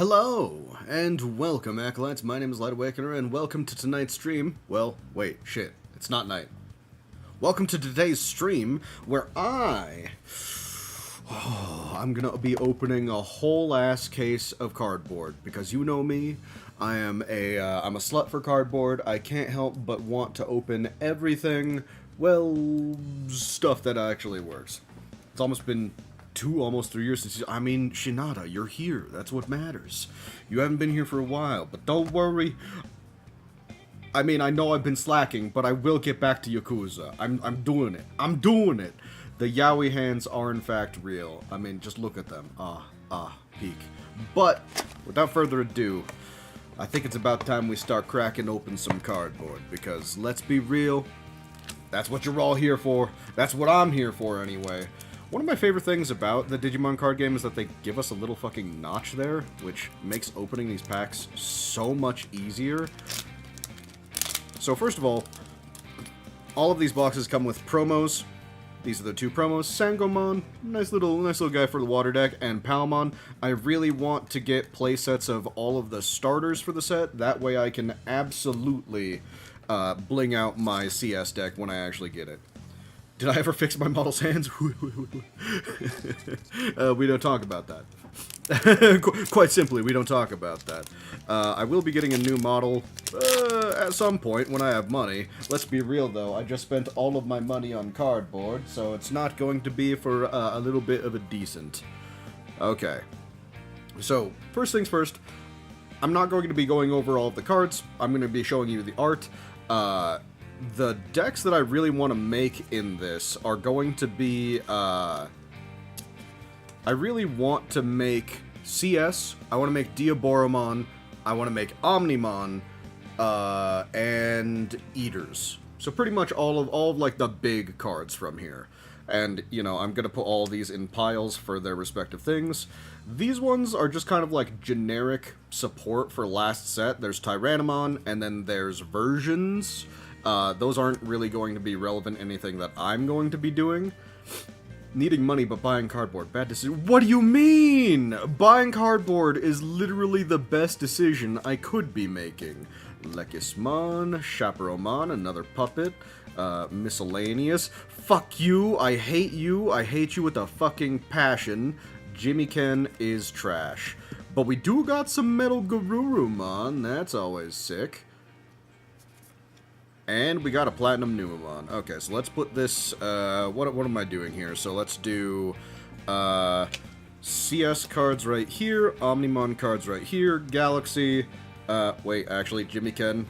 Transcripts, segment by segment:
Hello, and welcome, Acolights. My name is Light Awakener, and welcome to tonight's stream. Well, wait, shit. It's not night. Welcome to today's stream, where I'm gonna be opening a whole-ass case of cardboard, because you know me, I'm a slut for cardboard. I can't help but want to open everything, well, stuff that actually works. It's almost been almost 3 years since Shinada, you're here. That's what matters. You haven't been here for a while, but don't worry. I know I've been slacking, but I will get back to Yakuza. I'm doing it. I'm doing it. The yaoi hands are in fact real. Just look at them. Peak. But, without further ado, I think it's about time we start cracking open some cardboard, because let's be real, that's what you're all here for. That's what I'm here for anyway. One of my favorite things about the Digimon card game is that they give us a little fucking notch there, which makes opening these packs so much easier. So first of all of these boxes come with promos. These are the two promos. Sangomon, nice little guy for the water deck, and Palmon. I really want to get playsets of all of the starters for the set. That way I can absolutely bling out my CS deck when I actually get it. Did I ever fix my model's hands? We don't talk about that. Quite simply, we don't talk about that. I will be getting a new model at some point when I have money. Let's be real, though. I just spent all of my money on cardboard, so it's not going to be for a little bit of a decent. Okay. So, first things first, I'm not going to be going over all of the cards. I'm going to be showing you the art. The decks that I really want to make in this are going to be, I really want to make CS, I want to make Diaboromon, I want to make Omnimon, and Eaters. So pretty much all of like the big cards from here. And, you know, I'm going to put all these in piles for their respective things. These ones are just kind of like generic support for last set. There's Tyrannomon, and then there's versions. Those aren't really going to be relevant to anything that I'm going to be doing. Needing money but buying cardboard. Bad decision. What do you mean? Buying cardboard is literally the best decision I could be making. Lekismon, Chaperomon, another puppet, miscellaneous. Fuck you, I hate you with a fucking passion. Jimmy Ken is trash. But we do got some Metal Garurumon, that's always sick. And we got a Platinum Numemon. Okay, so let's put this, what am I doing here? So let's do, CS cards right here, Omnimon cards right here, Galaxy, wait, actually, Jimmy Ken,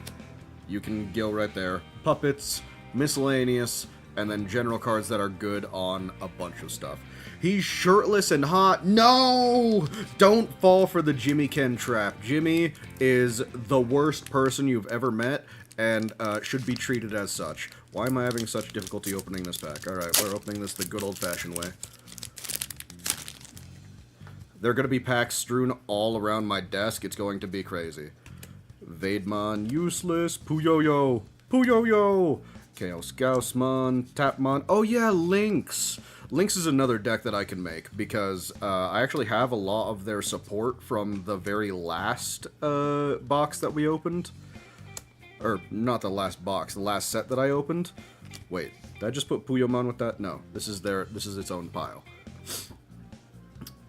you can go right there, Puppets, Miscellaneous, and then general cards that are good on a bunch of stuff. He's shirtless and hot. No! Don't fall for the Jimmy Ken trap. Jimmy is the worst person you've ever met, and should be treated as such. Why am I having such difficulty opening this pack? Alright, we're opening this the good old-fashioned way. There are going to be packs strewn all around my desk. It's going to be crazy. Vademon, useless. Puyoyo. Puyoyo. Chaos Gaussmon. Tapmon. Oh yeah, Lynx. Lynx is another deck that I can make, because I actually have a lot of their support from the very last box that we opened. Or, not the last box, the last set that I opened. Wait, did I just put Puyomon with that? No, this is its own pile.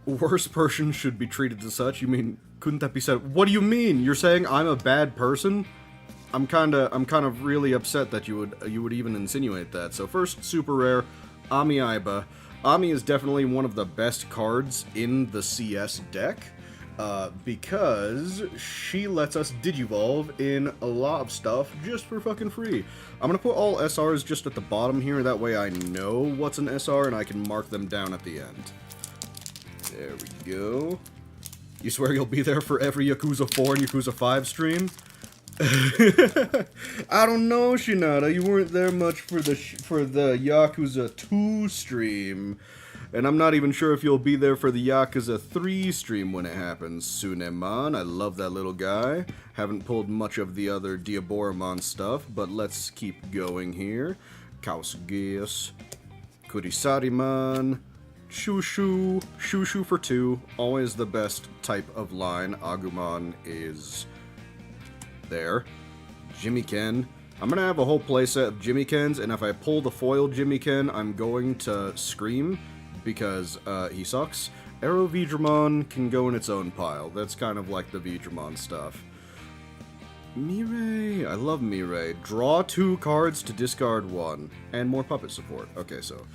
Worst person should be treated as such? You mean, couldn't that be said? What do you mean? You're saying I'm a bad person? I'm kind of really upset that you would even insinuate that. So first, super rare, Ami Aiba. Ami is definitely one of the best cards in the CS deck. Because she lets us digivolve in a lot of stuff just for fucking free. I'm gonna put all SRs just at the bottom here, that way I know what's an SR and I can mark them down at the end. There we go. You swear you'll be there for every Yakuza 4 and Yakuza 5 stream? I don't know, Shinada, you weren't there much for the Yakuza 2 stream. And I'm not even sure if you'll be there for the Yakuza 3 stream when it happens. Sunemon, I love that little guy. Haven't pulled much of the other Diaboromon stuff, but let's keep going here. Kausgeus, Kurisarimon, Shushu. Shushu for 2. Always the best type of line. Agumon is there. Jimmy Ken. I'm gonna have a whole playset of Jimmy Kens, and if I pull the foil Jimmy Ken, I'm going to scream because he sucks. Arrow Vidramon can go in its own pile. That's kind of like the Vidramon stuff. Mirai. I love Mirai. Draw 2 cards to discard 1. And more puppet support. Okay, so...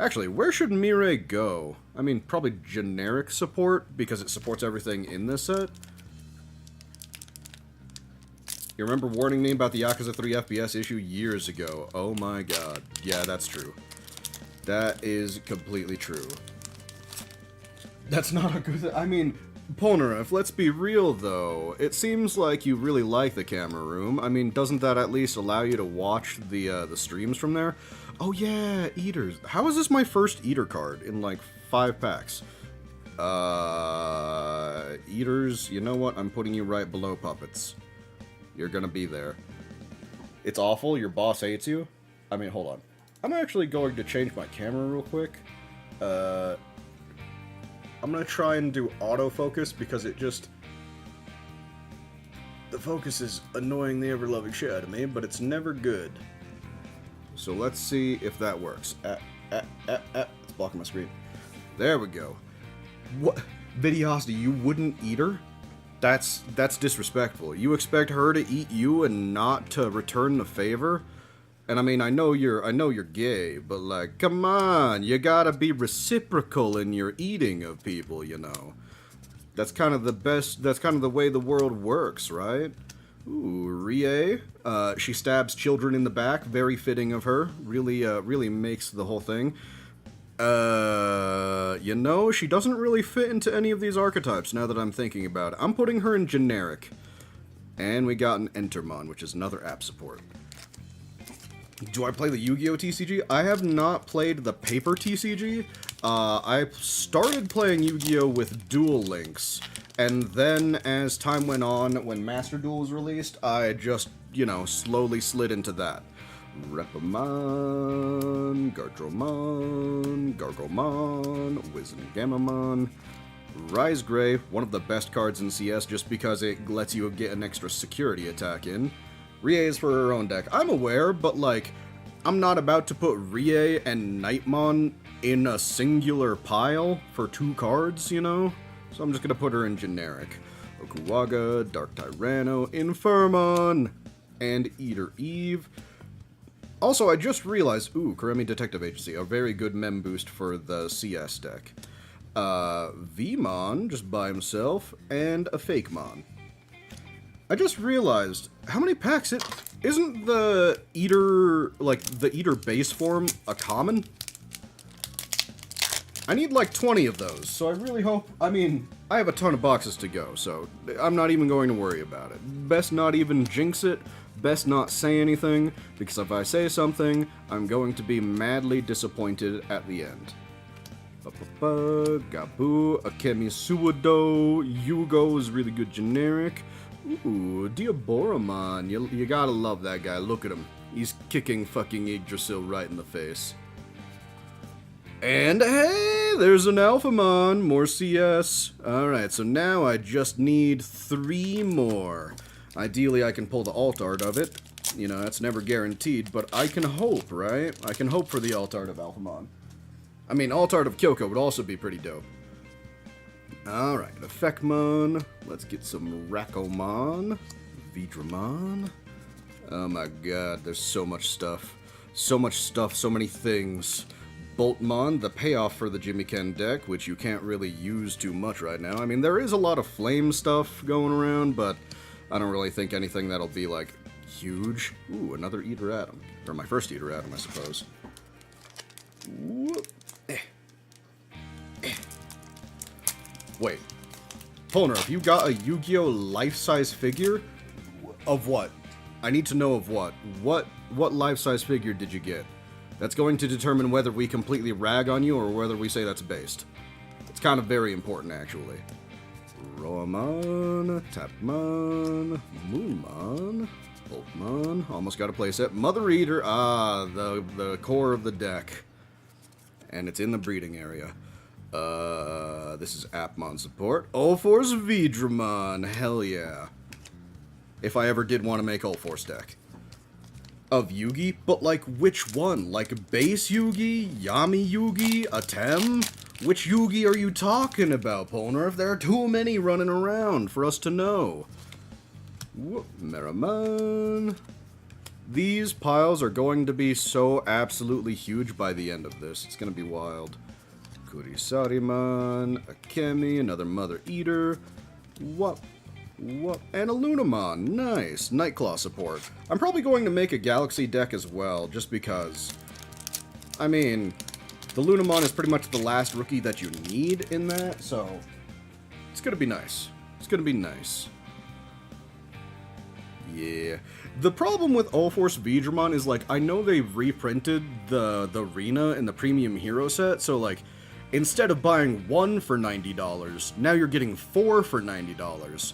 Actually, where should Mirai go? I mean, probably generic support, because it supports everything in this set. You remember warning me about the Yakuza 3 FPS issue years ago. Oh my god. Yeah, that's true. That is completely true. That's not a good thing. I mean... Polnareff, let's be real, though. It seems like you really like the camera room. I mean, doesn't that at least allow you to watch the streams from there? Oh yeah, Eaters. How is this my first Eater card in, like, 5 packs? Eaters, you know what? I'm putting you right below Puppets. You're gonna be there. It's awful, your boss hates you. I mean, hold on. I'm actually going to change my camera real quick. I'm gonna try and do autofocus because it just... The focus is annoying the ever-loving shit out of me, but it's never good. So let's see if that works. It's blocking my screen. There we go. What? Videosity, you wouldn't eat her? That's disrespectful. You expect her to eat you and not to return the favor? And I mean, I know you're gay, but like, come on, you gotta be reciprocal in your eating of people, you know. That's kind of the way the world works, right? Ooh, Rie. She stabs children in the back, very fitting of her. Really makes the whole thing. You know, she doesn't really fit into any of these archetypes now that I'm thinking about it. I'm putting her in generic. And we got an Entermon, which is another app support. Do I play the Yu-Gi-Oh! TCG? I have not played the paper TCG. I started playing Yu-Gi-Oh! With Duel Links, and then as time went on, when Master Duel was released, I just, you know, slowly slid into that. Repamon, Gardromon, Gargomon, Wizengamamon, Rise Gray, one of the best cards in CS just because it lets you get an extra security attack in. Rie is for her own deck. I'm aware, but like, I'm not about to put Rie and Nightmon in a singular pile for 2 cards, you know? So I'm just gonna put her in generic. Okuwaga, Dark Tyranno, Infirmon, and Eater Eve. Also, I just realized, ooh, Karemi Detective Agency, a very good mem boost for the CS deck. Vmon, just by himself, and a Fakemon. I just realized, how many packs isn't the Eater, like, the Eater base form a common? I need like 20 of those, so I really hope, I mean, I have a ton of boxes to go, so I'm not even going to worry about it. Best not even jinx it, best not say anything, because if I say something, I'm going to be madly disappointed at the end. Gabu, Akemi Suwado, Yugo is really good generic. Ooh, Diaboromon, you gotta love that guy, look at him. He's kicking fucking Yggdrasil right in the face. And hey, there's an Alphamon, more CS. Alright, so now I just need 3 more. Ideally I can pull the alt art of it. You know, that's never guaranteed, but I can hope, right? I can hope for the alt art of Alphamon. I mean, alt art of Kyoko would also be pretty dope. Alright, Effectmon. Let's get some Rackomon. Vidramon. Oh my god, there's so much stuff. So much stuff, so many things. Boltmon, the payoff for the Jimmy Ken deck, which you can't really use too much right now. I mean, there is a lot of flame stuff going around, but I don't really think anything that'll be, like, huge. Ooh, another Eater Atom. Or my first Eater Atom, I suppose. Whoop. Wait. Polnareff, you got a Yu-Gi-Oh! Life-size figure? Of what? I need to know of what. What life-size figure did you get? That's going to determine whether we completely rag on you or whether we say that's based. It's kind of very important, actually. Roamon, Tapmon, Moonmon, Boltmon, almost got a playset. Mother Eater, the core of the deck. And it's in the breeding area. This is Appmon support. Ulforce Vidramon, hell yeah. If I ever did want to make Ulforce deck. Of Yugi, but like which one? Like base Yugi, Yami Yugi, Atem? Which Yugi are you talking about, Polnareff? There are too many running around for us to know. Whoop, Meramon. These piles are going to be so absolutely huge by the end of this. It's going to be wild. Kurisarimon, Akemi, another Mother Eater. What? And a Lunamon. Nice. Nightclaw support. I'm probably going to make a Galaxy deck as well, just because. I mean, the Lunamon is pretty much the last rookie that you need in that, so it's going to be nice. It's going to be nice. Yeah. The problem with Ulforce Vidramon is, like, I know they reprinted the Arena and the Premium Hero set, so, like, instead of buying one for $90, now you're getting 4 for $90.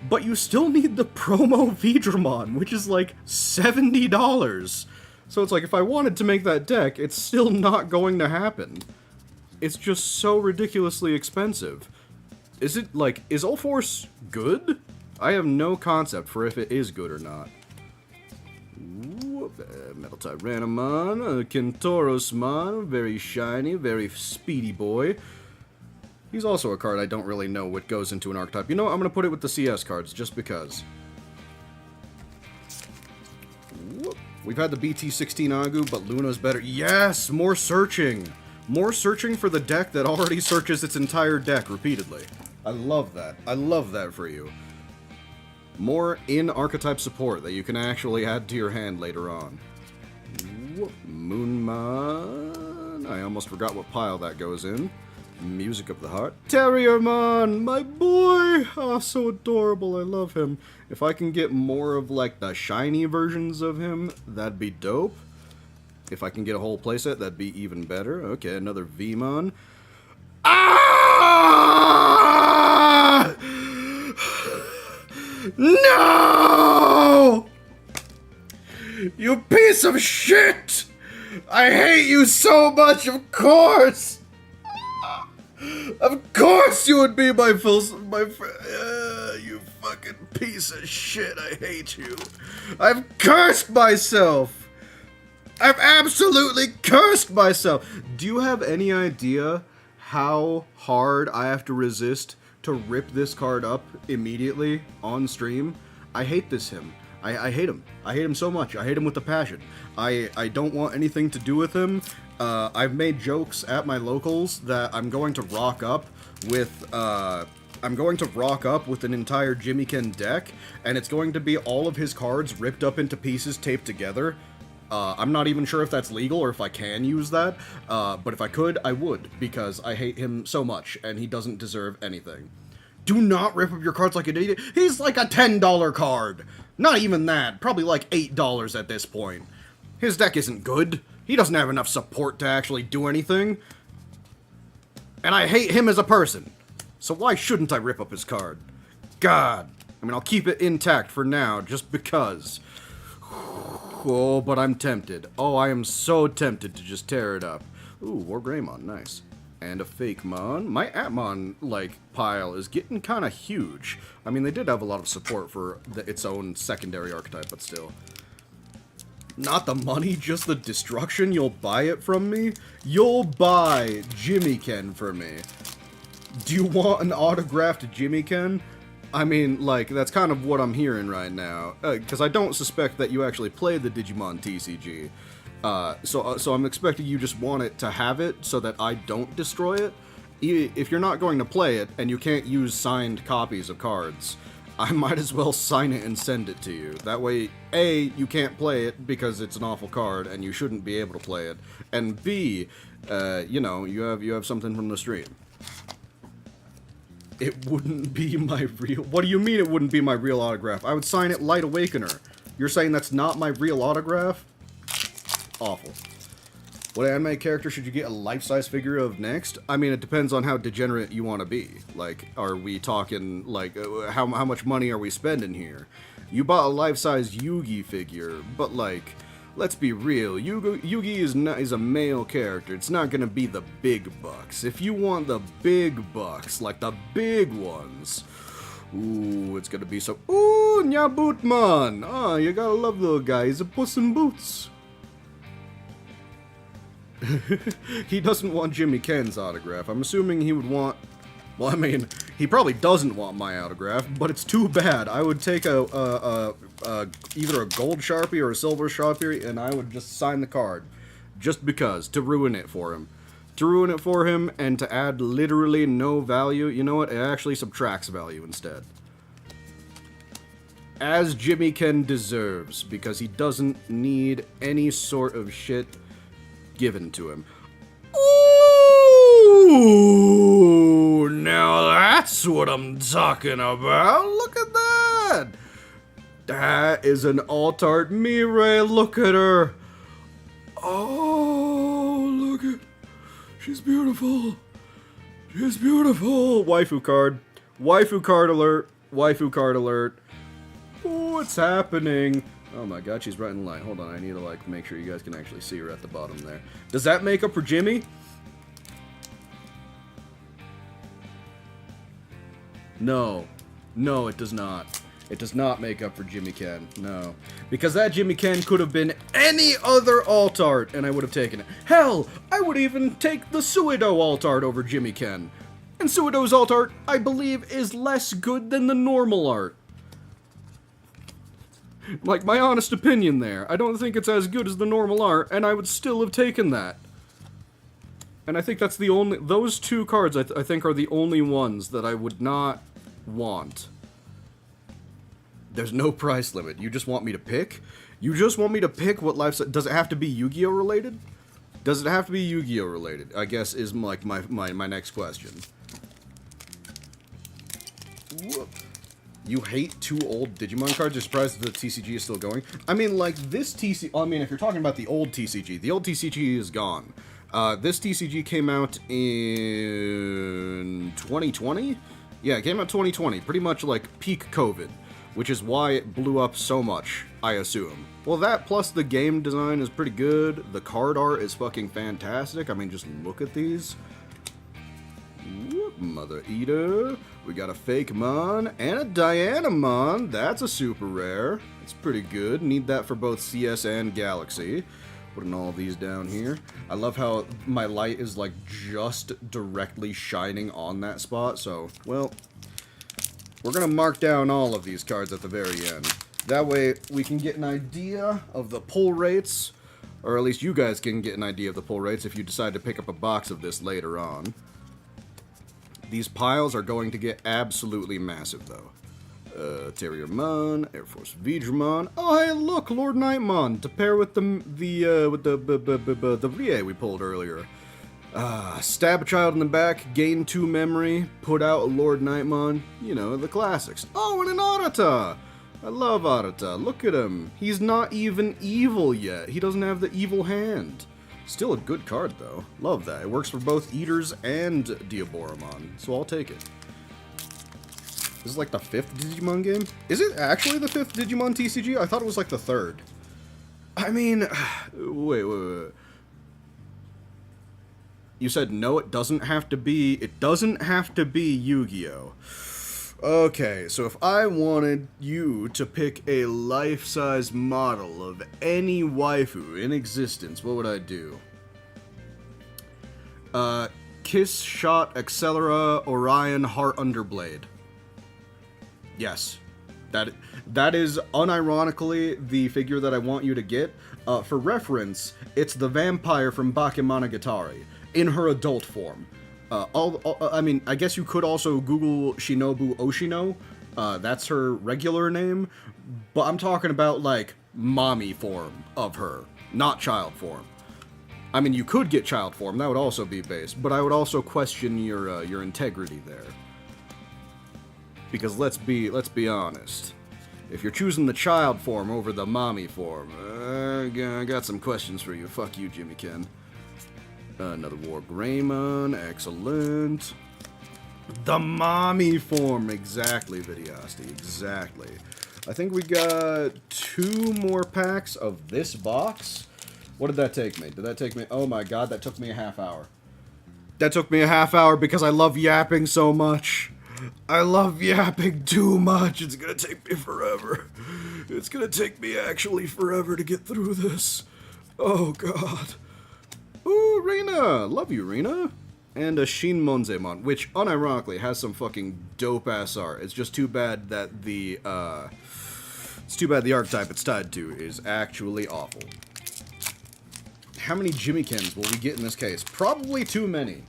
But you still need the promo Vidramon, which is like $70. So it's like, if I wanted to make that deck, it's still not going to happen. It's just so ridiculously expensive. Is it, like, is Ulforce good? I have no concept for if it is good or not. Metal Tyrannomon, Kentorosmon, very shiny, very speedy boy. He's also a card I don't really know what goes into an archetype. You know what? I'm going to put it with the CS cards, just because. Whoop. We've had the BT16 Agu, but Luna's better. Yes! More searching! More searching for the deck that already searches its entire deck repeatedly. I love that. I love that for you. More in-archetype support that you can actually add to your hand later on. Whoop. Moonmon. I almost forgot what pile that goes in. Music of the Heart. Terriermon, my boy! Oh, so adorable, I love him. If I can get more of, like, the shiny versions of him, that'd be dope. If I can get a whole playset, that'd be even better. Okay, another Vmon. Ah! No! You piece of shit! I hate you so much, of course! Of course you would be my friend. You fucking piece of shit. I hate you. I've cursed myself. I've absolutely cursed myself. Do you have any idea how hard I have to resist to rip this card up immediately on stream? I hate this him. I hate him. I hate him so much. I hate him with a passion. I don't want anything to do with him. I've made jokes at my locals that I'm going to rock up with an entire Jimmyken deck, and it's going to be all of his cards ripped up into pieces taped together. I'm not even sure if that's legal or if I can use that, but if I could, I would, because I hate him so much, and he doesn't deserve anything. Do not rip up your cards like an idiot. He's like a $10 card. Not even that. Probably like $8 at this point. His deck isn't good. He doesn't have enough support to actually do anything. And I hate him as a person. So why shouldn't I rip up his card? God. I mean, I'll keep it intact for now, just because. Oh, but I'm tempted. Oh, I am so tempted to just tear it up. Ooh, War Greymon, nice. And a Fakemon. My Atmon, like, pile is getting kind of huge. I mean, they did have a lot of support for its own secondary archetype, but still. Not the money, just the destruction. You'll buy it from me? You'll buy Jimmyken for me. Do you want an autographed Jimmyken? I mean, like, that's kind of what I'm hearing right now. Because I don't suspect that you actually play the Digimon TCG. So I'm expecting you just want it to have it so that I don't destroy it. If you're not going to play it and you can't use signed copies of cards, I might as well sign it and send it to you. That way, A, you can't play it because it's an awful card and you shouldn't be able to play it, and B, you know, you have something from the stream. It wouldn't be my real... What do you mean it wouldn't be my real autograph? I would sign it Light Awakener. You're saying that's not my real autograph? Awful. What anime character should you get a life-size figure of next? I mean, it depends on how degenerate you want to be. Like, are we talking, like, how much money are we spending here? You bought a life-size Yugi figure, but, like, let's be real. Yugi is a male character. It's not gonna be the big bucks. If you want the big bucks, like the big ones, ooh, it's gonna be so. Ooh, Nyabootman. Ah, you gotta love the guy. He's a Puss in Boots. He doesn't want Jimmy Ken's autograph. I'm assuming he would want. Well, I mean, he probably doesn't want my autograph, but it's too bad. I would take either a gold Sharpie or a silver Sharpie, and I would just sign the card. Just because. To ruin it for him. To ruin it for him, and to add literally no value. You know what? It actually subtracts value instead. As Jimmy Ken deserves, because he doesn't need any sort of shit given to him. Ooh, now that's what I'm talking about. Look at that. That is an alt-art Mirai. Look at her. Oh, look at. She's beautiful. She's beautiful. Waifu card. Waifu card alert. Waifu card alert. Oh, it's happening. Oh my god, she's right in line. Hold on, I need to like make sure you guys can actually see her at the bottom there. Does that make up for Jimmy? No. No, it does not. It does not make up for Jimmy Ken. No. Because that Jimmy Ken could have been any other alt-art, and I would have taken it. Hell, I would even take the Suido alt-art over Jimmy Ken. And Suido's alt-art, I believe, is less good than the normal art. Like, my honest opinion there. I don't think it's as good as the normal art, and I would still have taken that. And I think that's the only... Those two cards, I think, are the only ones that I would not want. There's no price limit. You just want me to pick? You just want me to pick what life... Does it have to be Yu-Gi-Oh! Related? Does it have to be Yu-Gi-Oh! Related? I guess is, like, my next question. Whoop. You hate two old Digimon cards? You're surprised the TCG is still going? I mean, like, this TCG... I mean, if you're talking about the old TCG is gone. This TCG came out in 2020? Yeah, it came out 2020. Pretty much, like, peak COVID. Which is why it blew up so much, I assume. Well, that plus the game design is pretty good. The card art is fucking fantastic. I mean, just look at these. Whoop, Mother Eater. We got a Fake Mon and a Dianamon. That's a super rare. It's pretty good. Need that for both CS and Galaxy. Putting all these down here. I love how my light is like just directly shining on that spot. So, well, we're gonna mark down all of these cards at the very end. That way we can get an idea of the pull rates, or at least you guys can get an idea of the pull rates if you decide to pick up a box of this later on. These piles are going to get absolutely massive, though. Terriermon, Air Force Vidramon. Oh, hey, look, Lord Nightmon to pair with the Rie we pulled earlier. Stab a child in the back, gain 2 memory, put out a Lord Nightmon. You know, the classics. Oh, and an Arata! I love Arata. Look at him. He's not even evil yet. He doesn't have the evil hand. Still a good card, though. Love that. It works for both Eaters and Diaboromon, so I'll take it. This is like the 5th Digimon game? Is it actually the 5th Digimon TCG? I thought it was like the 3rd. I mean, wait. You said no, it doesn't have to be Yu-Gi-Oh! Okay, so if I wanted you to pick a life-size model of any waifu in existence, what would I do? Kiss Shot Accelera Orion Heart Underblade. Yes. That is unironically the figure that I want you to get. For reference, it's the vampire from Bakemonogatari in her adult form. I mean, I guess you could also Google Shinobu Oshino. That's her regular name. But I'm talking about, like, mommy form of her, not child form. I mean, you could get child form. That would also be base. But I would also question your integrity there. Because let's be honest. If you're choosing the child form over the mommy form, I got some questions for you. Fuck you, Jimmy Ken. Another War Greymon, excellent. The mommy form, exactly, Vidiasti, exactly. I think we got 2 more packs of this box. What did that take me? Did that take me... Oh my god, that took me a half hour. That took me a half hour because I love yapping so much. I love yapping too much. It's gonna take me forever. It's gonna take me actually forever to get through this. Oh god. Ooh, Rena! Love you, Rena. And a Shin Monzemon, which unironically has some fucking dope-ass art. It's just too bad that the, it's too bad the archetype it's tied to is actually awful. How many Jimmykins will we get in this case? Probably too many.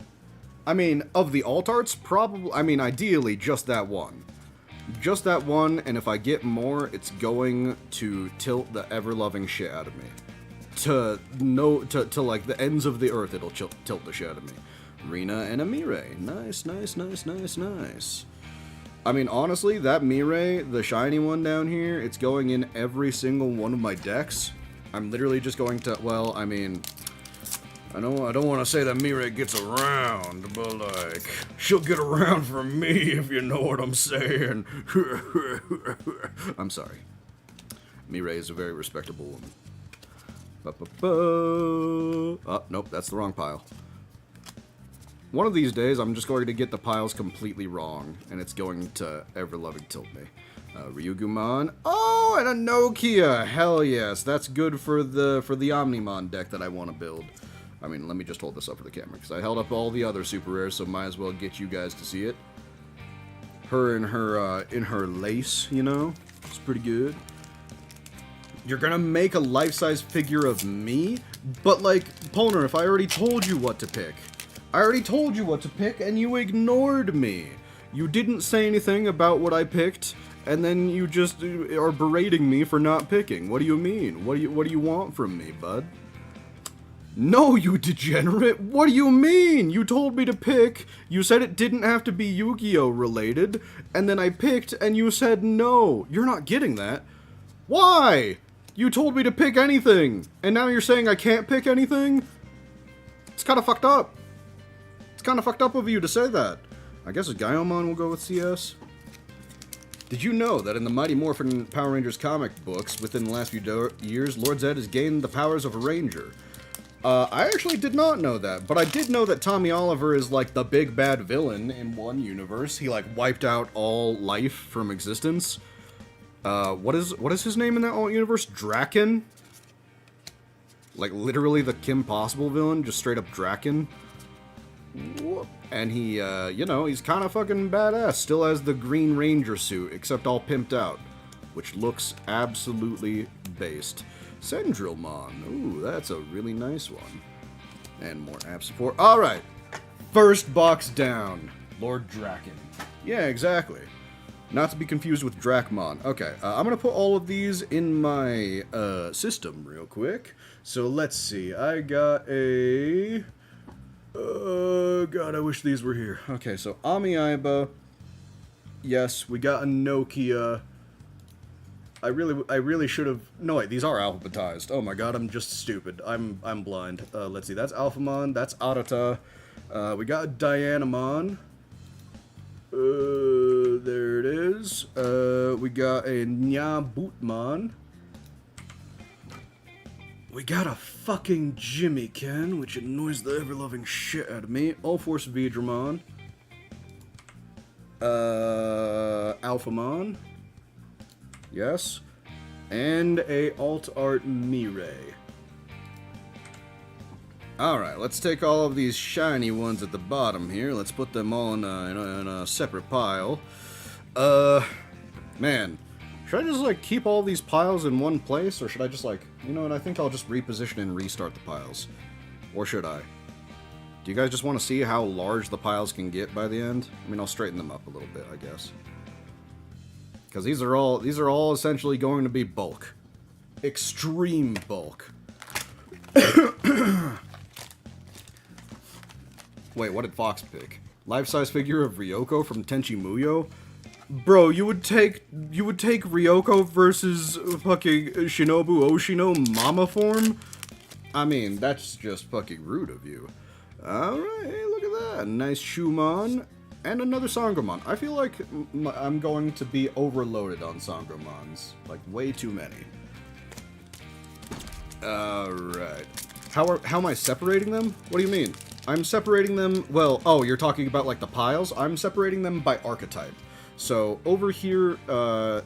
I mean, of the alt arts, probably, I mean, ideally, just that one. Just that one, and if I get more, it's going to tilt the ever-loving shit out of me. To like, the ends of the earth, it'll tilt the shit out of me. Rena and a Mirai. Nice, nice, nice, nice, nice. I mean, honestly, that Mirai, the shiny one down here, it's going in every single one of my decks. I'm literally just going to, well, I mean, I don't want to say that Mirai gets around, but, like, she'll get around for me, if you know what I'm saying. I'm sorry. Mirai is a very respectable woman. Oh, nope, that's the wrong pile. One of these days, I'm just going to get the piles completely wrong, and it's going to ever-loving tilt me. Ryugumon. Oh, and a Nokia! Hell yes, that's good for the Omnimon deck that I want to build. I mean, let me just hold this up for the camera, because I held up all the other super rares, so might as well get you guys to see it. Her in her lace, you know? It's pretty good. You're gonna make a life-size figure of me? But, like, Poner, if I already told you what to pick. I already told you what to pick, and you ignored me. You didn't say anything about what I picked, and then you just are berating me for not picking. What do you mean? What do you want from me, bud? No, you degenerate! What do you mean? You told me to pick, you said it didn't have to be Yu-Gi-Oh! Related, and then I picked, and you said no. You're not getting that. Why? You told me to pick anything, and now you're saying I can't pick anything? It's kinda fucked up. It's kinda fucked up of you to say that. I guess a Gaiomon will go with CS. Did you know that in the Mighty Morphin Power Rangers comic books, within the last few years, Lord Zed has gained the powers of a ranger? I actually did not know that, but I did know that Tommy Oliver is like the big bad villain in one universe. He like wiped out all life from existence. What is his name in that alt universe? Draken? Like literally the Kim Possible villain, just straight up Draken. And he, you know, he's kind of fucking badass. Still has the Green Ranger suit, except all pimped out, which looks absolutely based. Sendrilmon. Ooh, that's a really nice one. And more app support. Alright. First box down. Lord Draken. Yeah, exactly. Not to be confused with Dracmon. Okay, I'm going to put all of these in my system real quick. So let's see. I got a... God, I wish these were here. Okay, so Amiibo. Yes, we got a Nokia. I really should have... No, wait, these are alphabetized. Oh my god, I'm just stupid. I'm blind. Let's see, that's Alphamon, that's Arata. We got Dianamon. There it is. We got a Nyabootmon. We got a fucking Jimmykin, which annoys the ever-loving shit out of me. All-Force Vidramon. Alphamon. Yes. And a Alt-Art Mirai. Alright, let's take all of these shiny ones at the bottom here. Let's put them all in a separate pile. Man. Should I just, like, keep all these piles in one place? Or should I just, like... You know what, I think I'll just reposition and restart the piles. Or should I? Do you guys just want to see how large the piles can get by the end? I mean, I'll straighten them up a little bit, I guess. Because these are all essentially going to be bulk. Extreme bulk. Wait, what did Fox pick? Life-size figure of Ryoko from Tenchi Muyo? Bro, you would take Ryoko versus fucking Shinobu Oshino Mama form? I mean, that's just fucking rude of you. Alright, hey, look at that. Nice Shumon. And another Sangomon. I feel like I'm going to be overloaded on Sangomons. Like, way too many. Alright. How am I separating them? What do you mean? I'm separating them... Well, oh, you're talking about, like, the piles? I'm separating them by archetype. So, over here,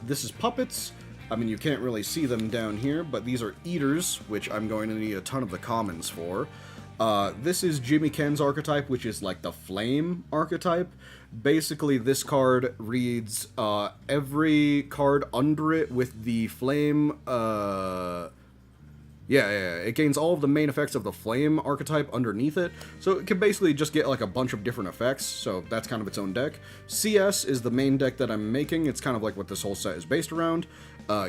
this is puppets. I mean, you can't really see them down here, but these are eaters, which I'm going to need a ton of the commons for. This is Jimmy Ken's archetype, which is like the flame archetype. Basically, this card reads every card under it with the flame. It gains all of the main effects of the flame archetype underneath it. So it can basically just get like a bunch of different effects. So that's kind of its own deck. CS is the main deck that I'm making. It's kind of like what this whole set is based around.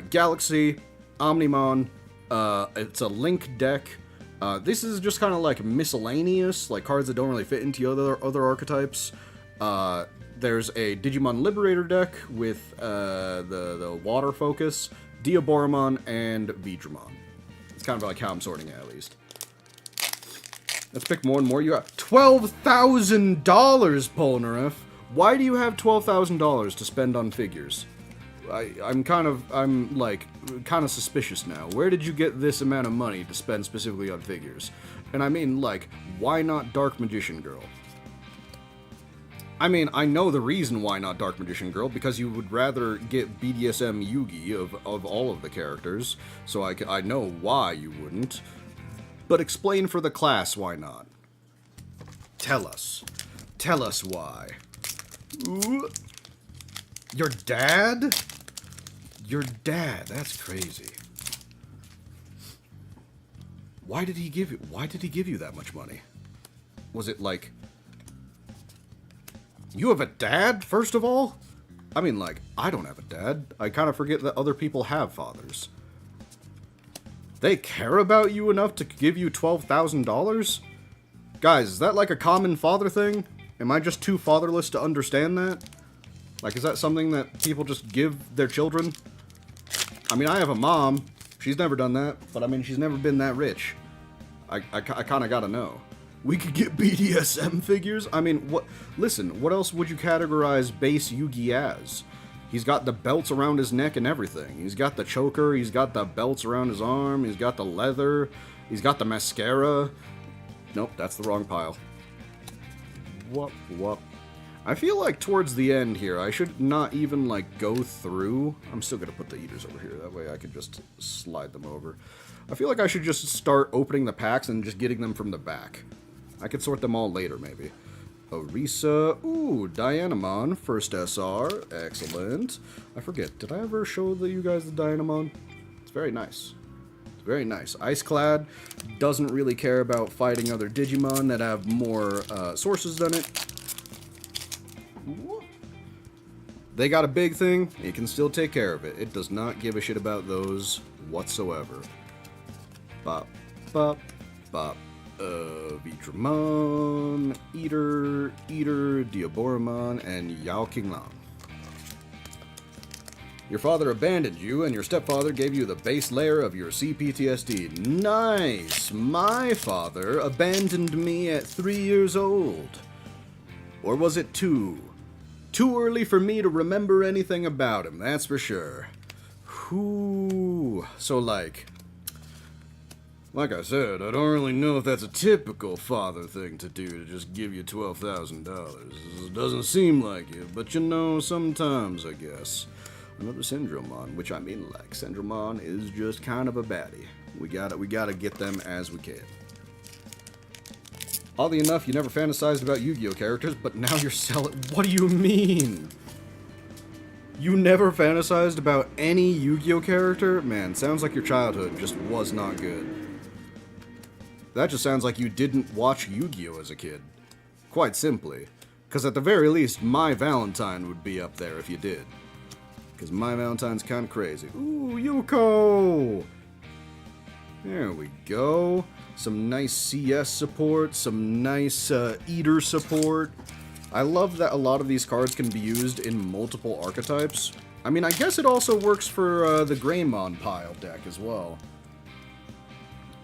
Galaxy, Omnimon. It's a Link deck. This is just kind of like miscellaneous, like cards that don't really fit into other archetypes. There's a Digimon Liberator deck with the water focus, Diaboromon, and Vidramon. It's kind of like how I'm sorting it, at least. Let's pick more and more. You got $12,000, Polnareff. Why do you have $12,000 to spend on figures? I'm kind of suspicious now. Where did you get this amount of money to spend specifically on figures? And I mean, like, why not Dark Magician Girl? I mean, I know the reason why not Dark Magician Girl, because you would rather get BDSM Yugi of all of the characters, so I know why you wouldn't. But explain for the class why not. Tell us. Tell us why. Ooh. Your dad? Your dad, that's crazy. Why did he give you that much money? Was it like... You have a dad, first of all? I mean, like, I don't have a dad. I kind of forget that other people have fathers. They care about you enough to give you $12,000? Guys, is that like a common father thing? Am I just too fatherless to understand that? Like, is that something that people just give their children? I mean, I have a mom. She's never done that. But, I mean, she's never been that rich. I kind of gotta know. We could get BDSM figures? I mean, what? Listen, what else would you categorize base Yugi as? He's got the belts around his neck and everything. He's got the choker, he's got the belts around his arm, he's got the leather, he's got the mascara. Nope, that's the wrong pile. Whoop. I feel like towards the end here, I should not even, like, go through. I'm still gonna put the eaters over here. That way I could just slide them over. I feel like I should just start opening the packs and just getting them from the back. I could sort them all later, maybe. Orisa. Ooh, Dianamon. First SR. Excellent. I forget. Did I ever show you guys the Dianamon? It's very nice. It's very nice. Iceclad doesn't really care about fighting other Digimon that have more sources than it. They got a big thing. It can still take care of it. It does not give a shit about those whatsoever. Bop. Vidramon, Eater, Diaboromon, and Yao Qinglang. Your father abandoned you, and your stepfather gave you the base layer of your CPTSD. Nice! My father abandoned me at 3 years old. Or was it 2? Too early for me to remember anything about him, that's for sure. Whoo. So, like I said, I don't really know if that's a typical father thing to do, to just give you $12,000. It doesn't seem like it, but you know, sometimes, I guess. Another Syndromon, which I mean, like, Syndromon is just kind of a baddie. We gotta get them as we can. Oddly enough, you never fantasized about Yu-Gi-Oh characters, but now you're selling... What do you mean? You never fantasized about any Yu-Gi-Oh character? Man, sounds like your childhood just was not good. That just sounds like you didn't watch Yu-Gi-Oh as a kid. Quite simply. Because at the very least, My Valentine would be up there if you did. Because My Valentine's kind of crazy. Ooh, Yuko! There we go. Some nice CS support, some nice Eater support. I love that a lot of these cards can be used in multiple archetypes. I mean, I guess it also works for the Greymon pile deck as well.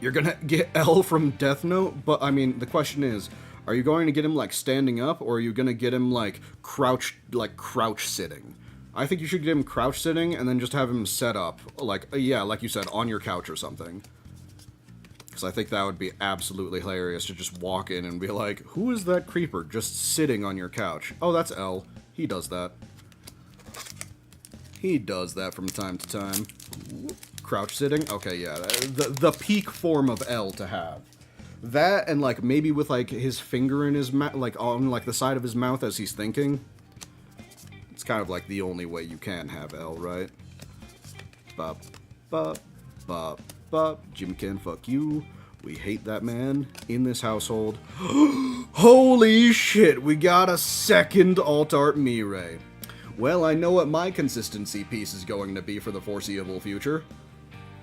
You're gonna get L from Death Note, but I mean, the question is, Are you going to get him, like, standing up, or are you going to get him, like, crouch sitting? I think you should get him crouch sitting, and then just have him set up, like, yeah, like you said, on your couch or something. Because I think that would be absolutely hilarious to just walk in and be like, who is that creeper just sitting on your couch? Oh, that's L. He does that. He does that from time to time. Crouch sitting? Okay, yeah. The peak form of L to have. That, and, like, maybe with, like, his finger in his mouth, like, on, like, the side of his mouth as he's thinking. It's kind of, like, the only way you can have L, right? Bop, bop, bop, bop. Jimkin, fuck you. We hate that man in this household. Holy shit, we got a second alt-art Mirai. Well, I know what my consistency piece is going to be for the foreseeable future.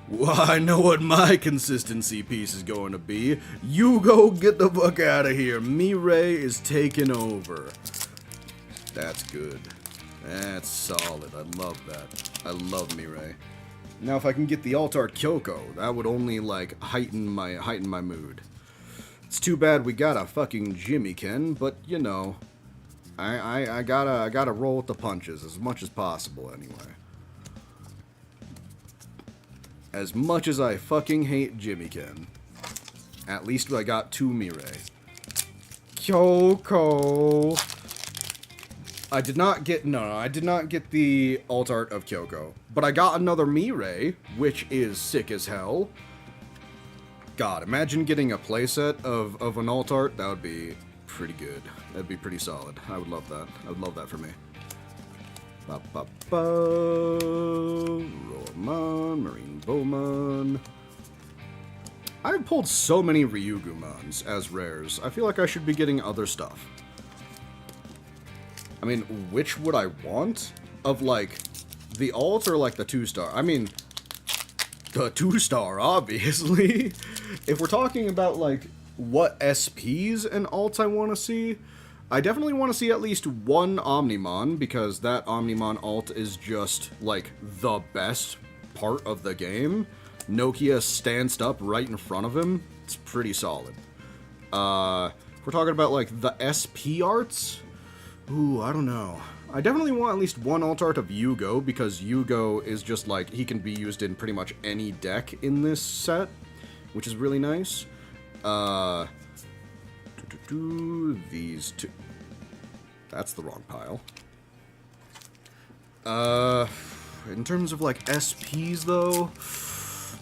Well, I know what my consistency piece is going to be. You go get the fuck out of here. Mirai is taking over. That's good. That's solid. I love that. I love Mirai. Now, if I can get the alt-art Kyoko, that would only, like, heighten my mood. It's too bad we got a fucking Jimmy-ken, but, you know, I gotta roll with the punches as much as possible, anyway. As much as I fucking hate Jimmy-ken, at least I got 2 Mirai. Kyoko! I did not get the alt-art of Kyoko. But I got another Mirai, which is sick as hell. God, imagine getting a playset of an alt-art. That would be pretty good. That'd be pretty solid. I would love that. I would love that for me. Ba ba ba. Roarmon, Marine Bowmon. I've pulled so many Ryugumons as rares. I feel like I should be getting other stuff. I mean, which would I want? Of, like, the alt or, like, the 2-star? I mean, the 2-star, obviously. If we're talking about, like, what SPs and alts I want to see, I definitely want to see at least one Omnimon, because that Omnimon alt is just, like, the best part of the game. Nokia stands up right in front of him. It's pretty solid. If we're talking about, like, the SP arts... Ooh, I don't know. I definitely want at least one alt-art of Yugo, because Yugo is just, like, he can be used in pretty much any deck in this set, which is really nice. These two... That's the wrong pile. In terms of, like, SPs, though,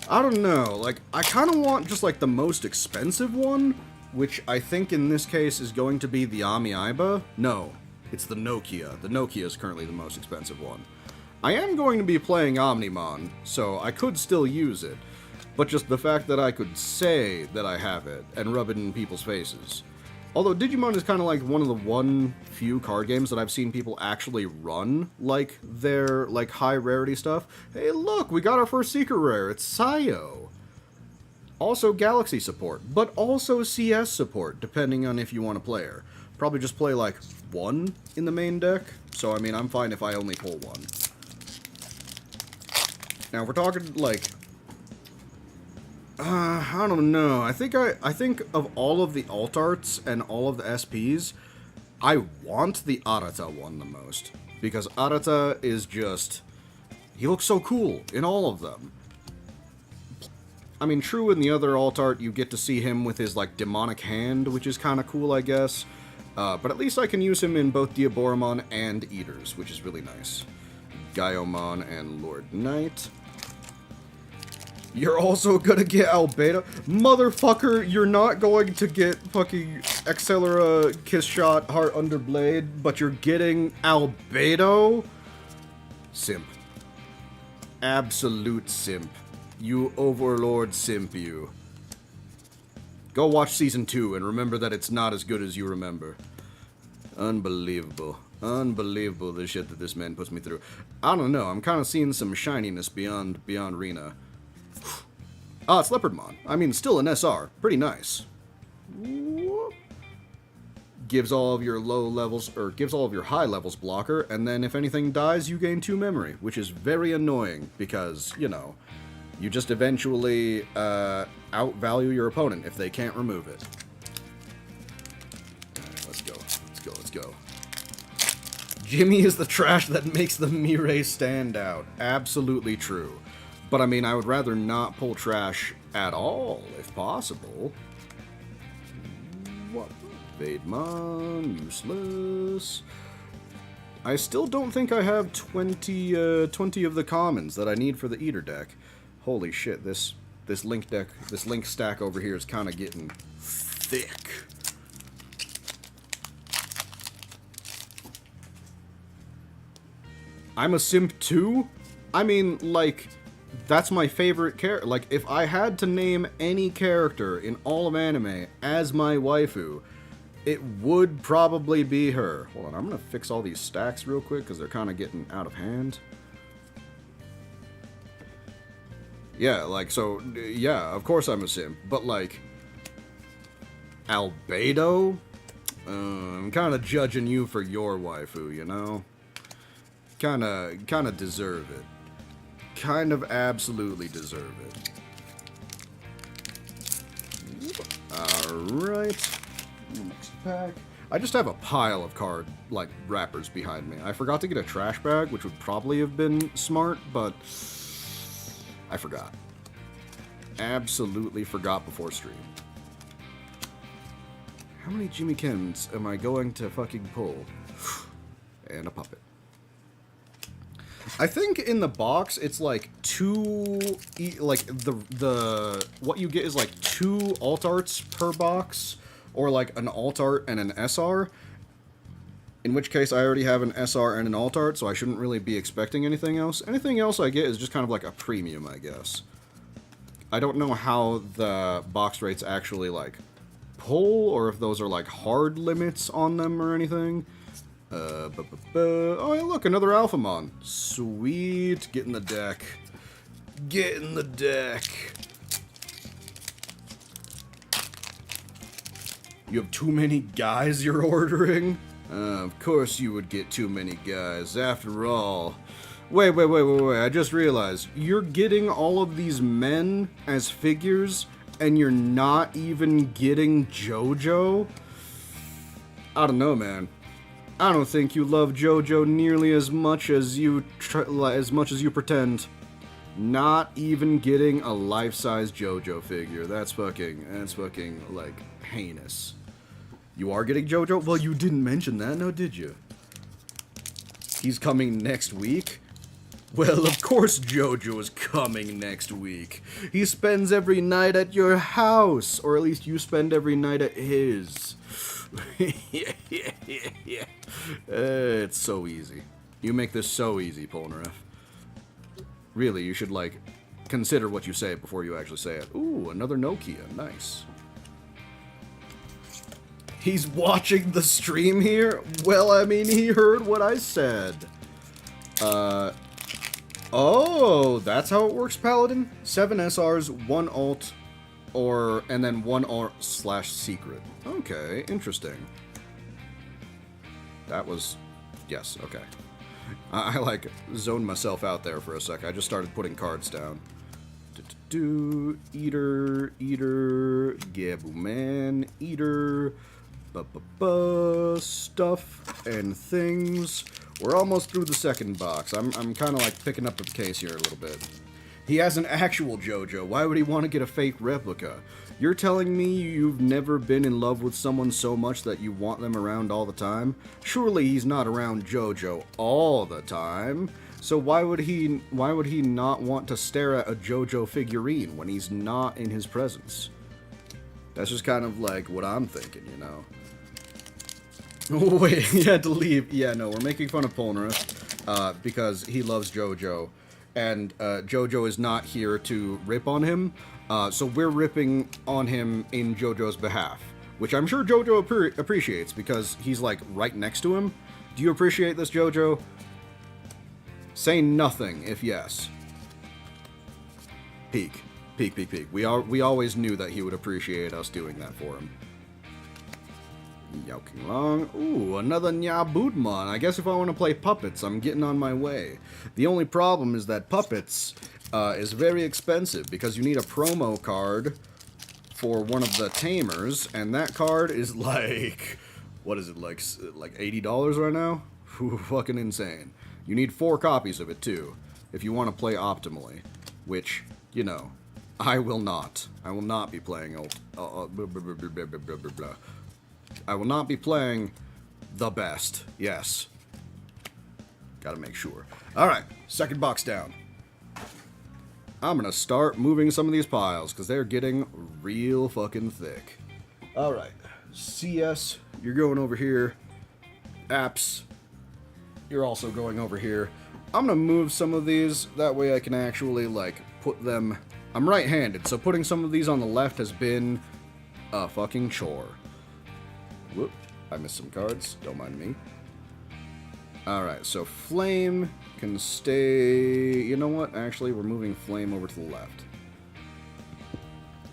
I don't know. Like, I kind of want just, like, the most expensive one, which I think in this case is going to be the Amiiba. No. It's the Nokia. The Nokia is currently the most expensive one. I am going to be playing Omnimon, so I could still use it. But just the fact that I could say that I have it and rub it in people's faces. Although Digimon is kind of like one of the few card games that I've seen people actually run, like, their, like, high rarity stuff. Hey, look, we got our first Seeker Rare. It's Sayo. Also Galaxy support, but also CS support, depending on if you want to play her. Probably just play, like, 1 in the main deck, so, I mean, I'm fine if I only pull 1. Now, if we're talking, like... I don't know. I think of all of the alt-arts and all of the SPs, I want the Arata one the most. Because Arata is just... He looks so cool in all of them. I mean, true, in the other alt-art, you get to see him with his, like, demonic hand, which is kind of cool, I guess. But at least I can use him in both Diaboromon and Eaters, which is really nice. Gaiomon and Lord Knight. You're also gonna get Albedo? Motherfucker, you're not going to get fucking Accelera, Kiss Shot, Heart Under Blade, but you're getting Albedo? Simp. Absolute simp. You overlord simp, you. Go watch Season 2 and remember that it's not as good as you remember. Unbelievable. Unbelievable the shit that this man puts me through. I don't know, I'm kind of seeing some shininess beyond Rena. Ah, it's Leopardmon. I mean, still an SR. Pretty nice. Gives all of your low levels, or gives all of your high levels blocker, and then if anything dies, you gain 2 memory, which is very annoying, because, you know, you just eventually outvalue your opponent if they can't remove it. let's go. Jimmy is the trash that makes the Mirai stand out. Absolutely true. But I mean, I would rather not pull trash at all, if possible. What? Vademon, useless. I still don't think I have 20 of the commons that I need for the Eater deck. Holy shit, this Link deck, this Link stack over here is kind of getting thick. I'm a simp too? I mean, like, that's my favorite character. Like, if I had to name any character in all of anime as my waifu, it would probably be her. Hold on, I'm gonna fix all these stacks real quick because they're kind of getting out of hand. Yeah, like, so, yeah, of course I'm a simp, but, like, Albedo? I'm kind of judging you for your waifu, you know? Kind of deserve it. Kind of absolutely deserve it. Alright. Next pack. I just have a pile of card, like, wrappers behind me. I forgot to get a trash bag, which would probably have been smart, but I forgot. Absolutely forgot before stream. How many Jimmy Kims am I going to fucking pull? And a puppet. I think in the box it's like like the what you get is like 2 alt arts per box, or like an alt art and an SR. In which case I already have an SR and an alt art, so I shouldn't really be expecting anything else. Anything else I get is just kind of like a premium, I guess. I don't know how the box rates actually like pull, or if those are like hard limits on them or anything. Oh, yeah, look, another Alphamon. Sweet. Get in the deck. Get in the deck. You have too many guys you're ordering? Of course you would get too many guys. After all... Wait. I just realized. You're getting all of these men as figures, and you're not even getting JoJo? I don't know, man. I don't think you love JoJo nearly as much as you pretend. Not even getting a life-size JoJo figure. That's fucking, like, heinous. You are getting JoJo? Well, you didn't mention that, no, did you? He's coming next week? Well, of course JoJo is coming next week. He spends every night at your house, or at least you spend every night at his. Yeah. It's so easy. You make this so easy, Polnareff. Really, you should, like, consider what you say before you actually say it. Ooh, another Nokia. Nice. He's watching the stream here? Well, I mean, he heard what I said. Oh, that's how it works, Paladin? 7 SRs, 1 alt, and then 1 alt/secret. Okay, interesting. That was... Yes, okay. I like, zoned myself out there for a sec. I just started putting cards down. Eater, Gabuman, Eater, stuff and things. We're almost through the second box. I'm kind of like picking up the case here a little bit. He has an actual JoJo. Why would he want to get a fake replica? You're telling me you've never been in love with someone so much that you want them around all the time? Surely he's not around JoJo all the time. So why would he not want to stare at a JoJo figurine when he's not in his presence? That's just kind of like what I'm thinking, you know. Oh, wait, he had to leave. Yeah, no, we're making fun of Polnareff because he loves JoJo. And JoJo is not here to rip on him, so we're ripping on him in JoJo's behalf, which I'm sure JoJo appreciates because he's like right next to him. Do you appreciate this, JoJo? Say nothing if yes. Peek. We always knew that he would appreciate us doing that for him. Yoking along. Ooh, another Nyabudmon. I guess if I want to play puppets, I'm getting on my way. The only problem is that puppets is very expensive because you need a promo card for one of the tamers, and that card is like What is it, like $80 right now? Fucking insane. You need 4 copies of it, too, if you want to play optimally. Which, you know, I will not. I will not be playing... I will not be playing the best. Yes. Gotta make sure. Alright, second box down. I'm gonna start moving some of these piles, because they're getting real fucking thick. Alright, CS, you're going over here. Apps, you're also going over here. I'm gonna move some of these, that way I can actually, like, put them... I'm right-handed, so putting some of these on the left has been a fucking chore. Whoop, I missed some cards, don't mind me. Alright, so Flame can stay... You know what? Actually, we're moving Flame over to the left.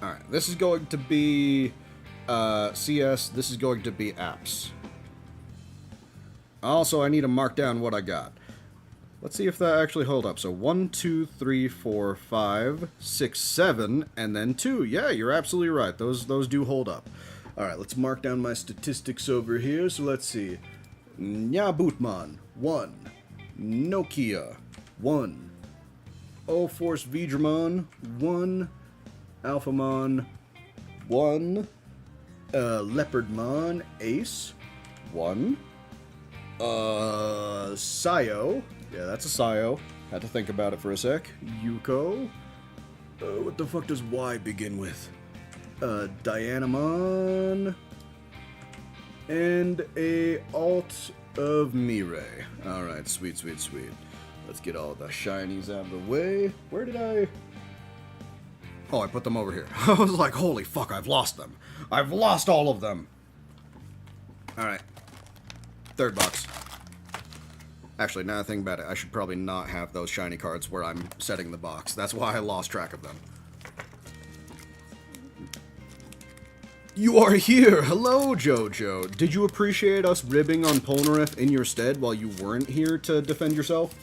Alright, this is going to be CS. This is going to be Apps. Also, I need to mark down what I got. Let's see if that actually hold up. So 1, 2, 3, 4, 5, 6, 7, and then 2. Yeah, you're absolutely right. Those do hold up. Alright, let's mark down my statistics over here. So let's see. Nyabutman, 1. Nokia, 1. O-Force Vidramon, 1. Alphamon, 1. Leopardmon, Ace, 1. Sayo, yeah, that's a Sayo. Had to think about it for a sec. Yuko, what the fuck does Y begin with? Dianamon, and a alt of Mirai. Alright, sweet, sweet, sweet. Let's get all the shinies out of the way. Where did I... Oh, I put them over here. I was like, holy fuck, I've lost them. I've lost all of them. Alright. Third box. Actually, now that I think about it, I should probably not have those shiny cards where I'm setting the box. That's why I lost track of them. You are here! Hello, Jojo! Did you appreciate us ribbing on Polnareff in your stead while you weren't here to defend yourself?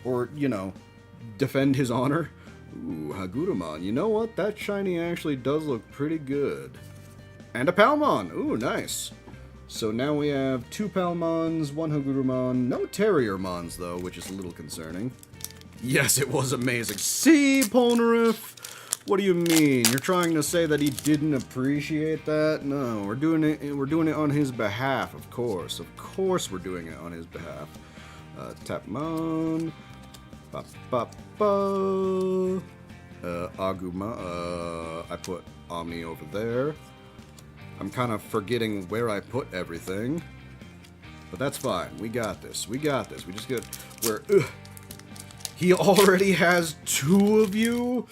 Or, you know, defend his honor? Ooh, Hagurumon. You know what? That shiny actually does look pretty good. And a Palmon! Ooh, nice. So now we have 2 Palmons, 1 Hagurumon. No Terriermons, though, which is a little concerning. Yes, it was amazing. See, Polnareff? What do you mean? You're trying to say that he didn't appreciate that? No, we're doing it on his behalf, of course. Of course we're doing it on his behalf. Tapmon. Aguma. I put Omni over there. I'm kind of forgetting where I put everything. But that's fine. We got this. We got this. We just get... He already has 2 of you?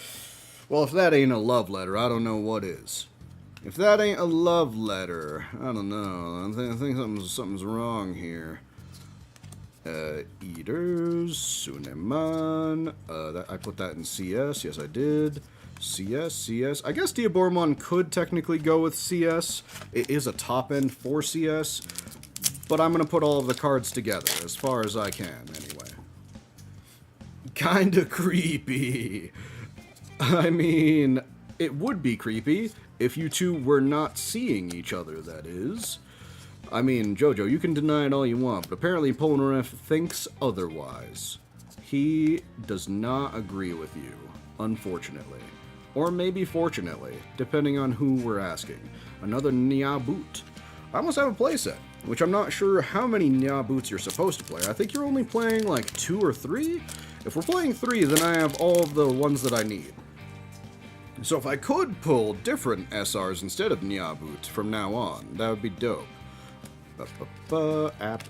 Well, if that ain't a love letter, I don't know what is. If that ain't a love letter, I don't know. I think something's wrong here. Eaters, Suneman. I put that in CS. Yes, I did. CS. I guess Diaboromon could technically go with CS. It is a top end for CS. But I'm going to put all of the cards together, as far as I can, anyway. Kinda creepy. I mean, it would be creepy if you two were not seeing each other, that is. I mean, Jojo, you can deny it all you want, but apparently Polnareff thinks otherwise. He does not agree with you, unfortunately. Or maybe fortunately, depending on who we're asking. Another Nyabut. I almost have a playset, which I'm not sure how many Nyabuts you're supposed to play. I think you're only playing like 2 or 3? If we're playing 3, then I have all of the ones that I need. So if I could pull different SRs instead of Nyabut from now on, that would be dope. App,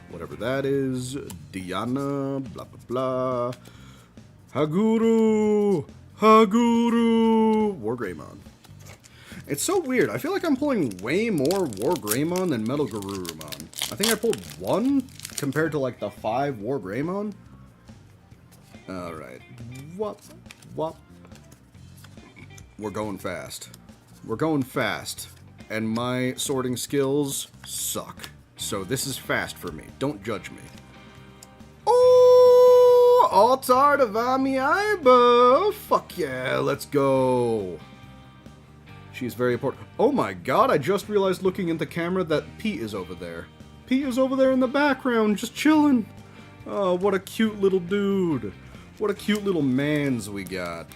whatever that is. Diana, blah, blah, blah. Haguru! Wargreymon. It's so weird. I feel like I'm pulling way more Wargreymon than Metal Garurumon. I think I pulled 1 compared to like the 5 Wargreymon. Alright. What? We're going fast. We're going fast. And my sorting skills suck. So this is fast for me. Don't judge me. Oh! Altar of Amiibo! Fuck yeah, let's go. She's very important. Oh my god, I just realized looking at the camera that Pete is over there. Pete is over there in the background, just chilling. Oh, what a cute little dude. What a cute little mans we got.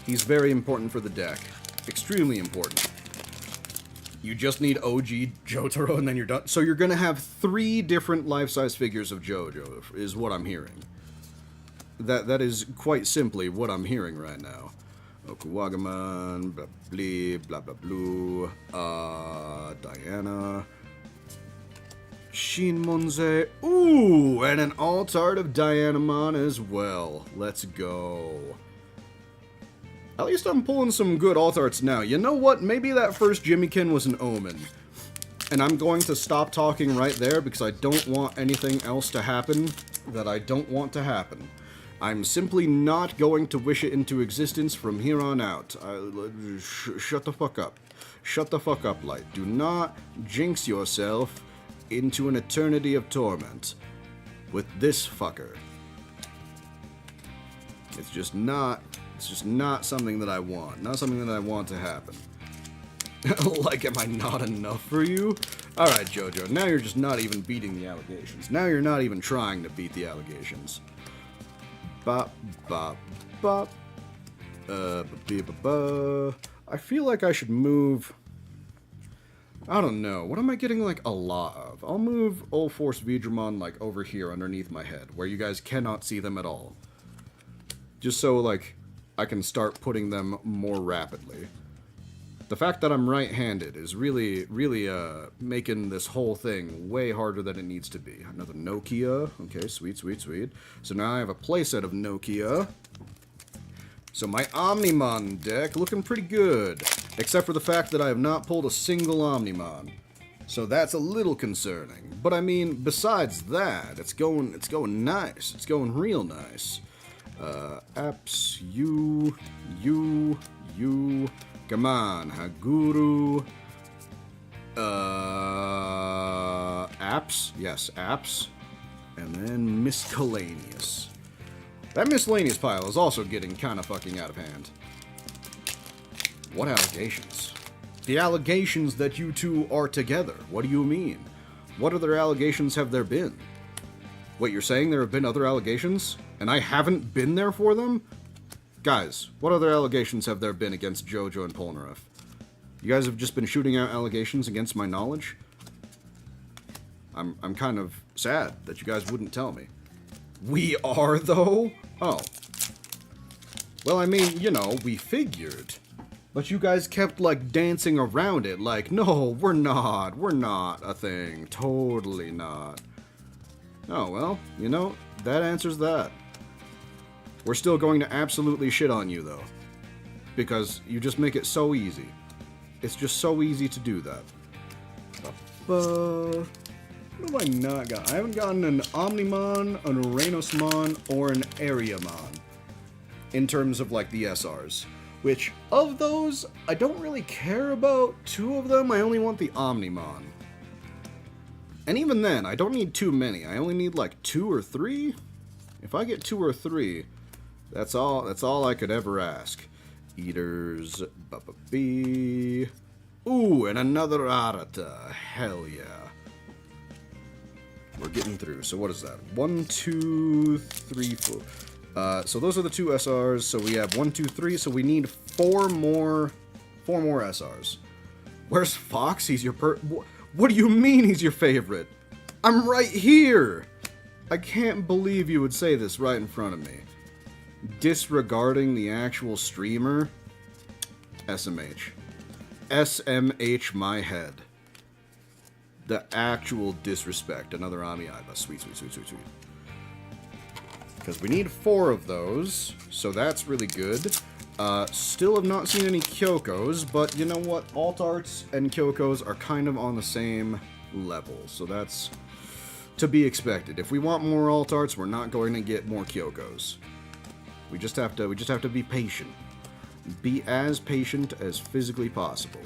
He's very important for the deck. Extremely important. You just need OG Jotaro and then you're done. So you're gonna have 3 different life-size figures of JoJo, is what I'm hearing. That is quite simply what I'm hearing right now. Okuwagaman, blah blah blah blue, Diana, Shinmonze, ooh, and an alt art of Dianamon as well. Let's go. At least I'm pulling some good alt arts now. You know what? Maybe that first Jimmykin was an omen. And I'm going to stop talking right there because I don't want anything else to happen that I don't want to happen. I'm simply not going to wish it into existence from here on out. Shut the fuck up. Shut the fuck up, Light. Do not jinx yourself into an eternity of torment with this fucker. It's just not something that I want. Not something that I want to happen. Like, am I not enough for you? Alright, JoJo, now you're just not even beating the allegations. Now you're not even trying to beat the allegations. Bop, bop, bop. I feel like I should move... I don't know. What am I getting, like, a lot of? I'll move Old Force Vidramon, like, over here underneath my head, where you guys cannot see them at all. Just so, like, I can start putting them more rapidly. The fact that I'm right-handed is really making this whole thing way harder than it needs to be. Another Nokia. Okay, sweet, sweet, sweet. So now I have a playset of Nokia. So my Omnimon deck looking pretty good. Except for the fact that I have not pulled a single Omnimon. So that's a little concerning. But I mean, besides that, it's going nice. It's going real nice. Apps, you... Come on, Haguru. Apps? Yes, apps. And then miscellaneous. That miscellaneous pile is also getting kind of fucking out of hand. What allegations? The allegations that you two are together. What do you mean? What other allegations have there been? Wait, you're saying there have been other allegations? And I haven't been there for them? Guys, what other allegations have there been against JoJo and Polnareff? You guys have just been shooting out allegations against my knowledge? I'm kind of sad that you guys wouldn't tell me. We are, though? Oh. Well, I mean, you know, we figured. But you guys kept, like, dancing around it, like, no, we're not a thing. Totally not. Oh, well, you know, that answers that. We're still going to absolutely shit on you, though. Because you just make it so easy. It's just so easy to do that. What have I not got? I haven't gotten an Omnimon, an Urainosmon, or an Ariamon. In terms of, like, the SRs. Which, of those, I don't really care about 2 of them. I only want the Omnimon. And even then, I don't need too many. I only need, like, 2 or 3? If I get 2 or 3... That's all I could ever ask. Eaters, ba-ba-bee. Ooh, and another Arata. Hell yeah. We're getting through. So what is that? 1, 2, 3, 4. So those are the 2 SRs. So we have 1, 2, 3. So we need 4 more SRs. Where's Fox? He's your What do you mean he's your favorite? I'm right here. I can't believe you would say this right in front of me. Disregarding the actual streamer? SMH. SMH my head. The actual disrespect. Another Amiiba. Sweet, sweet, sweet, sweet, sweet. Because we need 4 of those, so that's really good. Still have not seen any Kyokos, but you know what? Alt Arts and Kyokos are kind of on the same level, so that's to be expected. If we want more Alt Arts, we're not going to get more Kyokos. We just have to be patient. Be as patient as physically possible.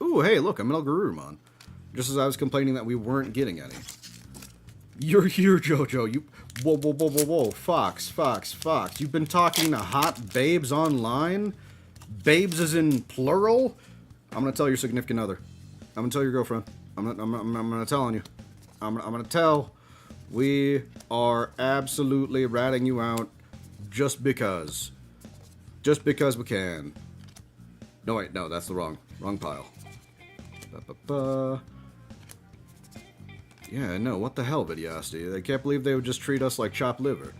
Ooh, hey, look, I'm an Garurumon. Just as I was complaining that we weren't getting any. You're here, JoJo. You... Whoa, whoa, whoa, whoa, whoa. Fox. You've been talking to hot babes online? Babes is in plural? I'm gonna tell your significant other. I'm gonna tell your girlfriend. I'm gonna tell on you. I'm gonna tell. We are absolutely ratting you out just because. Just because we can. No, wait, no, that's the wrong pile. Yeah, no, what the hell, Videosity? I can't believe they would just treat us like chopped liver.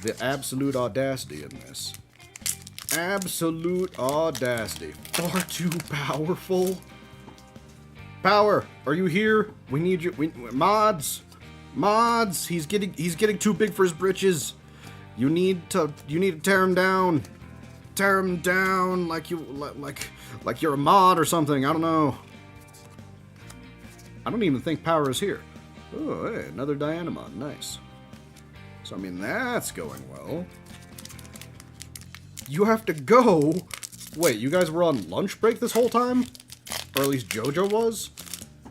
The absolute audacity in this. Absolute audacity. Far too powerful. Power, are you here? We need you. Mods. He's getting too big for his britches. You need to tear him down. Tear him down like you're a mod or something. I don't know. I don't even think Power is here. Oh, hey, another Dianamon. Nice. So, I mean, that's going well. You have to go. Wait, you guys were on lunch break this whole time? Or at least JoJo was?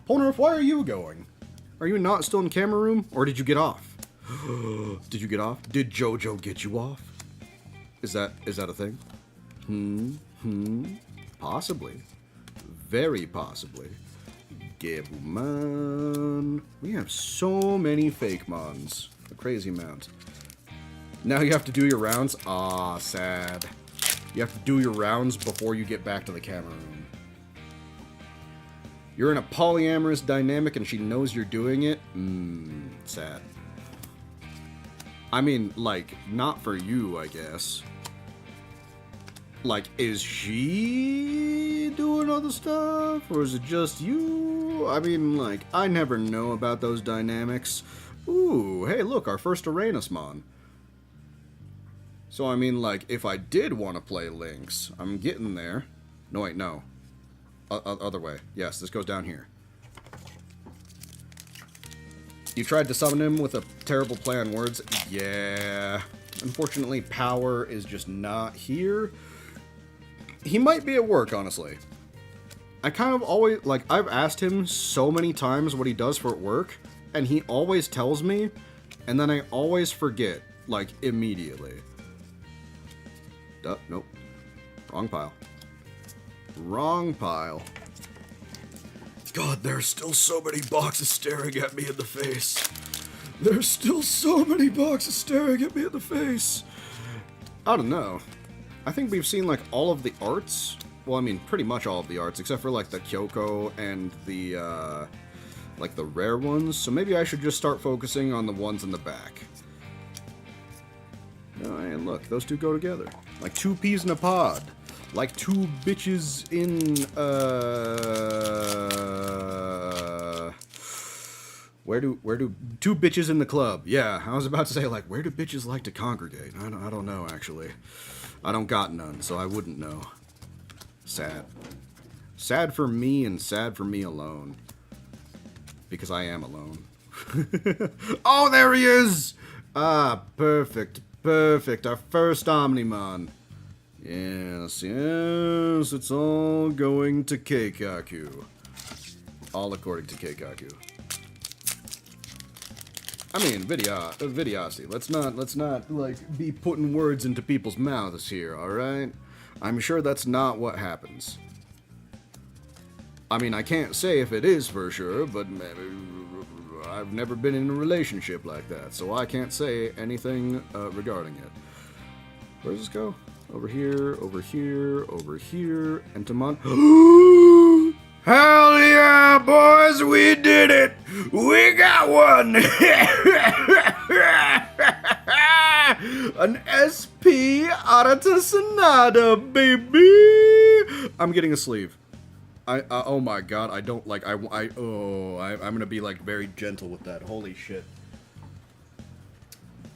Polnareff, why are you going? Are you not still in camera room? Or did you get off? Did you get off? Did JoJo get you off? Is that a thing? Possibly. Very possibly. Gabumon. We have so many fake mons. A crazy amount. Now you have to do your rounds? Ah, sad. You have to do your rounds before you get back to the camera room. You're in a polyamorous dynamic and she knows you're doing it? Sad. I mean, like, not for you, I guess. Like, is she doing other stuff? Or is it just you? I mean, like, I never know about those dynamics. Ooh, hey, look, our first Uranusmon. So, I mean, like, if I did want to play Lynx, I'm getting there. No, wait, no. Other way. Yes, this goes down here. You tried to summon him with a terrible play on words? Yeah. Unfortunately, Power is just not here. He might be at work, honestly. I kind of always, like, I've asked him so many times what he does for work, and he always tells me, and then I always forget, like, immediately. Nope. Wrong pile. Wrong pile. God, there's still so many boxes staring at me in the face. There's still so many boxes staring at me in the face. I don't know. I think we've seen, like, all of the arts. Well, I mean, pretty much all of the arts, except for, like, the Kyoko and the, like, the rare ones. So maybe I should just start focusing on the ones in the back. Oh, hey, look, those two go together. Like two peas in a pod. Like two bitches in, Where do two bitches in the club? Yeah, I was about to say, like, where do bitches like to congregate? I don't know, actually. I don't got none, so I wouldn't know. Sad. Sad for me and sad for me alone. Because I am alone. Oh, there he is! Ah, perfect. Perfect. Our first Omnimon. Yes, it's all going to Keikaku. All according to Keikaku. I mean, Videosity. Let's not, like, be putting words into people's mouths here, alright? I'm sure that's not what happens. I mean, I can't say if it is for sure, but I've never been in a relationship like that, so I can't say anything regarding it. Where does this go? Over here, over here, over here, and to Hell yeah, boys, we did it! We got one! An SP Arata Sonata, baby! I'm getting a sleeve. Oh my god, I don't like, I'm gonna be, like, very gentle with that. Holy shit.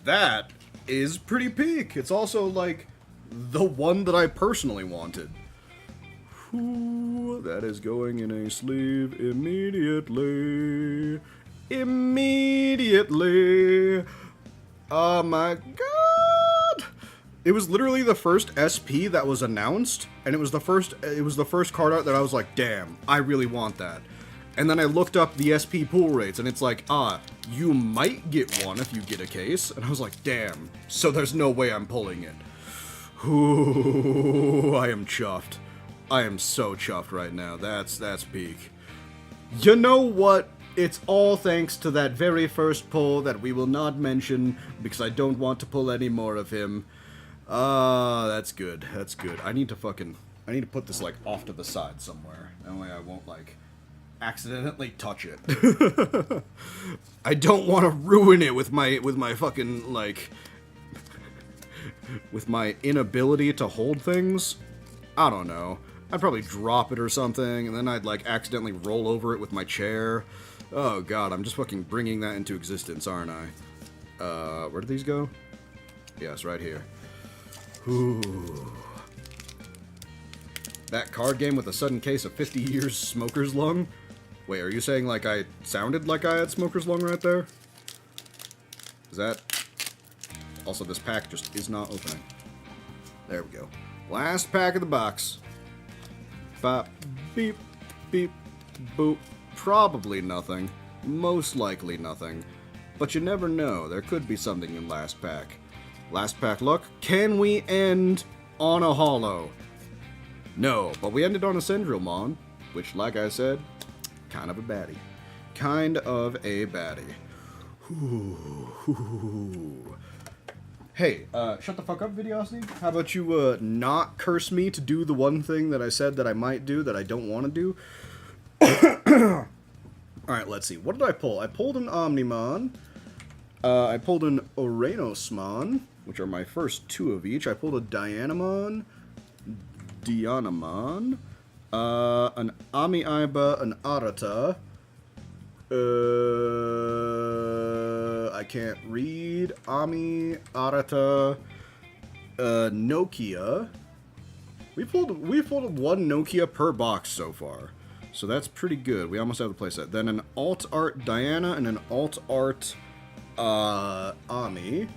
That is pretty peak. It's also, like, the one that I personally wanted. Ooh, that is going in a sleeve immediately. Immediately. Oh my god. It was literally the first SP that was announced, and it was the first card art that I was like, damn, I really want that. And then I looked up the SP pool rates, and it's like, you might get one if you get a case. And I was like, damn, so there's no way I'm pulling it. Ooh, I am chuffed. I am so chuffed right now. That's peak. You know what? It's all thanks to that very first pull that we will not mention because I don't want to pull any more of him. That's good. That's good. I need to put this, like, off to the side somewhere. That way I won't, like, accidentally touch it. I don't want to ruin it with my fucking, like, with my inability to hold things. I don't know. I'd probably drop it or something, and then I'd, like, accidentally roll over it with my chair. Oh, God, I'm just fucking bringing that into existence, aren't I? Where do these go? Yes, right here. Ooh. That card game with a sudden case of 50 years smoker's lung? Wait, are you saying, like, I sounded like I had smoker's lung right there? Is that... Also, this pack just is not opening. There we go. Last pack of the box. Bop, beep, beep, boop. Probably nothing. Most likely nothing. But you never know. There could be something in last pack. Last pack luck. Can we end on a holo? No, but we ended on a Syndromon, which, like I said, kind of a baddie. Kind of a baddie. Ooh. Hey, shut the fuck up, Videosity. How about you, not curse me to do the one thing that I said that I might do that I don't want to do? Alright, let's see. What did I pull? I pulled an Omnimon. I pulled an Oranosmon, which are my first two of each. I pulled a Dianamon, an Amiiba, an Arata. I can't read. Arata, Nokia. We pulled one Nokia per box so far, so that's pretty good. We almost have the playset. Then an alt art Diana and an alt art Ami,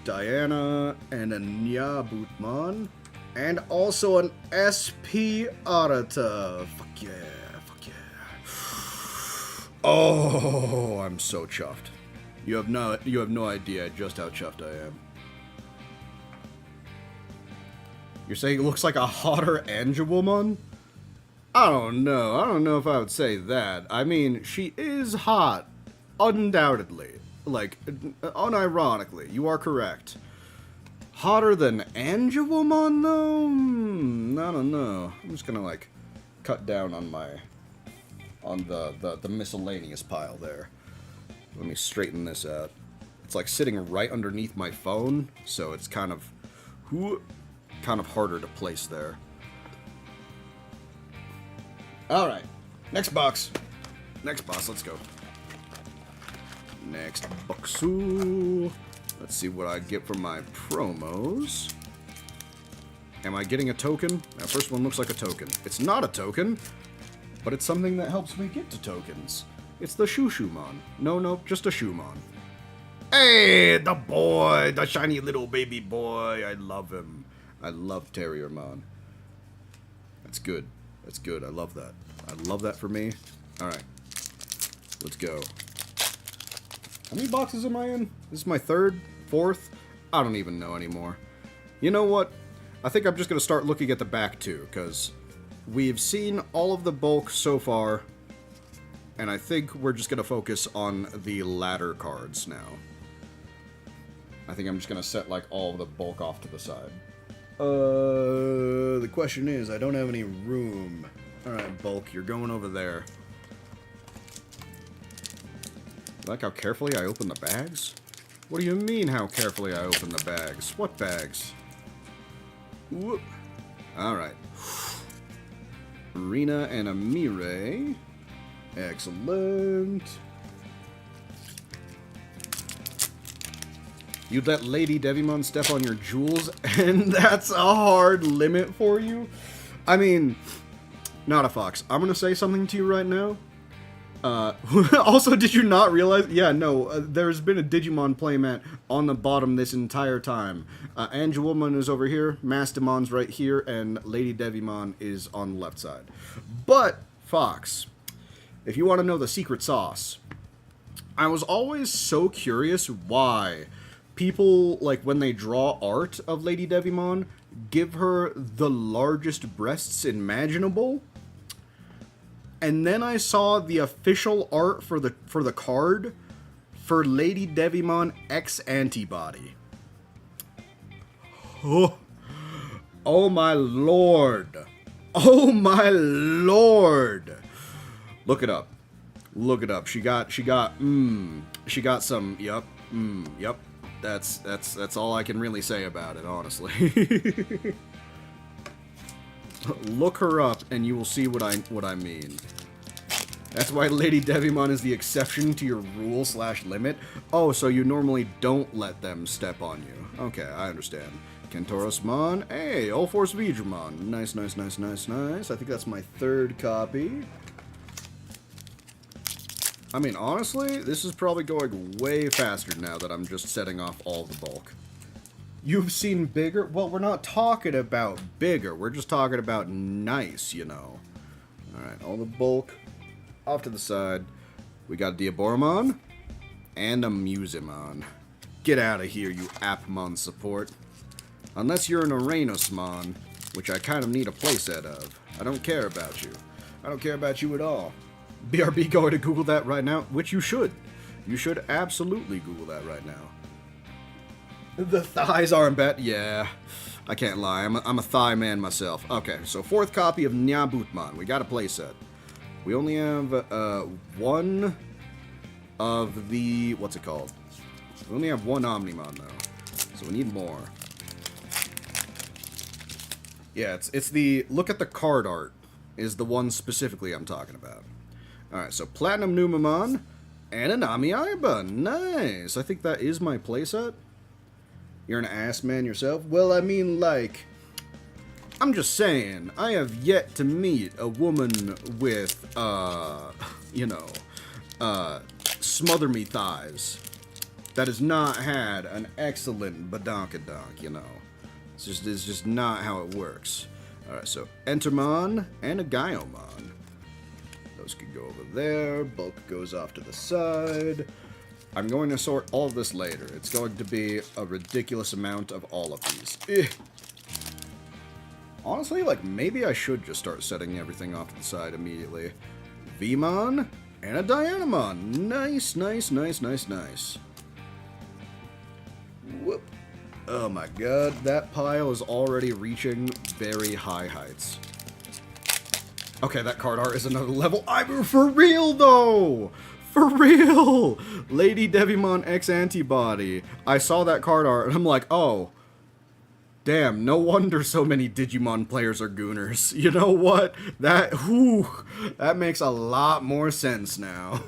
Diana, and a Nyabutmon, and also an SP Arata. Fuck yeah. Oh, I'm so chuffed. You have no idea just how chuffed I am. You're saying it looks like a hotter Angelwoman? I don't know. I don't know if I would say that. I mean, she is hot. Undoubtedly. Like, unironically. You are correct. Hotter than Angelwoman, though? I don't know. I'm just gonna, like, cut down on my... on the miscellaneous pile there. Let me straighten this out. It's like sitting right underneath my phone, so it's kind of harder to place there. Alright, next box. Let's go. Next boxu. Let's see what I get from my promos. Am I getting a token? That first one looks like a token. It's not a token, but it's something that helps me get to tokens. It's the Shushuman. No, just a Shumon. Hey, the boy, the shiny little baby boy. I love him. I love Terriermon. That's good. That's good. I love that. I love that for me. Alright. Let's go. How many boxes am I in? This is my third? Fourth? I don't even know anymore. You know what? I think I'm just going to start looking at the back too, because we've seen all of the bulk so far, and I think we're just going to focus on the ladder cards now. I think I'm just going to set, like, all of the bulk off to the side. The question is, I don't have any room. Alright, bulk, you're going over there. Like how carefully I open the bags? What do you mean, how carefully I open the bags? What bags? Whoop. Alright. Rina and Amire. Excellent. You'd let Lady Devimon step on your jewels, and that's a hard limit for you? I mean, not a fox. I'm gonna say something to you right now. Also, did you not realize? Yeah, no, there's been a Digimon playmat on the bottom this entire time. Angelwoman is over here, Mastimon's right here, and Lady Devimon is on the left side. But, Fox, if you want to know the secret sauce, I was always so curious why people, like, when they draw art of Lady Devimon, give her the largest breasts imaginable. And then I saw the official art for the card for Lady Devimon X Antibody. Oh my lord. Oh my lord. Look it up. Look it up. She got some, yep. That's all I can really say about it, honestly. Look her up and you will see what I mean. That's why Lady Devimon is the exception to your rule/limit. Oh, so you normally don't let them step on you. Okay, I understand. Kentorosmon. Hey, All Force Vidramon. Nice. I think that's my third copy. I mean, honestly, this is probably going way faster now that I'm just setting off all the bulk. You've seen bigger? Well, we're not talking about bigger. We're just talking about nice, you know. Alright, all the bulk off to the side. We got Diaboromon and a Musimon. Get out of here, you Appmon support. Unless you're an Uranusmon, which I kind of need a playset of. I don't care about you. I don't care about you at all. BRB going to Google that right now, which you should. You should absolutely Google that right now. The thighs aren't bad. Yeah, I can't lie. I'm a thigh man myself. Okay, so fourth copy of Nyabutmon. We got a playset. We only have one of the... What's it called? We only have one Omnimon, though. So we need more. Yeah, it's the... Look at the card art is the one specifically I'm talking about. Alright, so Platinum Numamon and a Namiaiba. Nice. I think that is my playset. You're an ass man yourself? Well, I mean, like... I'm just saying, I have yet to meet a woman with, you know, smother me thighs that has not had an excellent badonkadonk, you know. It's just not how it works. Alright, so Entermon and a Gaiomon. Those could go over there. Bulk goes off to the side. I'm going to sort all of this later. It's going to be a ridiculous amount of all of these. Honestly, like, maybe I should just start setting everything off to the side immediately. Vmon and a Dianamon. Nice. Whoop. Oh my god, that pile is already reaching very high heights. Okay, that card art is another level. I'm for real, though! For real! Lady Devimon X Antibody. I saw that card art, and I'm like, oh... Damn, no wonder so many Digimon players are gooners. You know what? That makes a lot more sense now.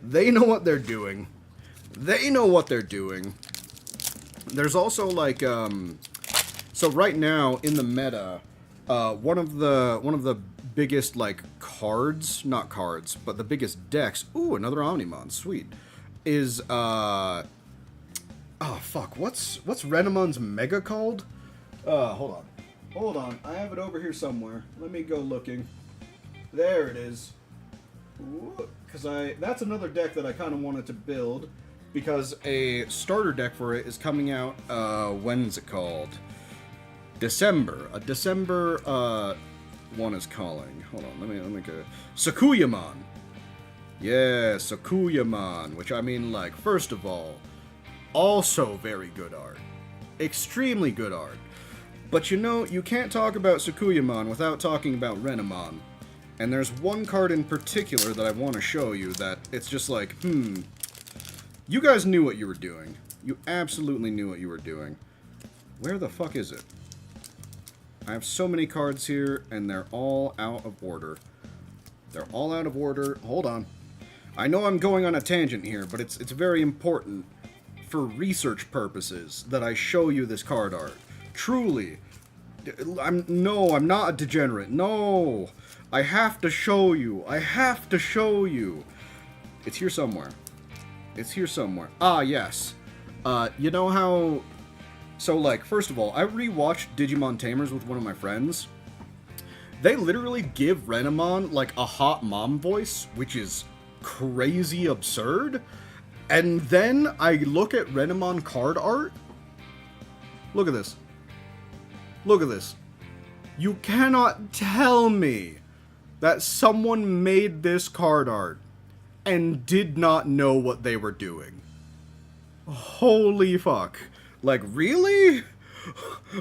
They know what they're doing. They know what they're doing. There's also, like, so right now, in the meta, one of the biggest, like, cards, not cards, but the biggest decks, ooh, another Omnimon, sweet, is, oh, fuck. What's Renamon's Mega called? Hold on. I have it over here somewhere. Let me go looking. There it is. Because that's another deck that I kind of wanted to build. Because a starter deck for it is coming out, when's it called? December. A December, one is calling. Hold on, let me go. Sakuyamon. Yeah, Sakuyamon. Which I mean, like, first of all, also very good art. Extremely good art. But you know, you can't talk about Sakuyamon without talking about Renamon. And there's one card in particular that I want to show you that it's just like, you guys knew what you were doing. You absolutely knew what you were doing. Where the fuck is it? I have so many cards here, and they're all out of order. They're all out of order. Hold on. I know I'm going on a tangent here, but it's very important for research purposes that I show you this card art. Truly. I'm not a degenerate. No. I have to show you. I have to show you. It's here somewhere. It's here somewhere. Ah, yes. You know how... So, like, first of all, I rewatched Digimon Tamers with one of my friends. They literally give Renamon, like, a hot mom voice, which is crazy absurd. And then I look at Renamon card art. Look at this. Look at this. You cannot tell me that someone made this card art and did not know what they were doing. Holy fuck. Like, really?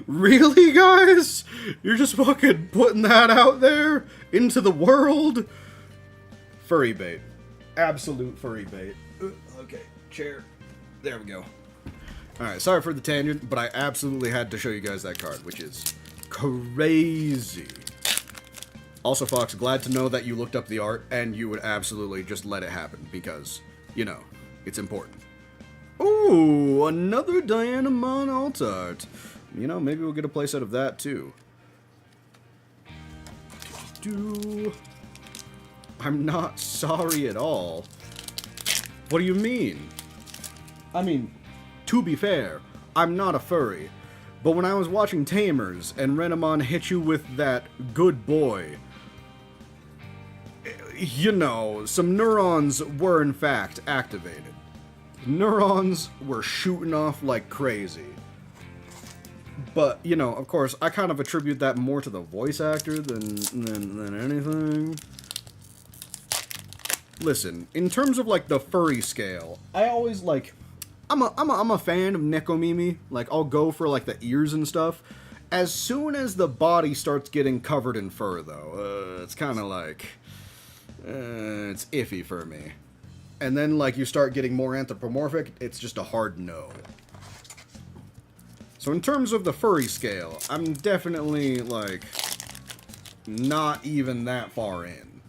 Really, guys? You're just fucking putting that out there into the world? Furry bait. Absolute furry bait. Okay, chair. There we go. Alright, sorry for the tangent, but I absolutely had to show you guys that card, which is crazy. Also, Fox, glad to know that you looked up the art and you would absolutely just let it happen because, you know, it's important. Ooh, another Dianamon alt art. You know, maybe we'll get a playset of that too. I'm not sorry at all. What do you mean? I mean, to be fair, I'm not a furry. But when I was watching Tamers and Renamon hit you with that good boy, you know, some neurons were in fact activated. Neurons were shooting off like crazy. But, you know, of course, I kind of attribute that more to the voice actor than anything. Listen, in terms of, like, the furry scale, I always, like, I'm a fan of Nekomimi. Like, I'll go for, like, the ears and stuff. As soon as the body starts getting covered in fur, though, it's kind of like, it's iffy for me. And then, like, you start getting more anthropomorphic, it's just a hard no. So in terms of the furry scale, I'm definitely, like, not even that far in.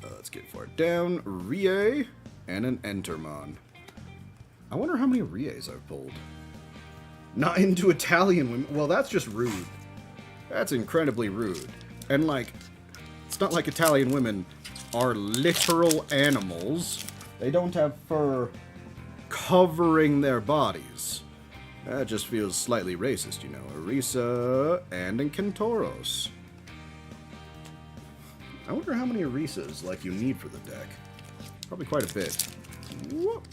Let's get far down. Rie and an Entermon. I wonder how many Ries I've pulled. Not into Italian women. Well, that's just rude. That's incredibly rude. And, like, it's not like Italian women are literal animals. They don't have fur covering their bodies. That just feels slightly racist, you know. Orisa and an Kentoros. I wonder how many Orisas, like, you need for the deck. Probably quite a bit. Whoop.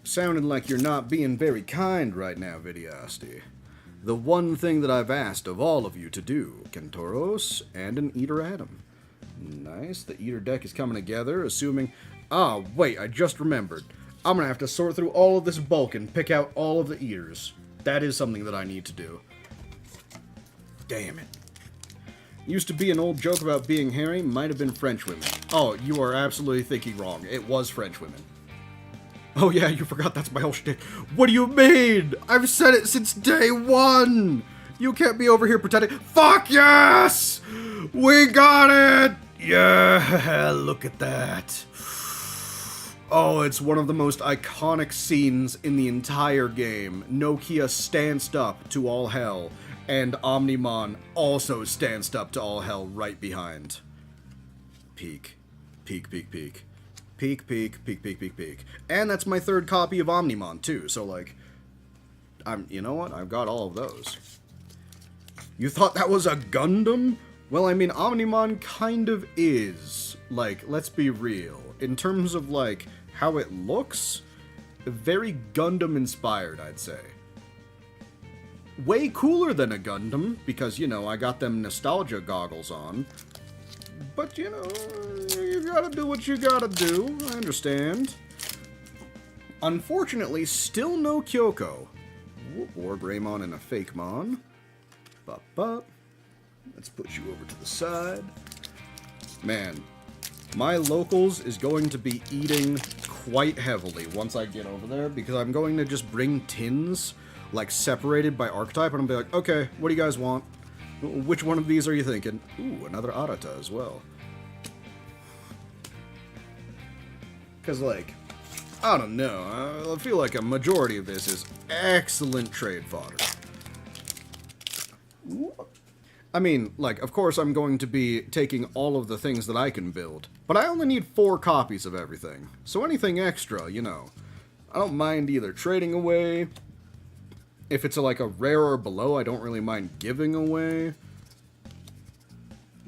Sounding like you're not being very kind right now, Vidiasti. The one thing that I've asked of all of you to do, Kentoros and an Eater Atom. Nice, the Eater deck is coming together, assuming... Ah, wait, I just remembered. I'm gonna have to sort through all of this bulk and pick out all of the Eaters. That is something that I need to do. Damn it. Used to be an old joke about being hairy, might have been French women. Oh, you are absolutely thinking wrong. It was French women. Oh yeah, you forgot that's my whole shtick. What do you mean? I've said it since day one! You can't be over here pretending. Fuck yes! We got it! Yeah, look at that. Oh, it's one of the most iconic scenes in the entire game. Nokia stanced up to all hell, and Omnimon also stanced up to all hell right behind. Peak. Peak, peak, peak. Peak, peak, peak, peak, peak, peak. And that's my third copy of Omnimon, too, so, like, you know what? I've got all of those. You thought that was a Gundam? Well, I mean, Omnimon kind of is. Like, let's be real. In terms of, like, how it looks, very Gundam-inspired, I'd say. Way cooler than a Gundam, because, you know, I got them nostalgia goggles on. But, you know, you gotta do what you gotta do. I understand. Unfortunately, still no Kyoko. Or Greymon and a Fakemon. Bop, bop. Let's put you over to the side. Man, my locals is going to be eating quite heavily once I get over there, because I'm going to just bring tins, like, separated by archetype, and I'll be like, okay, what do you guys want? Which one of these are you thinking? Ooh, another Arata as well. Because, like, I don't know, I feel like a majority of this is excellent trade fodder. I mean, like, of course I'm going to be taking all of the things that I can build, but I only need 4 copies of everything, so anything extra, you know, I don't mind either trading away. If it's like a rare or below, I don't really mind giving away.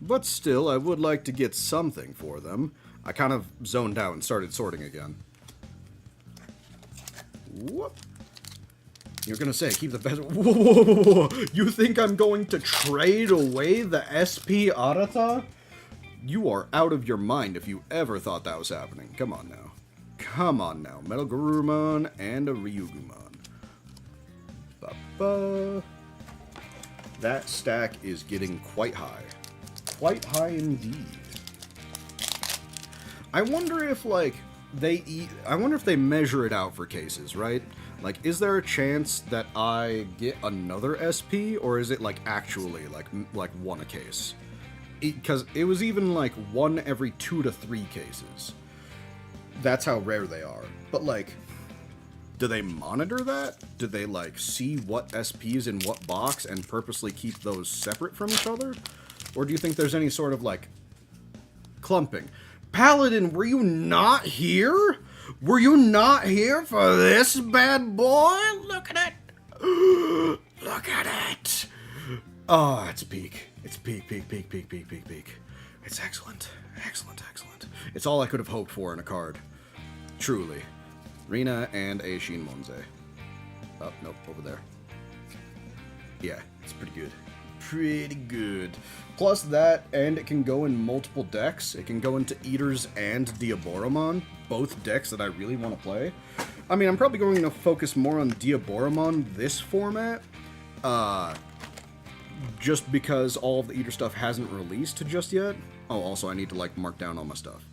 But still, I would like to get something for them. I kind of zoned out and started sorting again. Whoop. You're gonna say, keep the best... Whoa! You think I'm going to trade away the SP Arata? You are out of your mind if you ever thought that was happening. Come on now. Come on now. Metal Garurumon and a Ryugumon. Ba-ba. That stack is getting quite high. Quite high indeed. I wonder if, like, I wonder if they measure it out for cases, right? Like, is there a chance that I get another SP, or is it, like, actually, like one a case? Because it was even, like, 1 every 2 to 3 cases. That's how rare they are. But, like, do they monitor that? Do they, like, see what SP is in what box and purposely keep those separate from each other? Or do you think there's any sort of, like, clumping? Paladin, were you not here? Were you not here for this bad boy? Look at it. Look at it. Oh, it's peak. It's peak. It's excellent. Excellent. It's all I could have hoped for in a card. Truly. Rina and a Shinmonze. Oh, nope, over there. Yeah, it's pretty good. Pretty good. Plus that, and it can go in multiple decks. It can go into Eaters and Diaboromon, both decks that I really want to play. I mean, I'm probably going to focus more on Diaboromon this format, just because all of the Eater stuff hasn't released just yet. Oh, also I need to, like, mark down all my stuff.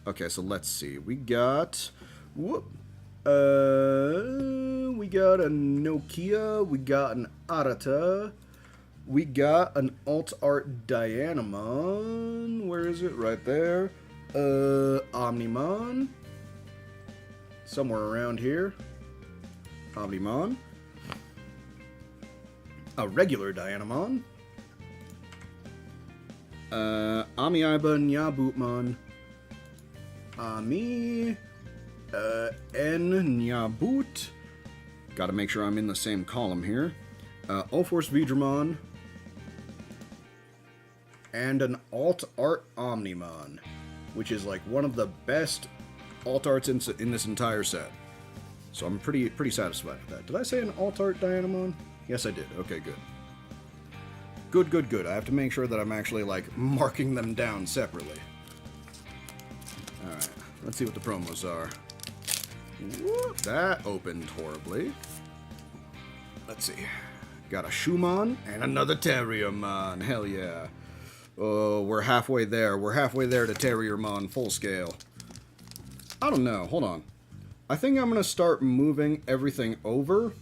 Okay, so let's see. We got... Whoop. We got a Nokia, we got an Arata, we got an Alt Art Dianamon, where is it? Right there. Omnimon, somewhere around here. Omnimon. A regular Dianamon. Amiiba Nyabutmon. Ami... N Nyabut. Gotta make sure I'm in the same column here. O-Force Vidramon. And an Alt Art Omnimon, which is like one of the best Alt Arts in this entire set. So I'm pretty satisfied with that. Did I say an Alt Art Dianamon? Yes, I did. Okay, good. Good. I have to make sure that I'm actually, like, marking them down separately. Alright, let's see what the promos are. Whoop, that opened horribly. Let's see. Got a Shumon and another Terriermon. Hell yeah. Oh, we're halfway there. We're halfway there to Terriermon full scale. I don't know. Hold on. I think I'm going to start moving everything over.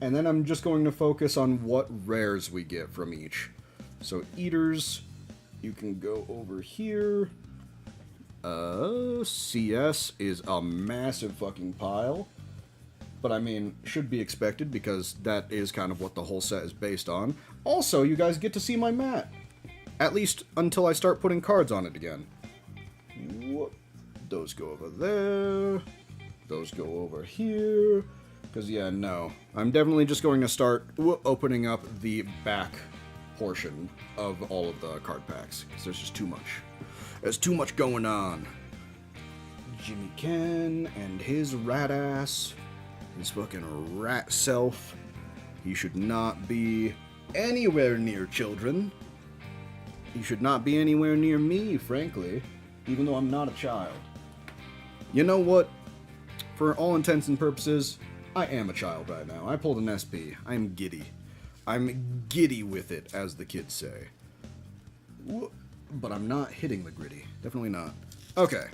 And then I'm just going to focus on what rares we get from each. So, Eaters, you can go over here. CS is a massive fucking pile. But I mean, should be expected because that is kind of what the whole set is based on. Also, you guys get to see my mat. At least until I start putting cards on it again. Whoop. Those go over there. Those go over here. Because, yeah, no. I'm definitely just going to start opening up the back portion of all of the card packs. Because there's just too much. There's too much going on. Jimmy Ken and his rat ass. His fucking rat self. He should not be anywhere near children. He should not be anywhere near me, frankly. Even though I'm not a child. You know what? For all intents and purposes, I am a child right now. I pulled an SP. I'm giddy. I'm giddy with it, as the kids say. But I'm not hitting the gritty. Definitely not. Okay.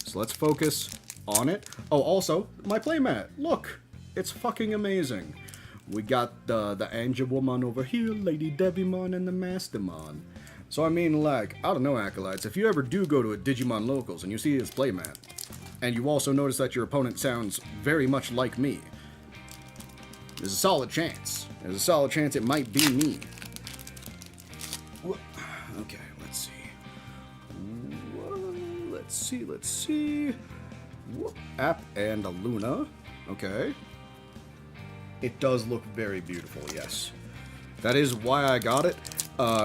So let's focus on it. Oh, also, my playmat. Look! It's fucking amazing. We got the Angelwoman over here, Lady Devimon, and the Mastermon. So, I mean, like, I don't know, Acolights, if you ever do go to a Digimon Locals and you see his playmat, and you also notice that your opponent sounds very much like me, there's a solid chance. There's a solid chance it might be me. Okay, let's see. Let's see. App and a Luna. Okay. It does look very beautiful, yes. That is why I got it.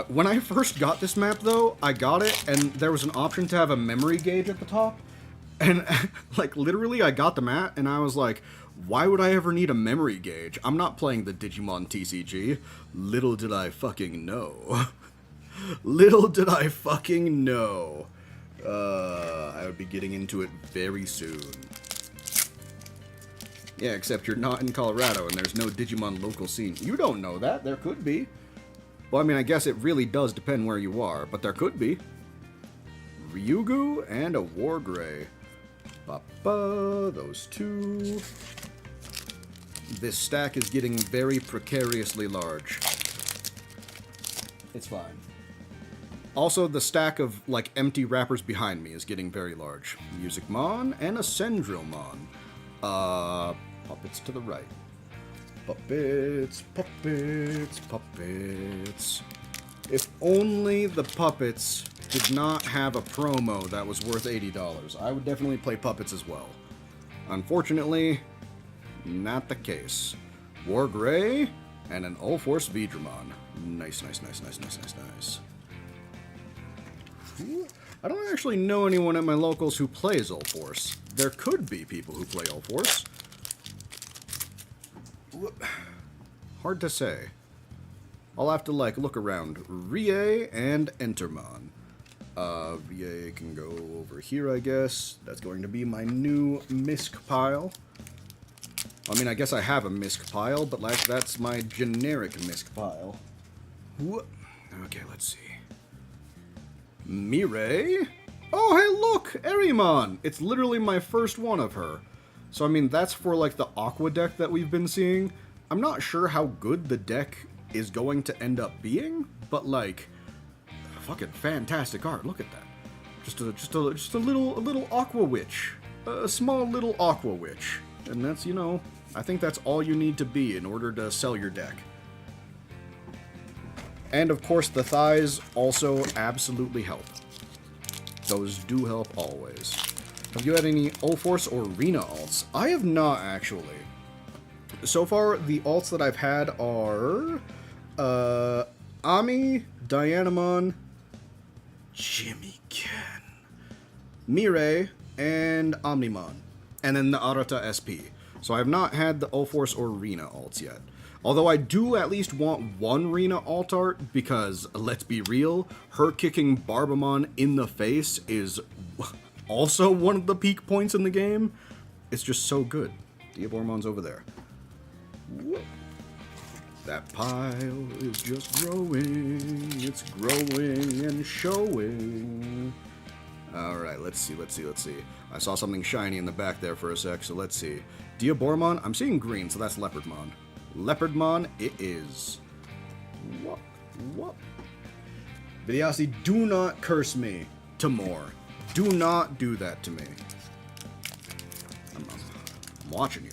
When I first got this map, though, I got it, and there was an option to have a memory gauge at the top. And, like, literally, I got the map, and I was like, why would I ever need a memory gauge? I'm not playing the Digimon TCG. Little did I fucking know. Little did I fucking know. I would be getting into it very soon. Yeah, except you're not in Colorado, and there's no Digimon local scene. You don't know that. There could be. Well, I mean, I guess it really does depend where you are, but there could be. Ryugu and a Wargrey. Papa, those two. This stack is getting very precariously large. It's fine. Also, the stack of, like, empty wrappers behind me is getting very large. Musicmon and a Sendrilmon. Puppets to the right. Puppets, puppets, puppets. If only the puppets did not have a promo that was worth $80. I would definitely play puppets as well. Unfortunately, not the case. Wargrey and an All-Force Vidramon. Nice, nice, nice, nice, nice, nice, nice. I don't actually know anyone at my locals who plays All-Force. There could be people who play All-Force. Hard to say. I'll have to, like, look around. Rie and Entermon. Rie can go over here, I guess. That's going to be my new misc pile. I mean, I guess I have a misc pile, but like, that's my generic misc pile. Okay, let's see. Mireille? Oh, hey, look! Erimon! It's literally my first one of her. So, I mean, that's for, like, the Aqua deck that we've been seeing. I'm not sure how good the deck is going to end up being, but, like, fucking fantastic art. Look at that. Just a little Aqua Witch. A small little Aqua Witch. And that's, you know, I think that's all you need to be in order to sell your deck. And, of course, the thighs also absolutely help. Those do help always. Have you had any All-Force or Rena alts? I have not, actually. So far, the alts that I've had are... Ami, Dianamon, Jimmy Ken, Mireille, and Omnimon. And then the Arata SP. So I have not had the All-Force or Rena alts yet. Although I do at least want one Rena alt art, because, let's be real, her kicking Barbamon in the face is also one of the peak points in the game. It's just so good. Diabormon's over there. Whoop. That pile is just growing. It's growing and showing. Alright, let's see. I saw something shiny in the back there for a sec, so let's see. Diabormon, I'm seeing green, so that's Leopardmon. Leopardmon it is. What? Vidyasi, do not curse me to more. Do not do that to me. I'm watching you.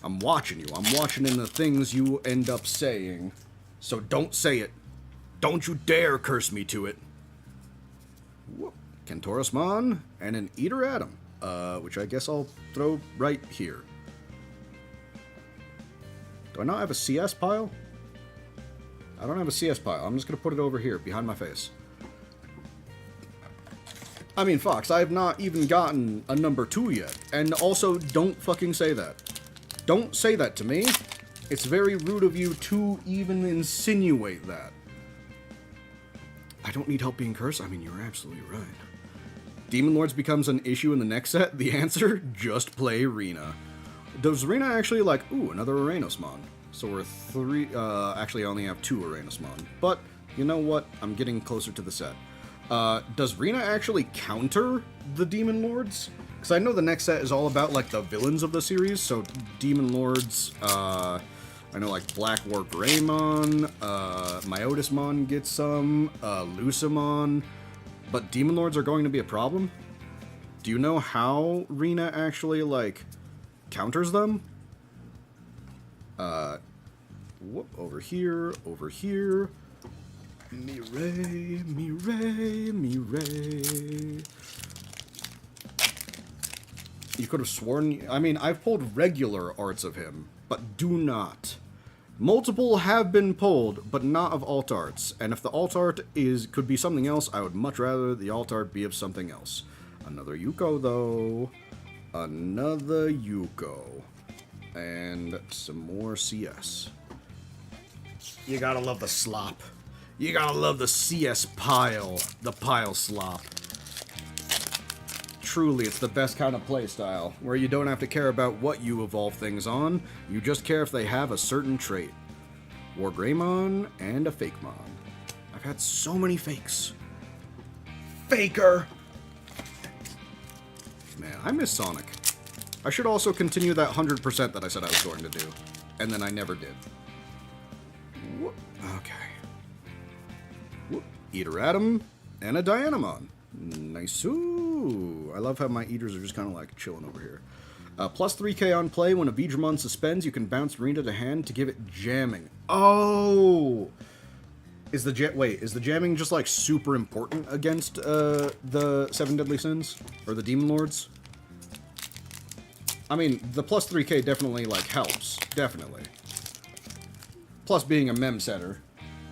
I'm watching you. I'm watching in the things you end up saying. So don't say it. Don't you dare curse me to it. Kentorosmon and an Eater Atom, which I guess I'll throw right here. Do I not have a CS pile? I don't have a CS pile. I'm just going to put it over here, behind my face. I mean, Fox, I have not even gotten a number 2 yet. And also, don't fucking say that. Don't say that to me. It's very rude of you to even insinuate that. I don't need help being cursed? I mean, you're absolutely right. Demon Lords becomes an issue in the next set? The answer? Just play Rena. Does Rena actually, like, ooh, another Uranusmon. So we're 3, actually I only have 2 Uranusmon. But, you know what? I'm getting closer to the set. Does Rena actually counter the Demon Lords? Because I know the next set is all about, like, the villains of the series, so Demon Lords, I know, like, Black War Greymon, Myotismon gets some, Lucamon, but Demon Lords are going to be a problem? Do you know how Rena actually, like, counters them? Over here. Mireille. You could have sworn... I mean, I've pulled regular arts of him, but do not Multiple have been pulled, but not of alt arts. And if the alt art could be something else, I would much rather the alt art be of something else. Another Yuko, though. Another Yuko. And some more CS. You gotta love the slop. You gotta love the CS pile. The pile slop. Truly, it's the best kind of playstyle, where you don't have to care about what you evolve things on, you just care if they have a certain trait. War Greymon and a Fakemon. I've had so many fakes. Faker! Man, I miss Sonic. I should also continue that 100% that I said I was going to do, and then I never did. Okay. Eater Atom and a Dianamon. Nice. Ooh, I love how my eaters are just kind of like chilling over here. Plus 3k on play. When a Digimon suspends, you can bounce Rena to hand to give it jamming. Oh! Is the jamming just like super important against the 7 Deadly Sins? Or the Demon Lords? I mean, the plus 3k definitely like helps. Definitely. Plus being a mem setter.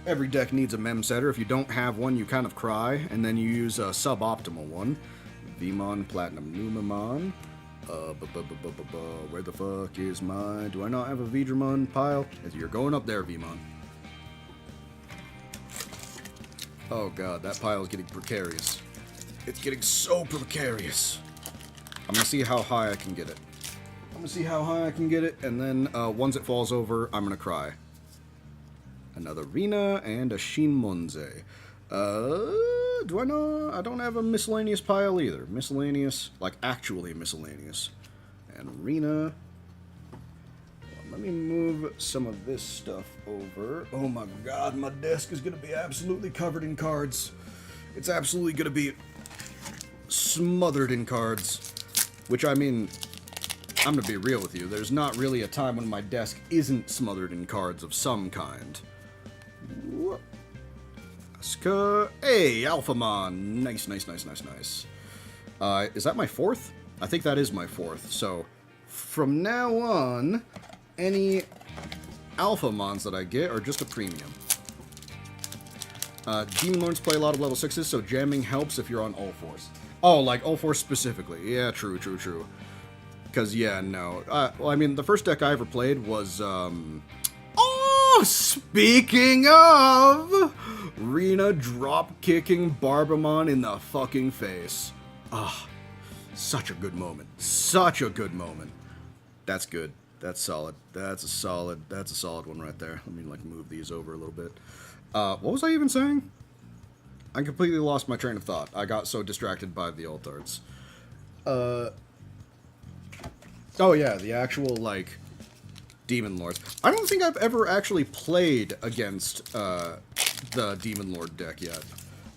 Every deck needs a mem setter. If you don't have one, you kind of cry, and then you use a suboptimal one. Vmon, Platinum, Numamon. Where the fuck is my... Do I not have a Vidramon pile? You're going up there, Vmon. Oh god, that pile is getting precarious. It's getting so precarious. I'm gonna see how high I can get it. And then once it falls over, I'm gonna cry. Another Rena and a Shinmonze. Do I know? I don't have a miscellaneous pile either. Miscellaneous, like actually miscellaneous. And Rena. Let me move some of this stuff over. Oh my god, my desk is going to be absolutely covered in cards. It's absolutely going to be smothered in cards. Which, I mean, I'm going to be real with you. There's not really a time when my desk isn't smothered in cards of some kind. Asuka. Hey, Alphamon. Nice. Is that my 4th? I think that is my 4th. So, from now on, any Alphamons that I get are just a premium. Demon Lords play a lot of level 6s, so jamming helps if you're on All Force. Oh, like All Force specifically. Yeah, true. Because, yeah, no. Well, I mean, the first deck I ever played was, Oh, speaking of, Rena drop-kicking Barbamon in the fucking face. Ah, such a good moment. That's good. That's solid. That's a solid one right there. Let me, like, move these over a little bit. What was I even saying? I completely lost my train of thought. I got so distracted by the alt arts. Oh yeah, the actual, like, Demon Lords. I don't think I've ever actually played against the Demon Lord deck yet.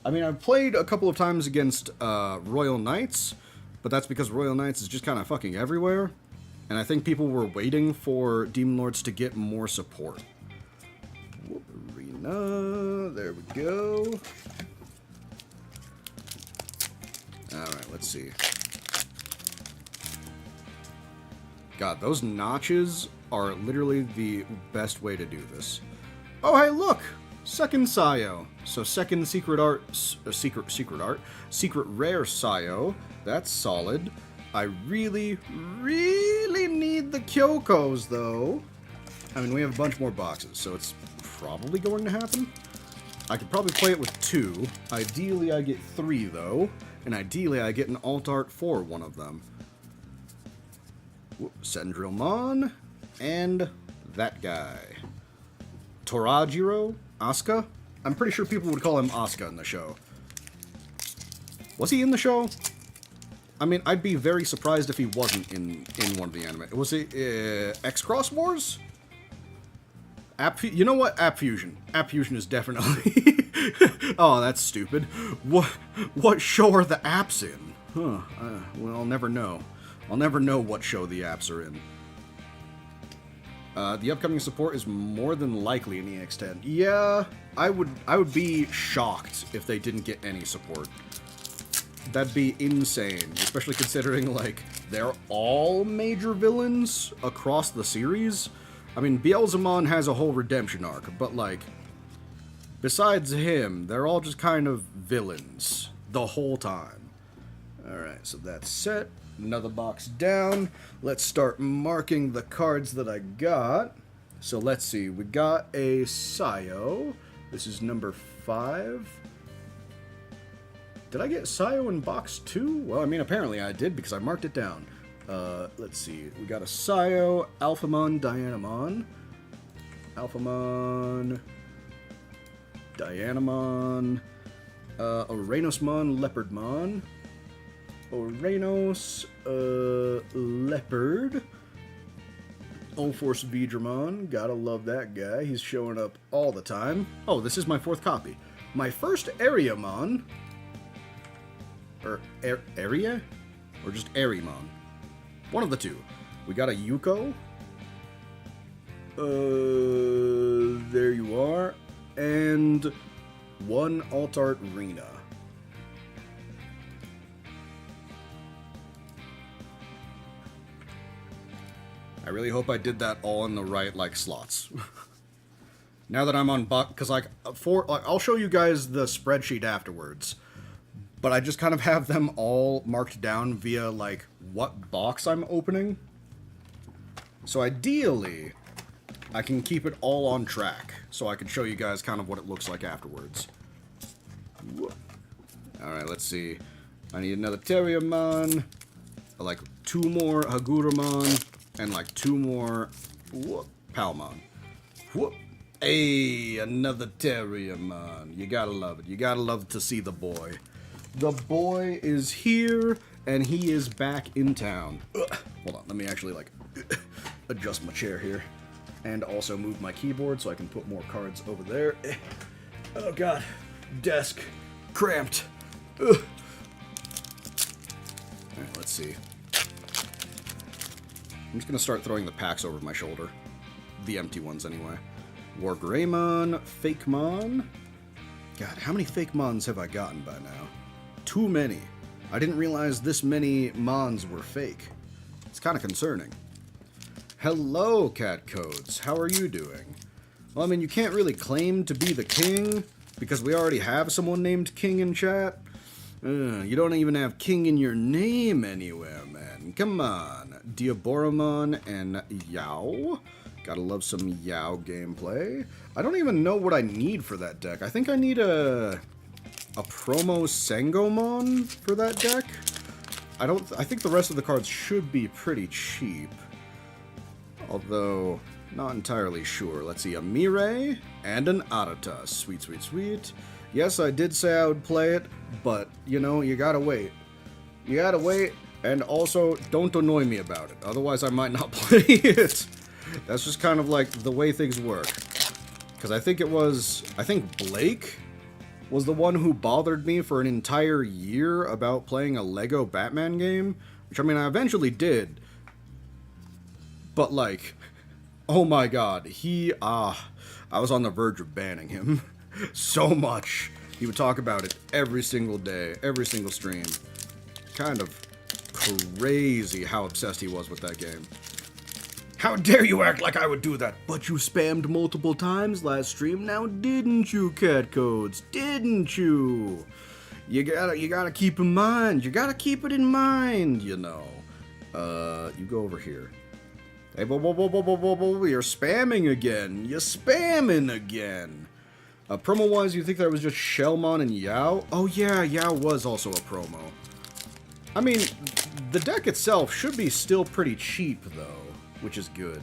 I mean, I've played a couple of times against Royal Knights, but that's because Royal Knights is just kind of fucking everywhere. And I think people were waiting for Demon Lords to get more support. Arena, there we go. Alright, let's see. God, those notches are literally the best way to do this. Oh, hey, look! Second Sayo. So second secret rare Sayo. That's solid. I really need the Kyokos, though. I mean, we have a bunch more boxes, so it's probably going to happen. I could probably play it with 2. Ideally, I get 3, though. And ideally, I get an alt art for one of them. Sendrilmon, and that guy. Torajiro? Asuka? I'm pretty sure people would call him Asuka in the show. Was he in the show? I mean, I'd be very surprised if he wasn't in one of the anime. Was it X-Cross Wars? You know what? App Fusion. App Fusion is definitely... Oh, that's stupid. What show are the apps in? Huh. Well, I'll never know. I'll never know what show the apps are in. The upcoming support is more than likely in EX10. Yeah, I would be shocked if they didn't get any support. That'd be insane, especially considering, like, they're all major villains across the series. I mean, Beelzemon has a whole redemption arc, but, like, besides him, they're all just kind of villains the whole time. Alright, so that's set. Another box down. Let's start marking the cards that I got. So let's see. We got a Sayo. This is number 5. Did I get Sayo in box 2? Well, I mean, apparently I did because I marked it down. Let's see. We got a Sayo, Alphamon, Dianamon. Alphamon, Dianamon, Oranosmon, Leopardmon. Oranos, Leopard. All-Force Vidramon, gotta love that guy. He's showing up all the time. Oh, this is my 4th copy. My first Ariamon. Or, Aria? Or just Arimon? One of the two. We got a Yuko. There you are. And one Altart Rena. I really hope I did that all in the right, like, slots. Now that I'm on because, like, I'll show you guys the spreadsheet afterwards. But I just kind of have them all marked down via, like, what box I'm opening. So ideally, I can keep it all on track. So I can show you guys kind of what it looks like afterwards. Alright, let's see. I need another Terriermon. Like, 2 more Haguramon. And like 2 more Palmon. Whoop. Hey, another Terriermon. You gotta love it. You gotta love to see the boy. The boy is here, and he is back in town. Hold on, let me actually, like, adjust my chair here. And also move my keyboard so I can put more cards over there. Oh, God. Desk. Cramped. Alright, let's see. I'm just going to start throwing the packs over my shoulder. The empty ones, anyway. Wargreymon, Fakemon. God, how many Fakemons have I gotten by now? Too many. I didn't realize this many Mons were fake. It's kind of concerning. Hello, Cat Codes. How are you doing? Well, I mean, you can't really claim to be the king, because we already have someone named King in chat. You don't even have King in your name anywhere, man. Come on. Diaboromon and Yao. Gotta love some Yao gameplay. I don't even know what I need for that deck. I think I need a promo Sangomon for that deck. I think the rest of the cards should be pretty cheap. Although, not entirely sure. Let's see, a Mirai and an Arata. Sweet, sweet, sweet. Yes, I did say I would play it, but, you know, you gotta wait. You gotta wait, and also, don't annoy me about it. Otherwise, I might not play it. That's just kind of like the way things work. Because I think Blake was the one who bothered me for an entire year about playing a Lego Batman game. Which, I mean, I eventually did. But, like, oh my god, I was on the verge of banning him. So much. He would talk about it every single day, every single stream. Kind of crazy how obsessed he was with that game. How dare you act like I would do that? But you spammed multiple times last stream, now didn't you, Cat Codes? Didn't you? You gotta keep in mind. You gotta keep it in mind, you know. You go over here. Hey, whoa, you're spamming again. You're spamming again. Promo-wise, you think that was just Shellmon and Yao? Oh yeah, Yao was also a promo. I mean, the deck itself should be still pretty cheap, though, which is good.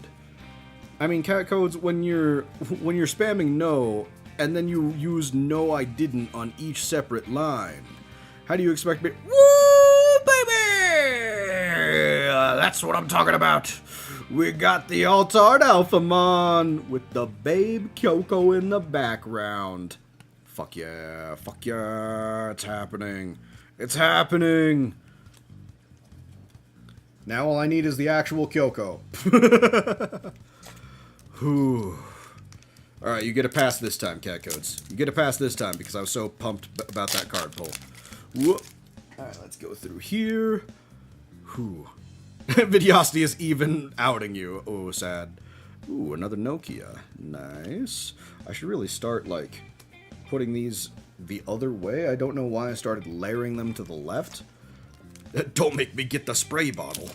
I mean, Cat Codes, when you're spamming no, and then you use no I didn't on each separate line, how do you expect me? Woo, baby! That's what I'm talking about. We got the Altart Alphamon with the Babe Kyoko in the background. Fuck yeah, it's happening. It's happening. Now all I need is the actual Kyoko. Whew. Alright, you get a pass this time, Cat Codes. You get a pass this time because I was so pumped about that card pull. Alright, let's go through here. Whew. Vidiosity is even outing you. Oh, sad. Ooh, another Nokia. Nice. I should really start, like, putting these the other way. I don't know why I started layering them to the left. Don't make me get the spray bottle.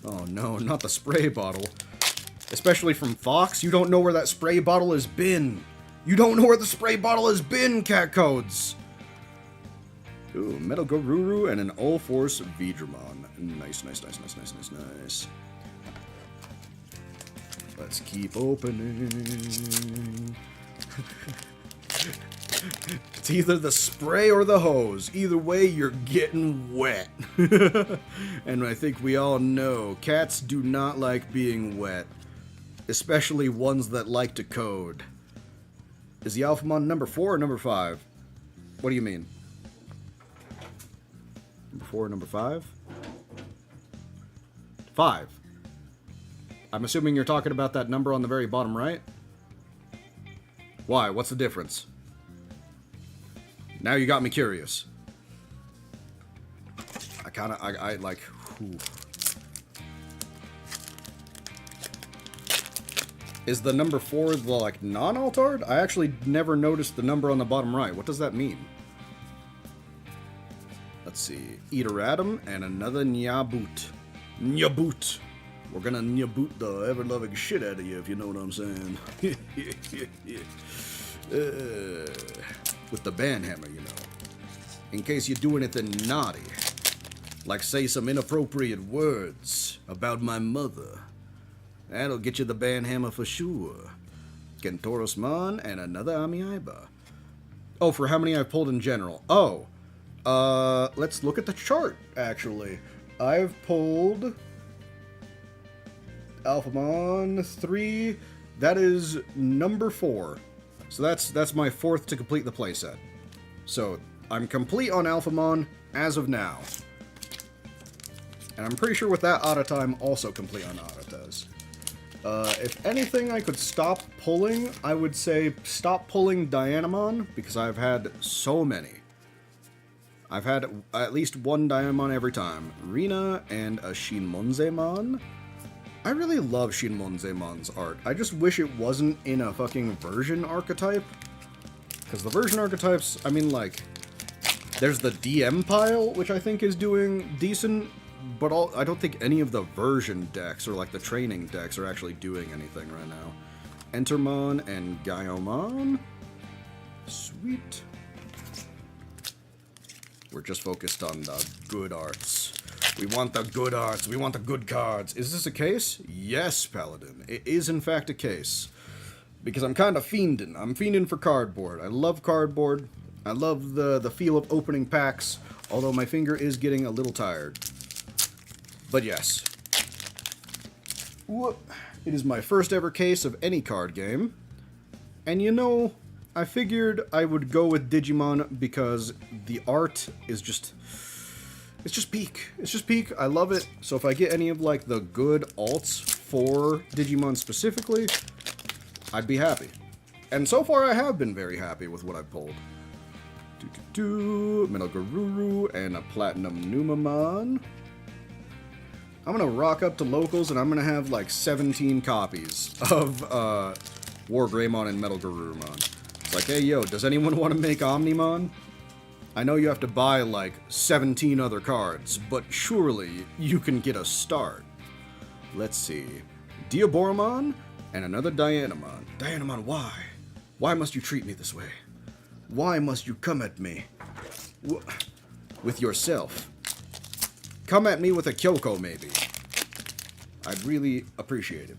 Oh no, not the spray bottle. Especially from Fox, you don't know where that spray bottle has been. You don't know where the spray bottle has been, cat codes. Ooh, Metal Garuru and an All-Force Vidramon. Nice, nice, nice, nice, nice, nice, nice. Let's keep opening. It's either the spray or the hose. Either way, you're getting wet. And I think we all know cats do not like being wet. Especially ones that like to code. Is the Alphamon number 4 or number 5? What do you mean? Number 4 or number 5? 5. I'm assuming you're talking about that number on the very bottom right? Why? What's the difference? Now you got me curious. I like... Whew. Is the number 4 the, like, non-altard? I actually never noticed the number on the bottom right. What does that mean? Let's see. Eateratum and another Nyaboot. Nyaboot. We're gonna Nyaboot the ever-loving shit out of you, if you know what I'm saying. With the banhammer, you know. In case you do anything naughty. Like say some inappropriate words about my mother. That'll get you the banhammer for sure. Kentorosmon and another Amiiba. Oh, for how many I've pulled in general. Oh. Let's look at the chart, actually. I've pulled... Alphamon 3. That is number 4. So that's my 4th to complete the playset. So, I'm complete on Alphamon as of now. And I'm pretty sure with that Audita, I'm also complete on Auditas. If anything I could stop pulling, I would say stop pulling Dianamon, because I've had so many. I've had at least one Dianamon every time. Rina and a Shinmonzemon. I really love Shinmonzemon's art. I just wish it wasn't in a fucking version archetype. Because the version archetypes, I mean, like, there's the DM pile, which I think is doing decent, but I don't think any of the version decks, or like the training decks, are actually doing anything right now. Entermon and Gaiomon. Sweet. We're just focused on the good arts. We want the good arts. We want the good cards. Is this a case? Yes, Paladin. It is, in fact, a case. Because I'm kind of fiending. I'm fiending for cardboard. I love cardboard. I love the feel of opening packs. Although my finger is getting a little tired. But yes. It is my first ever case of any card game. And you know, I figured I would go with Digimon because the art is just... It's just peak. It's just peak. I love it. So if I get any of, like, the good alts for Digimon specifically, I'd be happy. And so far I have been very happy with what I've pulled. Metal Garuru and a Platinum Numamon. I'm gonna rock up to locals and I'm gonna have, like, 17 copies of, War Greymon and Metal Garurumon. It's like, hey, yo, does anyone want to make Omnimon? I know you have to buy, like, 17 other cards, but surely you can get a start. Let's see. Diaboromon and another Dianamon. Dianamon, why? Why must you treat me this way? Why must you come at me? With yourself. Come at me with a Kyoko, maybe. I'd really appreciate it.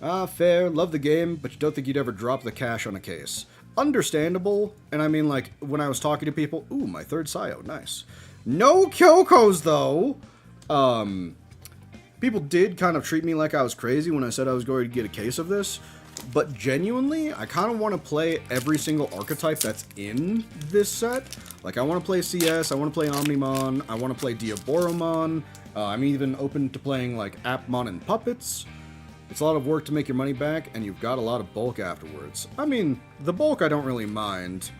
Ah, fair. Love the game, but you don't think you'd ever drop the cash on a case. Understandable, and I mean, like, when I was talking to people, ooh, my 3rd Sayo, nice. No Kyokos, though! People did kind of treat me like I was crazy when I said I was going to get a case of this, but genuinely, I kind of want to play every single archetype that's in this set. Like, I want to play CS, I want to play Omnimon, I want to play Diaboromon, I'm even open to playing, like, Appmon and Puppets. It's a lot of work to make your money back, and you've got a lot of bulk afterwards. I mean, the bulk I don't really mind.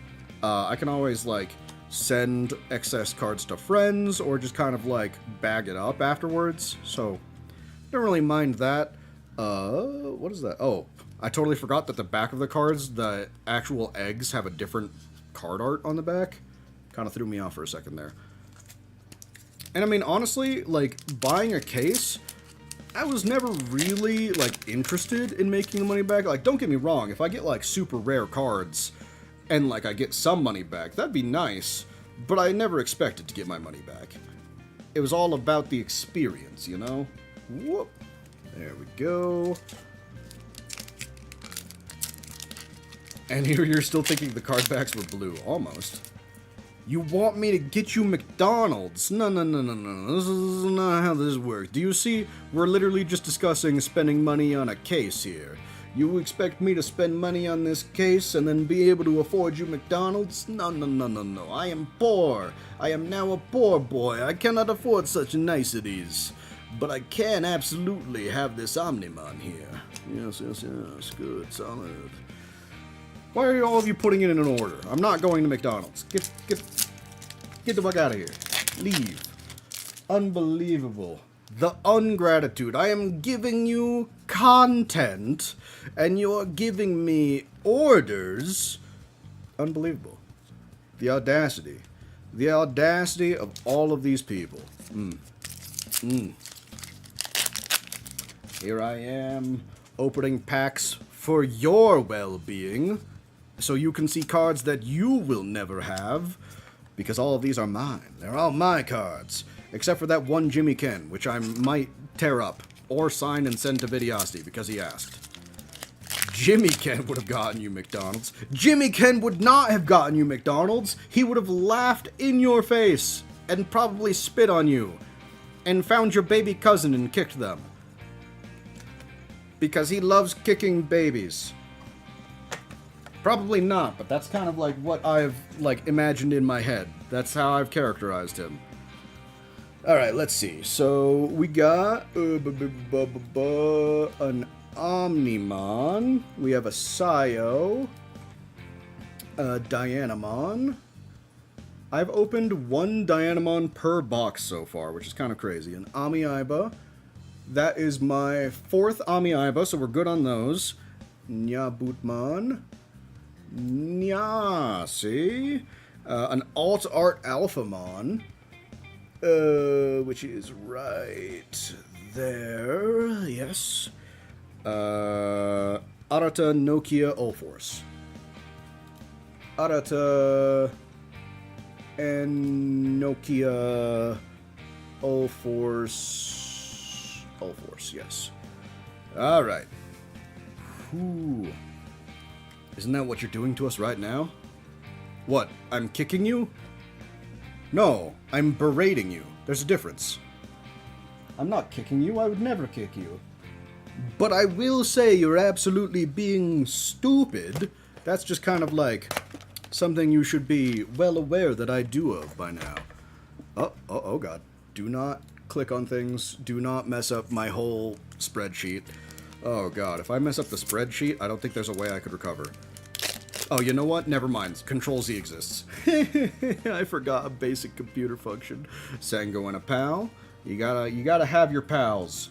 I can always, like, send excess cards to friends, or just kind of, like, bag it up afterwards. So, don't really mind that. What is that? Oh, I totally forgot that the back of the cards, the actual eggs have a different card art on the back. Kind of threw me off for a second there. And I mean, honestly, like, buying a case, I was never really, like, interested in making the money back. Like, don't get me wrong, if I get, like, super rare cards and, like, I get some money back, that'd be nice, but I never expected to get my money back. It was all about the experience, you know? Whoop. There we go. And here you're still thinking the card backs were blue. Almost. You want me to get you McDonald's? No, no, no, no, no. This is not how this works. Do you see? We're literally just discussing spending money on a case here. You expect me to spend money on this case and then be able to afford you McDonald's? No, no, no, no, no. I am poor. I am now a poor boy. I cannot afford such niceties. But I can absolutely have this Omnimon here. Yes, yes, yes. Good, solid. Why are all of you putting it in an order? I'm not going to McDonald's. Get the fuck out of here. Leave. Unbelievable. The ungratitude. I am giving you content, and you're giving me orders. Unbelievable. The audacity. The audacity of all of these people. Here I am, opening packs for your well-being, so you can see cards that you will never have, because all of these are mine. They're all my cards, except for that one Jimmy Ken, which I might tear up, or sign and send to Vidiosity, because he asked. Jimmy Ken would have gotten you McDonald's. Jimmy Ken would not have gotten you McDonald's. He would have laughed in your face, and probably spit on you, and found your baby cousin and kicked them. Because he loves kicking babies. Probably not, but that's kind of like what I've, like, imagined in my head. That's how I've characterized him. Alright, let's see. So, we got an Omnimon. We have a Sayo. A Dianamon. I've opened one Dianamon per box so far, which is kind of crazy. An Amiibo. That is my fourth Amiibo, so we're good on those. Nyabutmon. Nyasi. An Alt Art Alphamon. Which is right there. Yes. Arata Nokia Ulforce. Arata and Nokia Ulforce. Ulforce, yes. Alright. Whew. Isn't that what you're doing to us right now? What, I'm kicking you? No, I'm berating you. There's a difference. I'm not kicking you, I would never kick you. But I will say you're absolutely being stupid. That's just kind of like something you should be well aware that I do of by now. Oh god. Do not click on things. Do not mess up my whole spreadsheet. Oh god, if I mess up the spreadsheet, I don't think there's a way I could recover. Oh, you know what? Never mind. Control-Z exists. I forgot a basic computer function. Sango and a pal. You gotta have your pals.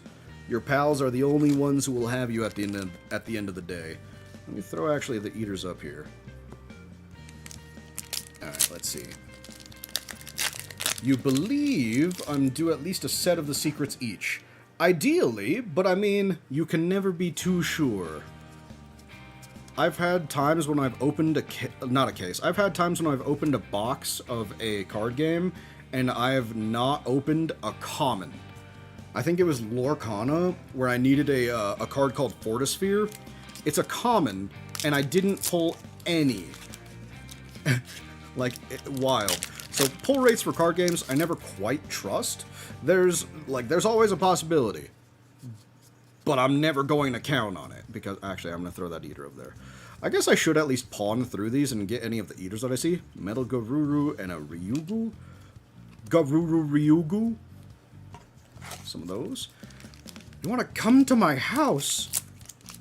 Your pals are the only ones who will have you at the end of the day. Let me throw actually the eaters up here. Alright, let's see. You believe I'm due at least a set of the secrets each. Ideally, but I mean, you can never be too sure. I've had times when I've opened I've had times when I've opened a box of a card game, and I've not opened a common. I think it was Lorcana, where I needed a card called Fortisphere. It's a common, and I didn't pull any. Wild. So pull rates for card games, I never quite trust. There's always a possibility. But I'm never going to count on it, because, actually, I'm going to throw that eater over there. I guess I should at least pawn through these and get any of the eaters that I see. Metal Garuru and a Ryugu. Garuru Ryugu. Some of those. You want to come to my house?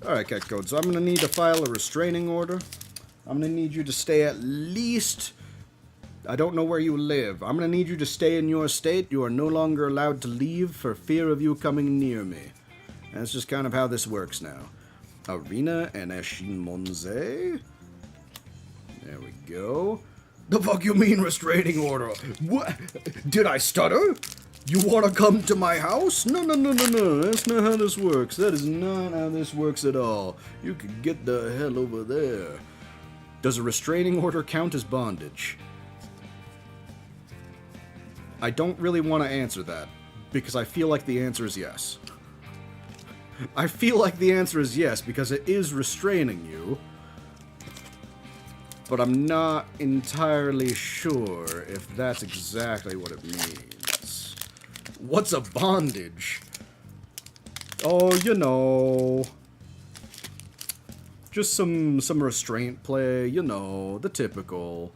Alright, Cat Code, so I'm going to need to file a restraining order. I'm going to need you to stay at least... I don't know where you live. I'm going to need you to stay in your state. You are no longer allowed to leave for fear of you coming near me. That's just kind of how this works now. Arena and Eshinmonze. There we go. The fuck you mean restraining order? What? Did I stutter? You want to come to my house? No. That's not how this works. That is not how this works at all. You can get the hell over there. Does a restraining order count as bondage? I don't really want to answer that, because I feel like the answer is yes. I feel like the answer is yes, because it is restraining you. But I'm not entirely sure if that's exactly what it means. What's a bondage? Oh, you know. Just some restraint play, you know, the typical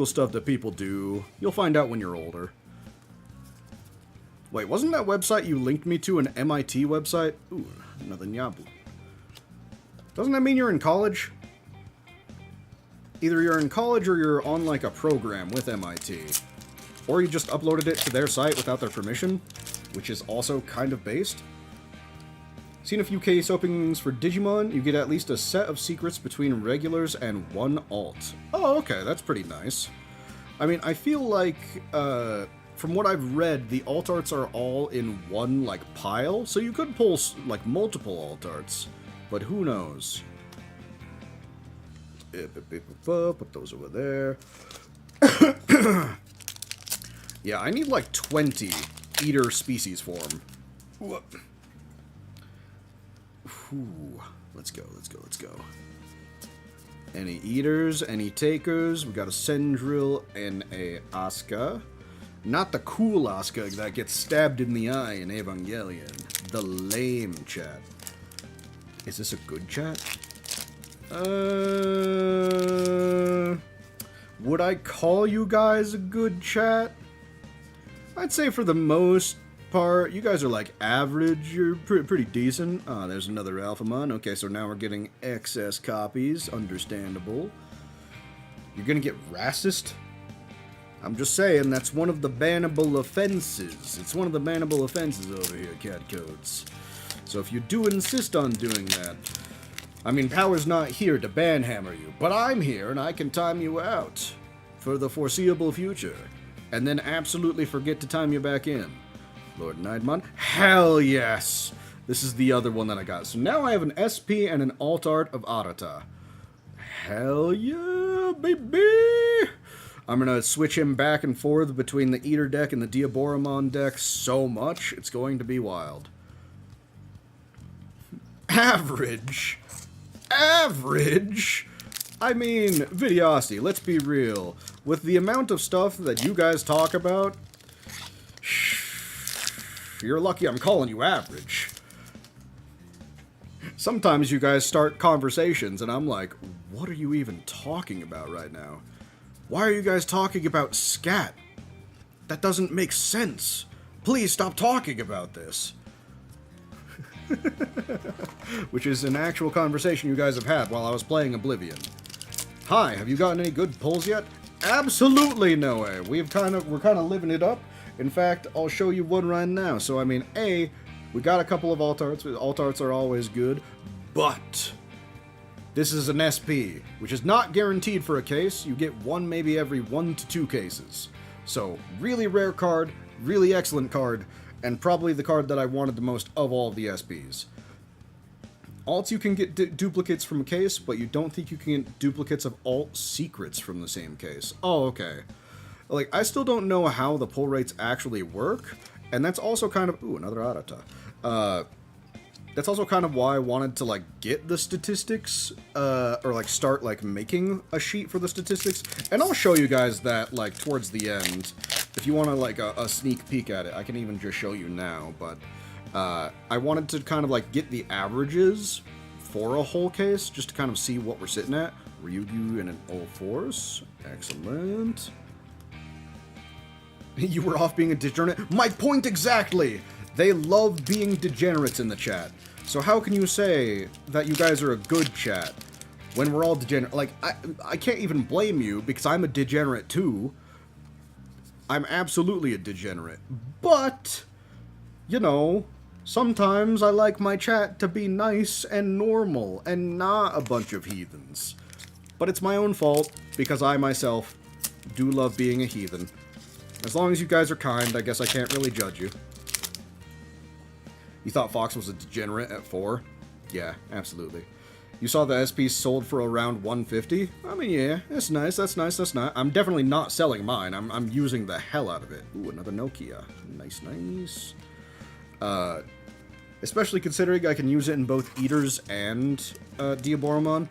stuff that people do. You'll find out when you're older. Wait, wasn't that website you linked me to an MIT website? Ooh, another Nyabu. Doesn't that mean you're in college? Either you're in college or you're on like a program with MIT. Or you just uploaded it to their site without their permission, which is also kind of based. Seen a few case openings for Digimon. You get at least a set of secrets between regulars and one alt. Oh, okay, that's pretty nice. I mean, I feel like, from what I've read, the alt arts are all in one, like, pile, so you could pull, like, multiple alt arts, but who knows? Put those over there. Yeah, I need, like, 20 eater species form. Whoop. Ooh, let's go. Any eaters, any takers? We got a Sendril and a Asuka. Not the cool Asuka that gets stabbed in the eye in Evangelion. The lame chat. Is this a good chat? Would I call you guys a good chat? I'd say for the most part, you guys are like average. You're pretty decent. Ah, there's another Alphamon. Okay, so now we're getting excess copies. Understandable. You're gonna get racist? I'm just saying, that's one of the bannable offenses. It's one of the bannable offenses over here, Cat Codes. So if you do insist on doing that, I mean, Power's not here to banhammer you, but I'm here and I can time you out for the foreseeable future. And then absolutely forget to time you back in. Lord Nidemon? Hell yes! This is the other one that I got. So now I have an SP and an alt art of Arata. Hell yeah, baby! I'm gonna switch him back and forth between the Eater deck and the Diaboromon deck so much, it's going to be wild. Average? Average? I mean, Videosity, let's be real. With the amount of stuff that you guys talk about, you're lucky I'm calling you average. Sometimes you guys start conversations and I'm like, what are you even talking about right now? Why are you guys talking about scat? That doesn't make sense. Please stop talking about this. Which is an actual conversation you guys have had while I was playing Oblivion. Hi, have you gotten any good pulls yet? Absolutely no way. We're kind of living it up. In fact, I'll show you one right now. So, I mean, we got a couple of alt arts. Alt arts are always good. But this is an SP, which is not guaranteed for a case. You get one maybe every 1 to 2 cases. So, really rare card, really excellent card, and probably the card that I wanted the most of all of the SPs. Alts you can get duplicates from a case, but you don't think you can get duplicates of alt secrets from the same case. Oh, okay. Like, I still don't know how the pull rates actually work, and that's also kind of... Ooh, another Arata. That's also kind of why I wanted to, like, get the statistics, or, like, start, like, making a sheet for the statistics. And I'll show you guys that, like, towards the end. If you want to, like, a sneak peek at it, I can even just show you now, but... I wanted to kind of, like, get the averages for a whole case, just to kind of see what we're sitting at. Ryugyu and an O-Force. Excellent. You were off being a degenerate? My point exactly! They love being degenerates in the chat. So how can you say that you guys are a good chat when we're all degenerate? Like, I can't even blame you, because I'm a degenerate too. I'm absolutely a degenerate. But, you know, Sometimes I like my chat to be nice and normal and not a bunch of heathens. But it's my own fault, because I myself do love being a heathen. As long as you guys are kind, I guess I can't really judge you. You thought Fox was a degenerate at 4? Yeah, absolutely. You saw the SP sold for around 150? I mean, yeah, that's nice, that's nice, that's nice. I'm definitely not selling mine. I'm using the hell out of it. Ooh, another Nokia. Nice, nice. Especially considering I can use it in both Eaters and Diaboromon.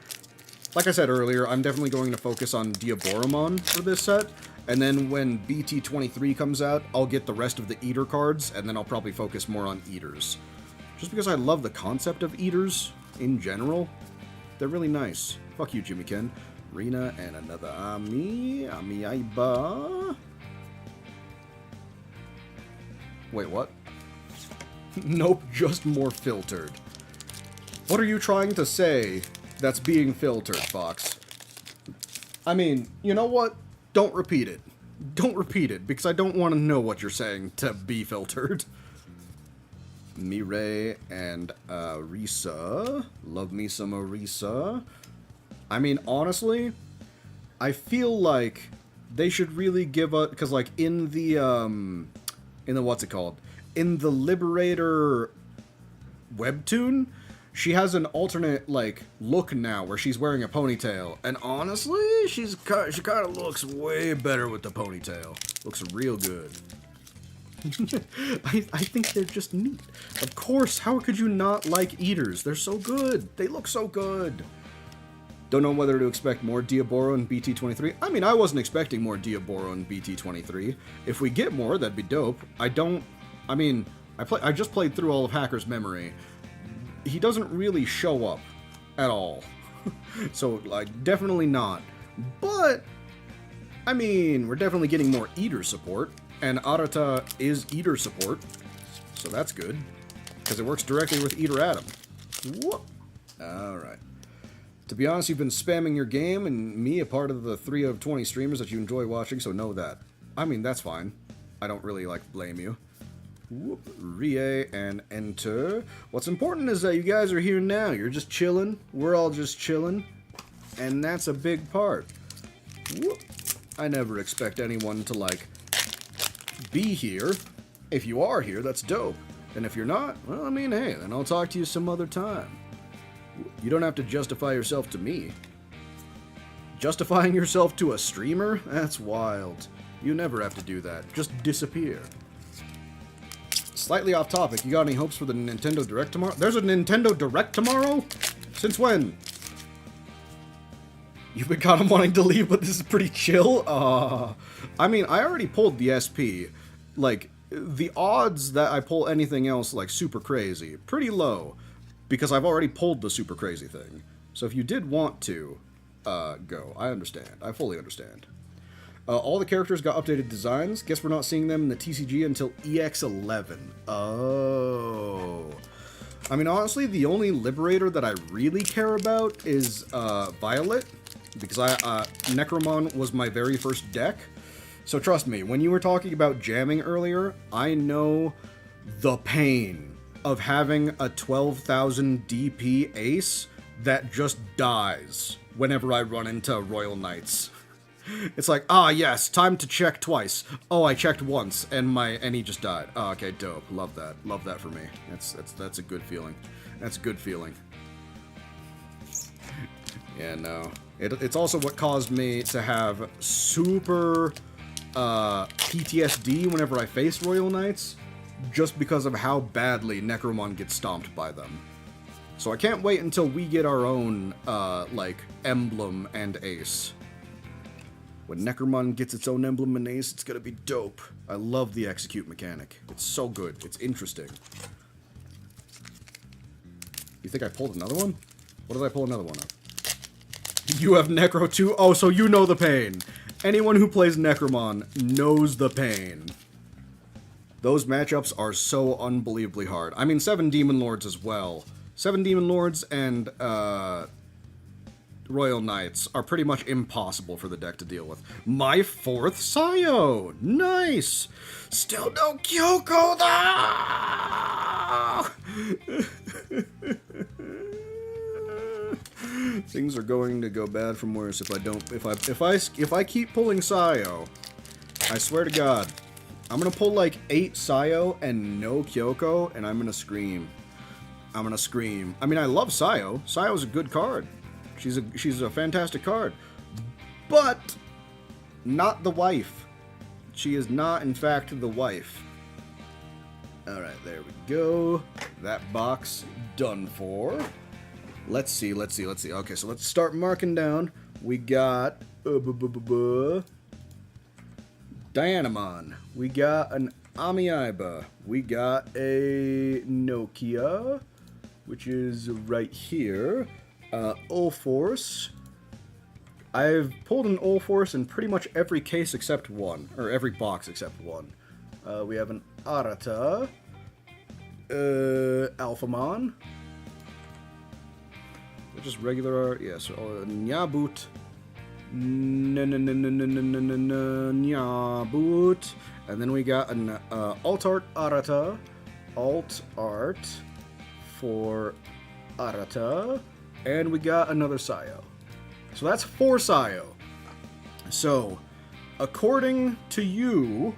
Like I said earlier, I'm definitely going to focus on Diaboromon for this set. And then when BT23 comes out, I'll get the rest of the Eater cards, and then I'll probably focus more on Eaters. Just because I love the concept of Eaters in general. They're really nice. Fuck you, Jimmy Ken. Rena and another Ami Aiba. Wait, what? Nope, just more filtered. What are you trying to say that's being filtered, Fox? I mean, you know what? Don't repeat it. Don't repeat it, because I don't want to know what you're saying to be filtered. Mireille and Arisa. Love me some Arisa. I mean, honestly, I feel like they should really give a... Because, like, in the what's it called? In the Liberator webtoon, she has an alternate, like, look now where she's wearing a ponytail. And honestly, she kind of looks way better with the ponytail. Looks real good. I think they're just neat. Of course, how could you not like Eaters? They're so good. They look so good. Don't know whether to expect more Diaboro and BT23. I mean, I wasn't expecting more Diaboro and BT23. If we get more, that'd be dope. I just played through all of Hacker's Memory. He doesn't really show up at all. So, like, definitely not. But, I mean, we're definitely getting more Eater support. And Arata is Eater support. So that's good. Because it works directly with Eater Adam. Whoop. Alright. To be honest, you've been spamming your game, and me a part of the 3 of 20 streamers that you enjoy watching, so know that. I mean, that's fine. I don't really, like, blame you. Whoop. Rie and enter. What's important is that you guys are here now. You're just chilling. We're all just chilling. And that's a big part. Whoop. I never expect anyone to, like, be here. If you are here, that's dope. And if you're not, well, I mean, hey, then I'll talk to you some other time. You don't have to justify yourself to me. Justifying yourself to a streamer? That's wild. You never have to do that. Just disappear. Slightly off topic, you got any hopes for the Nintendo Direct tomorrow? There's a Nintendo Direct tomorrow? Since when? You've been kind of wanting to leave, but this is pretty chill? I mean, I already pulled the SP. Like, the odds that I pull anything else, like, super crazy, pretty low. Because I've already pulled the super crazy thing. So if you did want to, go. I understand. I fully understand. All the characters got updated designs. Guess we're not seeing them in the TCG until EX11. Oh. I mean, honestly, the only Liberator that I really care about is, Violet. Because Necromon was my very first deck. So trust me, when you were talking about jamming earlier, I know the pain of having a 12,000 DP ace that just dies whenever I run into Royal Knights. It's like, yes, time to check twice. Oh, I checked once, and he just died. Oh, okay, dope. Love that. Love that for me. That's a good feeling. That's a good feeling. Yeah, no. It's also what caused me to have super PTSD whenever I faced Royal Knights, just because of how badly Necromon gets stomped by them. So I can't wait until we get our own, like, emblem and ace. When Necromon gets its own emblem and ace, it's gonna be dope. I love the execute mechanic. It's so good. It's interesting. You think I pulled another one? What did I pull another one of? You have Necro too? Oh, so you know the pain. Anyone who plays Necromon knows the pain. Those matchups are so unbelievably hard. I mean, 7 Demon Lords as well. 7 Demon Lords and, Royal Knights are pretty much impossible for the deck to deal with. My 4th Sayo! Nice! Still no Kyoko though! Things are going to go bad from worse if I don't. If I keep pulling Sayo, I swear to God, I'm gonna pull like 8 Sayo and no Kyoko, and I'm gonna scream. I'm gonna scream. I mean, I love Sayo. Sayo's a good card. She's a fantastic card, but not the wife. She is not, in fact, the wife. All right, there we go. That box done for. Let's see. Okay, so let's start marking down. We got Dianamon. We got an Amiibo. We got a Nokia, which is right here. Ulforce. I've pulled an Ulforce in pretty much every case except one, or every box except one. We have an Arata, Alphamon, just regular, yes, Nyaboot, Nyaboot, and then we got an Alt Art Arata, Alt Art for Arata, and we got another Sayo. So that's 4 Sayo. So, according to you,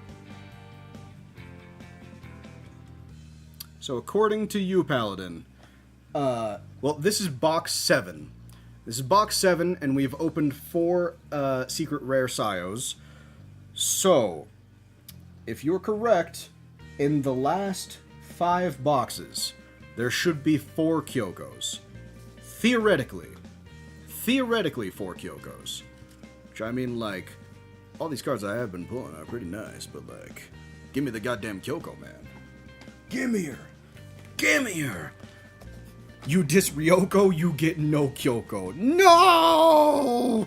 Paladin, well, this is box 7. This is box 7, and we've opened 4 secret rare Sayos. So, if you're correct, in the last 5 boxes, there should be 4 Kyokos. Theoretically 4 Kyokos. Which, I mean, like, all these cards I have been pulling are pretty nice, but, like, give me the goddamn Kyoko, man. Gimme her! Gimme her! You diss Ryoko, you get no Kyoko. No!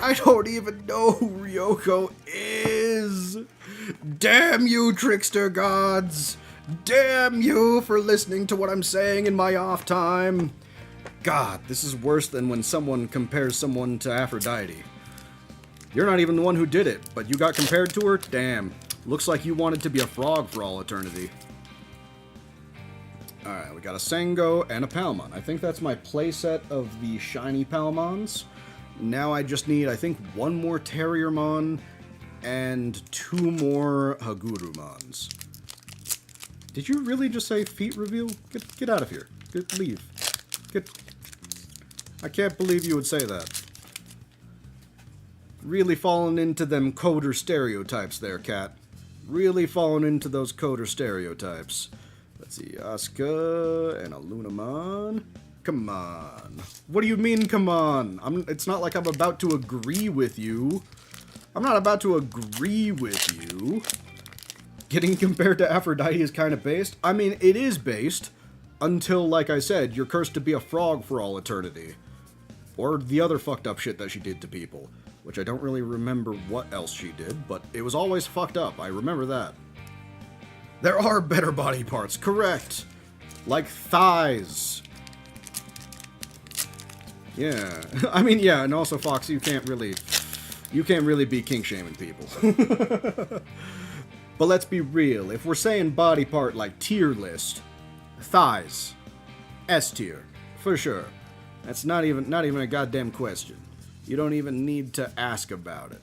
I don't even know who Ryoko is! Damn you, trickster gods! Damn you for listening to what I'm saying in my off time! God, this is worse than when someone compares someone to Aphrodite. You're not even the one who did it, but you got compared to her? Damn. Looks like you wanted to be a frog for all eternity. Alright, we got a Sango and a Palmon. I think that's my playset of the shiny Palmons. Now I just need, I think, 1 more Terriermon and 2 more Hagurumons. Did you really just say feet reveal? Get out of here. Leave. I can't believe you would say that. Really falling into them coder stereotypes there, cat. Really falling into those coder stereotypes. Let's see, Asuka and a Lunamon. Come on. What do you mean, come on? It's not like I'm about to agree with you. I'm not about to agree with you. Getting compared to Aphrodite is kind of based. I mean, it is based. Until, like I said, you're cursed to be a frog for all eternity. Or the other fucked up shit that she did to people. Which I don't really remember what else she did, but it was always fucked up. I remember that. There are better body parts, correct. Like thighs. Yeah. I mean, yeah, and also, Fox, you can't really be kink-shaming people. But let's be real. If we're saying body part like tier list, thighs, S tier, for sure. That's not even a goddamn question. You don't even need to ask about it.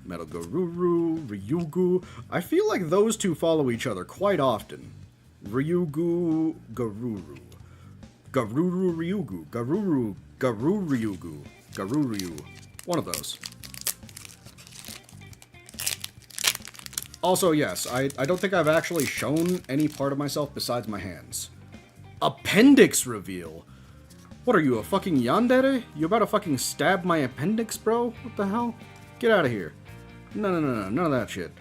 Metal Garuru, Ryugu. I feel like those two follow each other quite often. Ryugu, Garuru. Garuru, Ryugu. Garuru, Ryugu. Garuryu. One of those. Also, yes, I don't think I've actually shown any part of myself besides my hands. Appendix reveal? What are you, a fucking yandere? You about to fucking stab my appendix, bro? What the hell? Get out of here. No, none of that shit.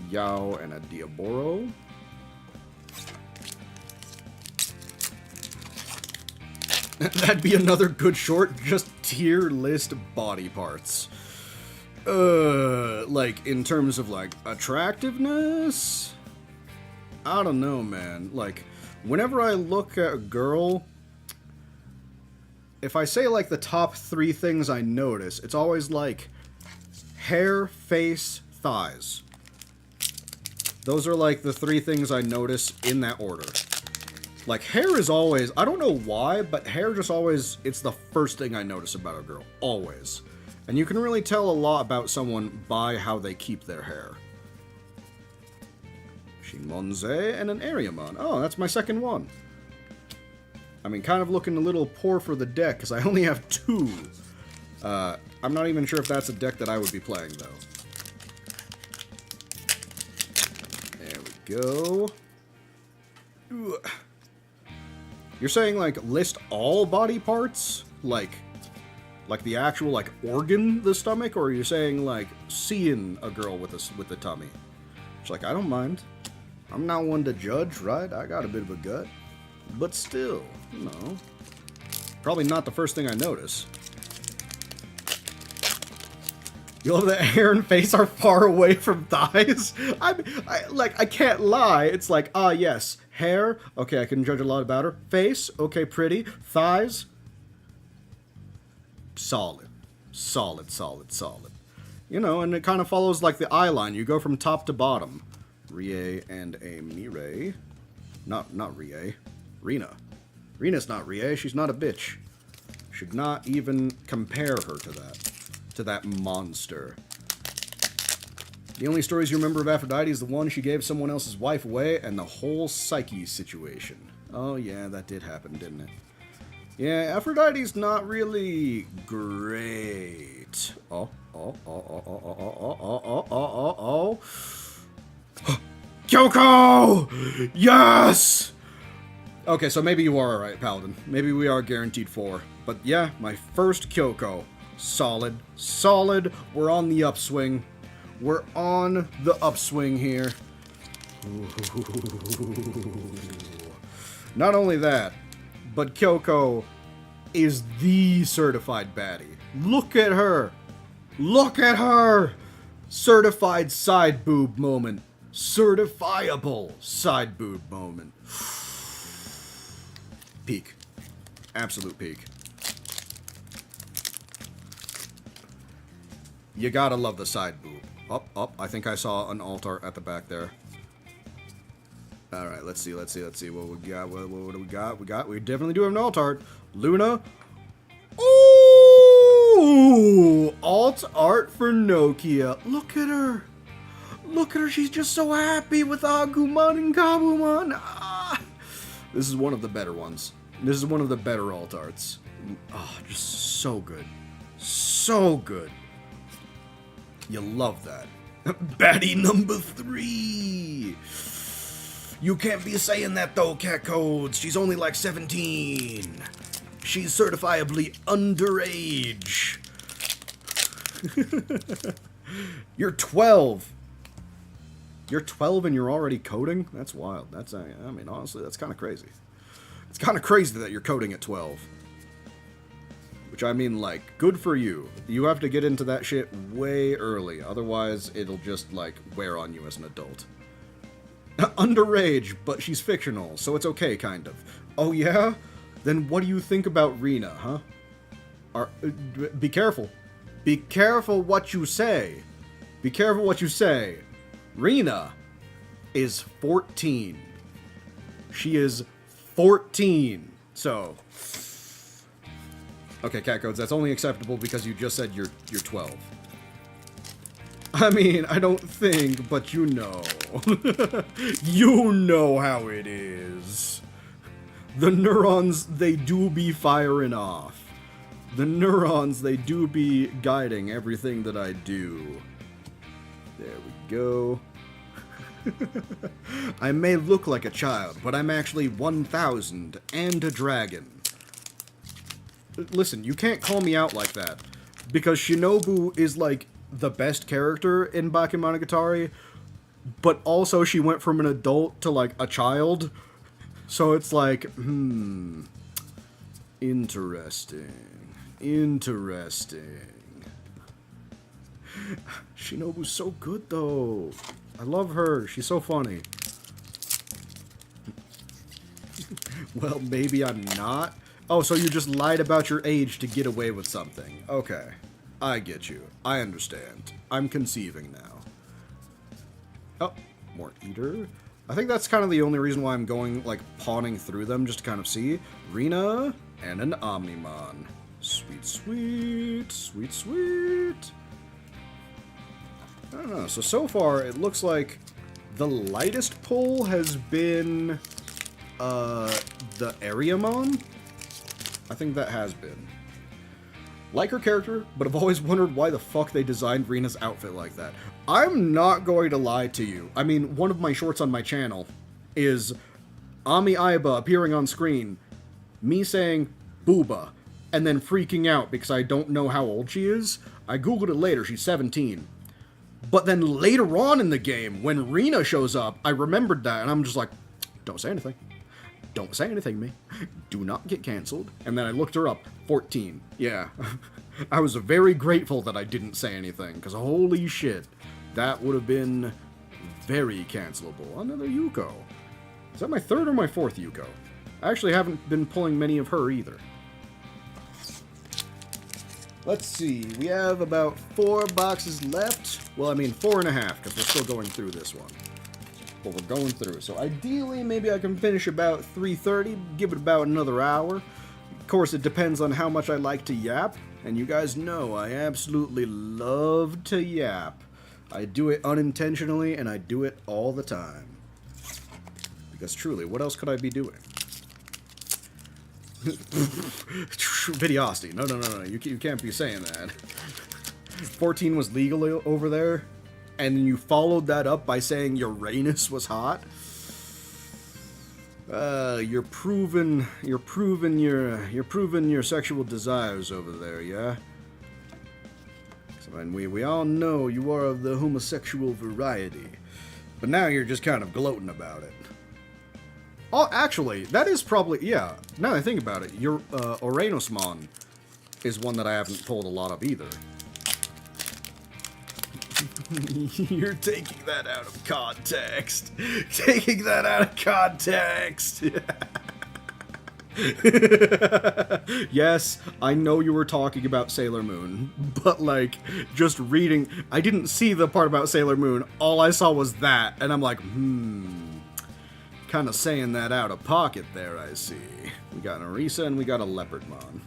Yao and a Diaboro. That'd be another good short, just tier list body parts. Like, in terms of, like, attractiveness? I don't know, man. Like, whenever I look at a girl, if I say, like, the top 3 things I notice, it's always, like, hair, face, thighs. Those are like the 3 things I notice in that order. Like, hair is always, I don't know why, but hair just always, it's the first thing I notice about a girl. Always. And you can really tell a lot about someone by how they keep their hair. Shimonze and an Ariamon. Oh, that's my second one. I mean, kind of looking a little poor for the deck, because I only have 2. I'm not even sure if that's a deck that I would be playing, though. There we go. Ugh. You're saying, like, list all body parts? Like the actual, like, organ, the stomach? Or are you saying, like, seeing a girl with a tummy? It's like, I don't mind. I'm not one to judge, right? I got a bit of a gut. But still, you know. Probably not the first thing I notice. You love that hair and face are far away from thighs? I can't lie. It's like, ah, yes. Hair, okay, I can judge a lot about her. Face, okay, pretty. Thighs, solid. Solid, solid, solid. You know, and it kind of follows like the eye line. You go from top to bottom. Rie and a Mirei. Not Rie. Rina. Rina's not Rie. She's not a bitch. Should not even compare her to that. To that monster. The only stories you remember of Aphrodite is the one she gave someone else's wife away and the whole Psyche situation. Oh yeah, that did happen, didn't it? Yeah, Aphrodite's not really great. Oh. Kyoko! Yes! Okay, so maybe you are alright, Paladin. Maybe we are guaranteed 4. But yeah, my first Kyoko. Solid. Solid. We're on the upswing. We're on the upswing here. Ooh. Not only that, but Kyoko is the certified baddie. Look at her. Look at her. Certified side boob moment. Certifiable side boob moment. Peak. Absolute peak. You gotta love the side boob. Up. I think I saw an alt art at the back there. Alright, let's see. What we got? What do we got? We definitely do have an alt art. Luna. Ooh! Alt art for Nokia. Look at her. Look at her. She's just so happy with Agumon and Gabumon. Ah. This is one of the better ones. This is one of the better alt arts. Oh, just so good. So good. You love that. Baddie number 3. You can't be saying that though, Cat Codes. She's only like 17. She's certifiably underage. You're 12. You're 12 and you're already coding? That's wild. That's, I mean, honestly, that's kind of crazy. It's kind of crazy that you're coding at 12. Which I mean, like, good for you. You have to get into that shit way early. Otherwise, it'll just, like, wear on you as an adult. Underage, but she's fictional, so it's okay, kind of. Oh, yeah? Then what do you think about Rina, huh? Be careful. Be careful what you say. Be careful what you say. Rina is 14. She is 14. So... Okay, Cat Codes, that's only acceptable because you just said you're 12. I mean, I don't think, but you know. You know how it is. The neurons, they do be firing off. The neurons, they do be guiding everything that I do. There we go. I may look like a child, but I'm actually 1,000 and a dragon. Listen, you can't call me out like that. Because Shinobu is, like, the best character in Bakemonogatari, but also she went from an adult to, like, a child. So it's like, interesting. Interesting. Shinobu's so good, though. I love her. She's so funny. Well, maybe I'm not. Oh, so you just lied about your age to get away with something. Okay. I get you. I understand. I'm conceiving now. Oh, More Eater. I think that's kind of the only reason why I'm going, like, pawning through them, just to kind of see. Rena and an Omnimon. Sweet, sweet, sweet, sweet. I don't know. So far, it looks like the lightest pull has been the Ariamon. I think that has been. Like her character, but I've always wondered why the fuck they designed Rena's outfit like that. I'm not going to lie to you. I mean, one of my shorts on my channel is Ami Aiba appearing on screen, me saying booba, and then freaking out because I don't know how old she is. I googled it later, she's 17. But then later on in the game, when Rena shows up, I remembered that, and I'm just like, don't say anything. Don't say anything to me. Do not get canceled. And then I looked her up. 14. Yeah. I was very grateful that I didn't say anything, because holy shit, that would have been very cancelable. Another Yuko. Is that my third or my fourth Yuko? I actually haven't been pulling many of her either. Let's see. We have about 4 boxes left. Well, I mean 4.5, because we're still going through this one. But we're going through. So ideally, maybe I can finish about 3:30, give it about another hour. Of course, it depends on how much I like to yap. And you guys know I absolutely love to yap. I do it unintentionally, and I do it all the time. Because truly, what else could I be doing? Videosity. No. You can't be saying that. 14 was legal over there, and you followed that up by saying Uranus was hot. You're proving your sexual desires over there, yeah? I mean, we all know you are of the homosexual variety, but now you're just kind of gloating about it. Oh, actually, that is probably, yeah, now that I think about it, your Uranusmon is one that I haven't pulled a lot of either. You're taking that out of context. Taking that out of context. Yes, I know you were talking about Sailor Moon, but like, just reading, I didn't see the part about Sailor Moon, all I saw was that, and I'm like, kind of saying that out of pocket there, I see. We got an Orisa and we got a Leopardmon.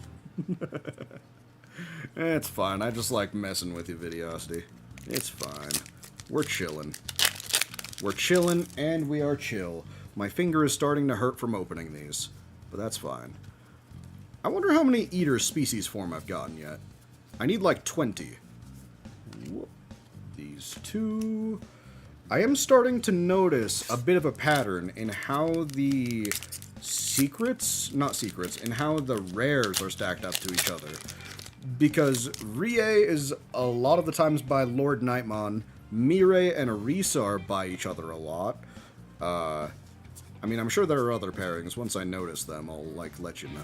It's fine, I just like messing with you, Videosity. It's fine. We're chilling. We're chilling, and we are chill. My finger is starting to hurt from opening these, but that's fine. I wonder how many Eater species form I've gotten yet. I need like 20. Whoop. These two. I am starting to notice a bit of a pattern in how the in how the rares are stacked up to each other. Because Rie is a lot of the times by Lord Nightmon, Mirai and Orisa are by each other a lot. I mean, I'm sure there are other pairings. Once I notice them, I'll, like, let you know.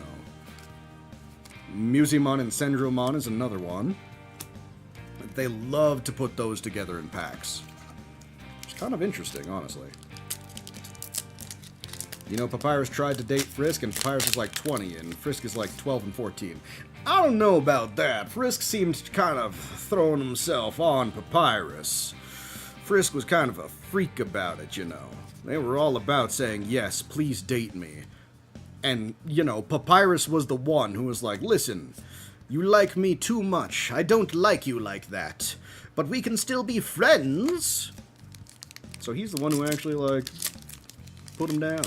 Musimon and Sendromon is another one. They love to put those together in packs. It's kind of interesting, honestly. You know, Papyrus tried to date Frisk, and Papyrus is like 20, and Frisk is like 12 and 14. I don't know about that. Frisk seemed kind of throwing himself on Papyrus. Frisk was kind of a freak about it, you know. They were all about saying, yes, please date me. And, you know, Papyrus was the one who was like, listen, you like me too much. I don't like you like that. But we can still be friends. So he's the one who actually, like, put him down.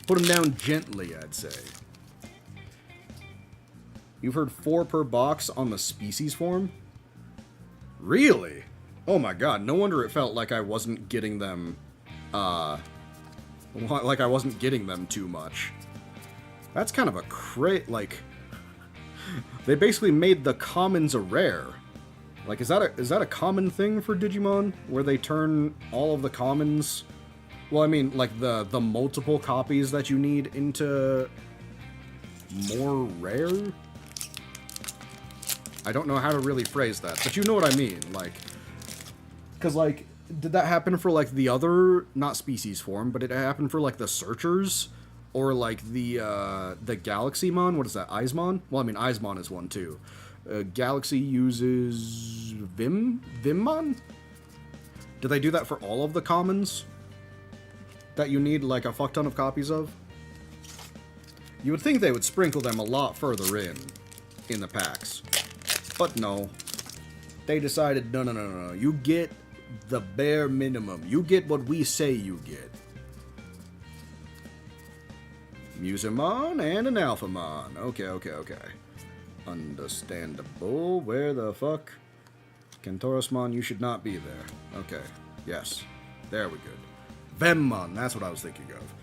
Put him down gently, I'd say. You've heard 4 per box on the species form? Really? Oh my god, no wonder it felt like I wasn't getting them, like I wasn't getting them too much. That's kind of a like, they basically made the commons a rare. Like, is that a common thing for Digimon? Where they turn all of the commons, well, I mean, like, the multiple copies that you need into more rare? I don't know how to really phrase that, but you know what I mean, like, because, like, did that happen for, like, the other, not species form, but it happened for, like, the Searchers, or, like, the Galaxymon, what is that, Eismon? Well, I mean, Eismon is one, too. Galaxy uses Vimmon? Did they do that for all of the commons? that you need, like, a fuck ton of copies of. You would think they would sprinkle them a lot further in the packs. But no. They decided, no. You get the bare minimum. You get what we say you get. Musamon and an Alphamon. Okay. Understandable. Where the fuck? Kentorosmon, you should not be there. Okay. Yes. There we go. Vemmon, that's what I was thinking of.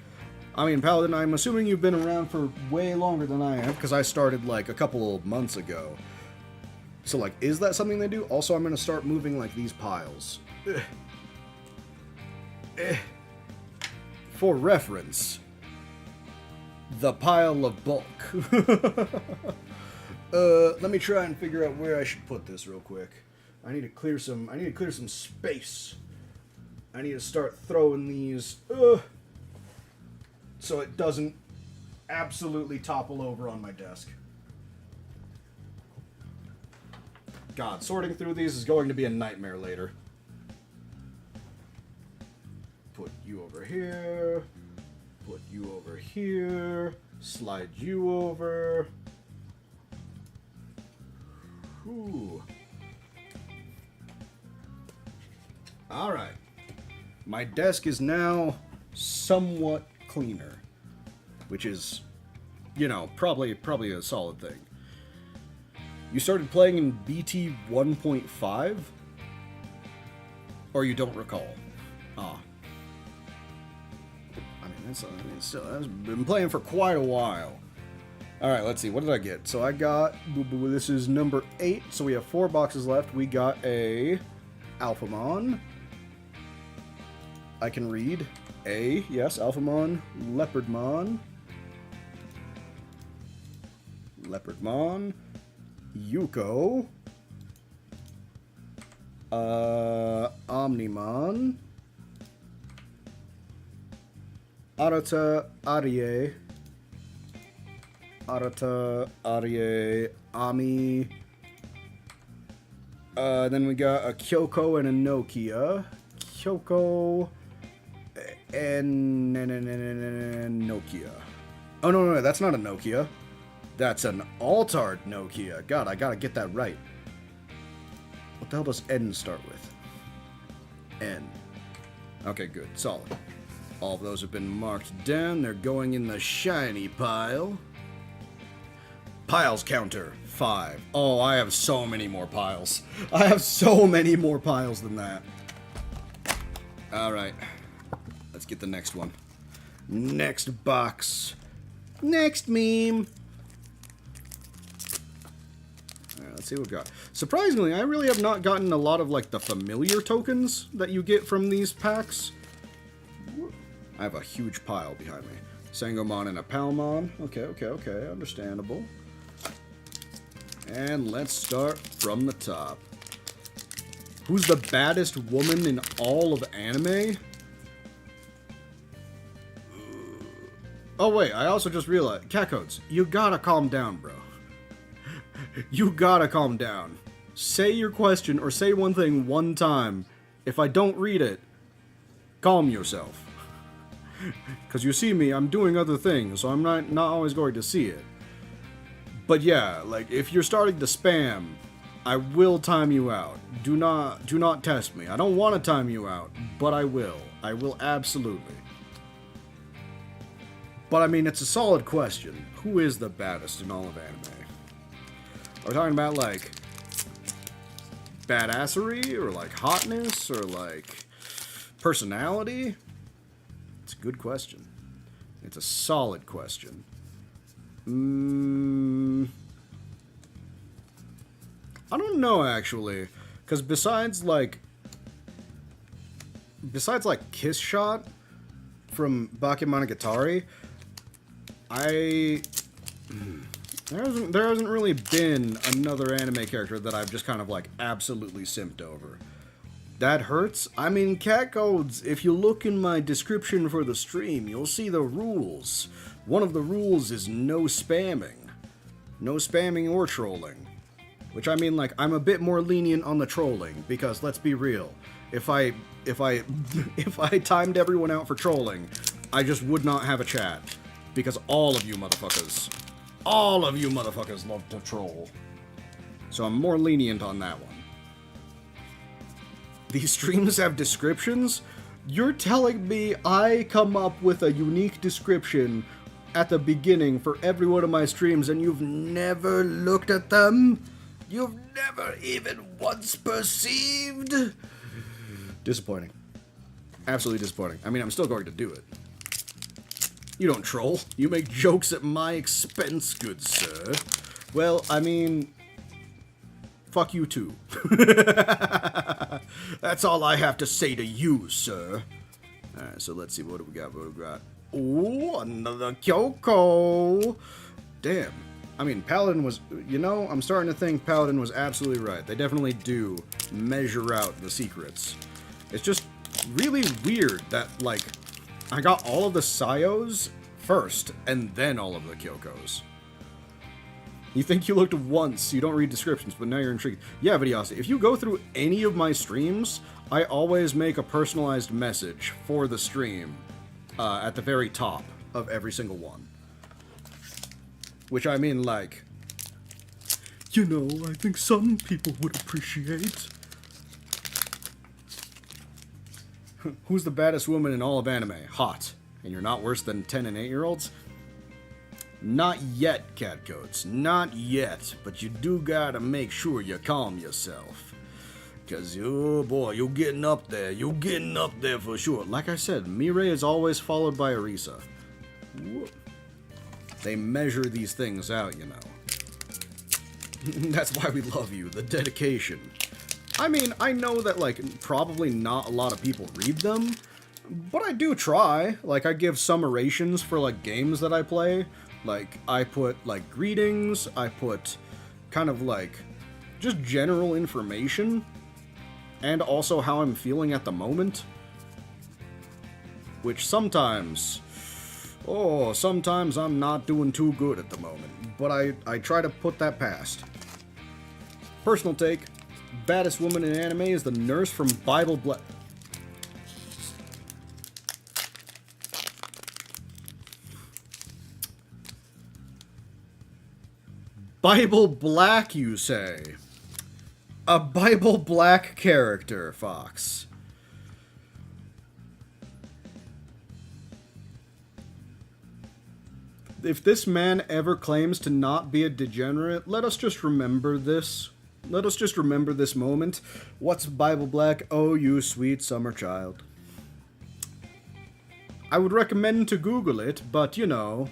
I mean, Paladin, I'm assuming you've been around for way longer than I have, because I started, like, a couple of months ago. So, like, is that something they do? Also, I'm going to start moving, like, these piles. For reference, the pile of bulk. Let me try and figure out where I should put this real quick. I need to clear some space. I need to start throwing these so it doesn't absolutely topple over on my desk. God, sorting through these is going to be a nightmare later. Put you over here. Put you over here. Slide you over. Whew. Alright. My desk is now somewhat cleaner. Which is, you know, probably a solid thing. You started playing in BT 1.5? Or you don't recall? Ah. I mean, I've been playing for quite a while. Alright, let's see. What did I get? So I got... This is number 8. So we have 4 boxes left. We got a... Alphamon. I can read. Yes, Alphamon. Leopardmon. Yuko. Omnimon. Arata Arie, Ami. Then we got a Kyoko and a Nokia. Kyoko and Nokia. Oh, no, that's not a Nokia. That's an Altard Nokia. God, I gotta get that right. What the hell does N start with? N. Okay, good. Solid. All of those have been marked down. They're going in the shiny pile. Piles counter, 5. Oh, I have so many more piles. I have so many more piles than that. Alright. Let's get the next one. Next box. Next meme. Alright, let's see what we've got. Surprisingly, I really have not gotten a lot of, like, the familiar tokens that you get from these packs. I have a huge pile behind me. Sangomon and a Palmon. Okay. Understandable. And let's start from the top. Who's the baddest woman in all of anime? Oh wait, I also just realized, Catcodes, you gotta calm down, bro. You gotta calm down. Say your question or say one thing one time. If I don't read it, calm yourself. Because you see me, I'm doing other things, so I'm not always going to see it. But yeah, like, if you're starting to spam, I will time you out. Do not test me. I don't want to time you out, but I will. I will absolutely. But I mean, it's a solid question. Who is the baddest in all of anime? Are we talking about, like, badassery, or, like, hotness, or, like, personality? It's a good question. It's a solid question. I don't know, actually. Because besides, like, Kiss Shot from Bakemonogatari, there hasn't really been another anime character that I've just kind of, like, absolutely simped over. That hurts? I mean, Catcodes, if you look in my description for the stream, you'll see the rules. One of the rules is no spamming. No spamming or trolling. Which, I mean, like, I'm a bit more lenient on the trolling, because, let's be real, if I if I timed everyone out for trolling, I just would not have a chat. Because all of you motherfuckers love to troll. So I'm more lenient on that one. These streams have descriptions? You're telling me I come up with a unique description at the beginning for every one of my streams and you've never looked at them? You've never even once perceived? Disappointing. Absolutely disappointing. I mean, I'm still going to do it. You don't troll. You make jokes at my expense, good sir. Well, I mean, fuck you too. That's all I have to say to you, sir. Alright, so let's see, what do we got? Ooh, another Kyoko. Damn. I mean, Paladin was, you know, I'm starting to think Paladin was absolutely right. They definitely do measure out the secrets. It's just really weird that, like, I got all of the Sayos first, and then all of the Kyokos. You think you looked once, you don't read descriptions, but now you're intrigued. Yeah, Vidiosity, if you go through any of my streams, I always make a personalized message for the stream at the very top of every single one. Which I mean, like, you know, I think some people would appreciate. Who's the baddest woman in all of anime? Hot. And you're not worse than 10 and 8-year-olds? Not yet, Catcoats. Not yet. But you do gotta make sure you calm yourself. Because, oh boy, you're getting up there. You're getting up there for sure. Like I said, Mirai is always followed by Arisa. They measure these things out, you know. That's why we love you. The dedication. I mean, I know that, like, probably not a lot of people read them, but I do try. Like, I give summaritions for, like, games that I play. Like, I put, like, greetings, I put kind of, like, just general information, and also how I'm feeling at the moment. Which sometimes, sometimes I'm not doing too good at the moment, but I try to put that past. Personal take. Baddest woman in anime is the nurse from Bible Black. Bible Black, you say? A Bible Black character, Fox. If this man ever claims to not be a degenerate, let us just remember this. Let us just remember this moment. What's Bible Black? Oh, you sweet summer child. I would recommend to Google it, but, you know,